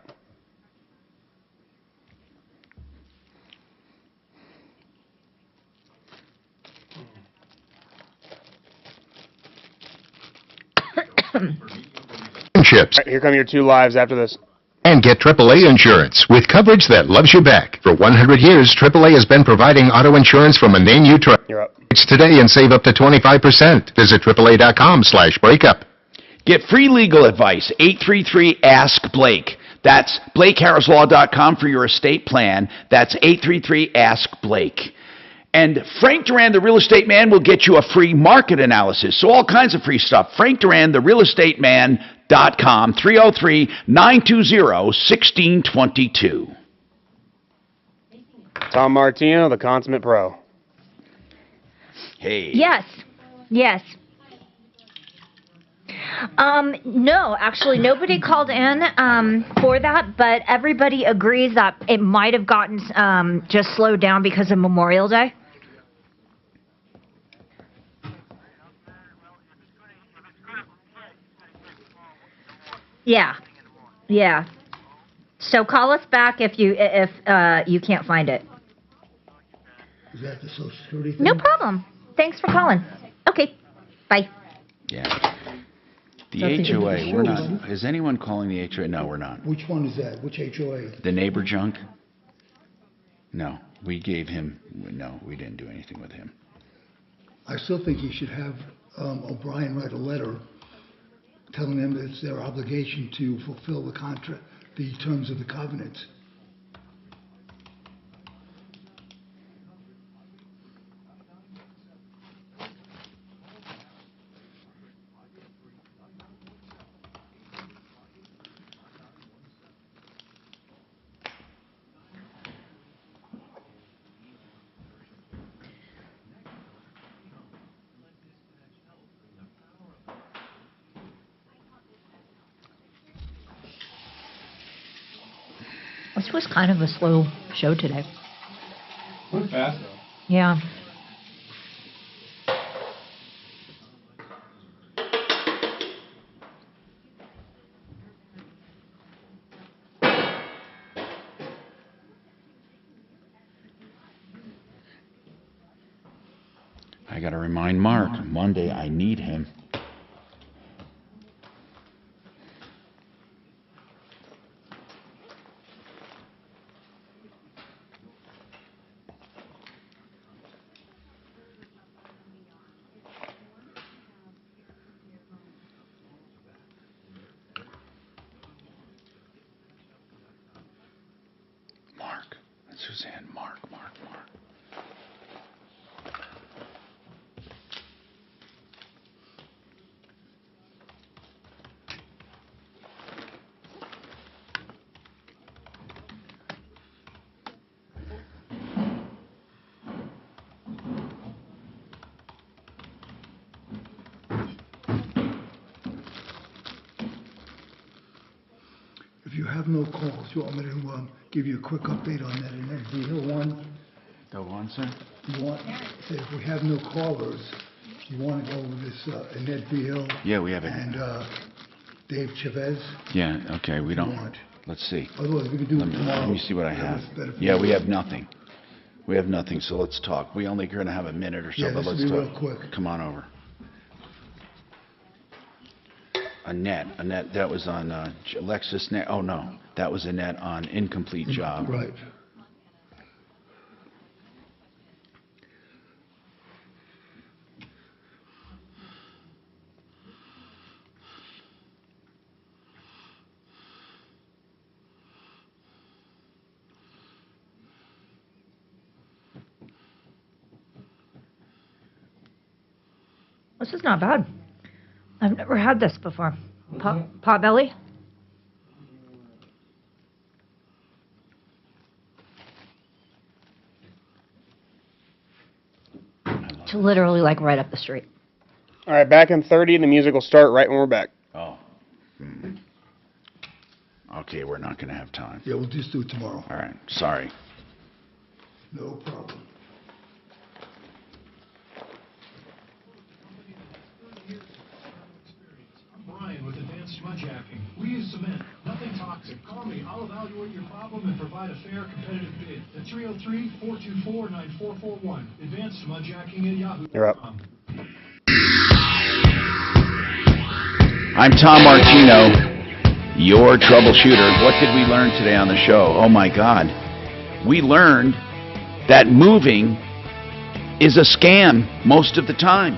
Chips. Here come your 2 lives after this. And get AAA insurance with coverage that loves you back. For 100 years, AAA has been providing auto insurance from a name you trust. You're up. It's today and save up to 25%. Visit AAA.com/breakup. Get free legal advice, 833-ASK-BLAKE. That's BlakeHarrisLaw.com for your estate plan. That's 833-ASK-BLAKE. And Frank Duran, the real estate man, will get you a free market analysis. So all kinds of free stuff. Frank Duran, the real estate man.com, 303-920-1622. Tom Martino, the consummate pro. Hey. Yes. Yes. No, actually, nobody called in for that, but everybody agrees that it might have gotten just slowed down because of Memorial Day. Yeah, yeah. So call us back if you can't find it. Is that the Social Security thing? No problem. Thanks for calling. Okay, bye. Yeah. The HOA, we're not. Is anyone calling the HOA? No, we're not. Which one is that? Which HOA? The neighbor junk? No, we gave him. No, we didn't do anything with him. I still think you should have O'Brien write a letter telling them that it's their obligation to fulfill the contract, the terms of the covenants. This was kind of a slow show today. Went fast, though. Yeah. I got to remind Mark, Monday I need him. Mark, Suzanne, Mark. If you have no calls, you want me to give you a quick update on that Annette V. Hill one? Go on, sir. You want, say if we have no callers, you want to go over this Annette V. Hill? Yeah, we have it. And Dave Chavez? Yeah, okay, we don't. Want. Let's see. Otherwise, we can do it tomorrow. Let me see what I have. Better for Yeah, you. we have nothing. We have nothing, so let's talk. We only going to have a minute or so, Yeah, but this let's will be talk. real quick. Come on over. Annette, that was on LexisNet. Oh, no, that was Annette on Incomplete Job. Right. This is not bad. I've never had this before. Pot belly? It's literally like right up the street. All right, back in 30, and the music will start right when we're back. Oh. Okay, we're not going to have time. Yeah, we'll just do it tomorrow. All right, sorry. No problem. jacking. We use cement, nothing toxic. Call me. I'll evaluate your problem and provide a fair, competitive bid. At 303-424-9441. Advanced mudjacking at Yahoo. You're up. I'm Tom Martino, your troubleshooter. What did we learn today on the show? Oh my God. We learned that moving is a scam most of the time.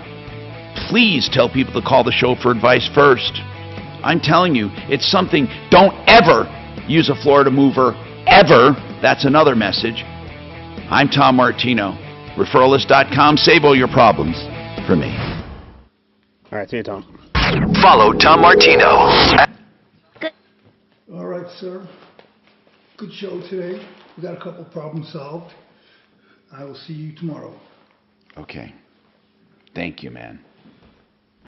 Please tell people to call the show for advice first. I'm telling you, it's something, don't ever use a Florida mover, ever. That's another message. I'm Tom Martino. Referralist.com, save all your problems for me. All right, see you, Tom. Follow Tom Martino. All right, sir. Good show today. We got a couple problems solved. I will see you tomorrow. Okay. Thank you, man.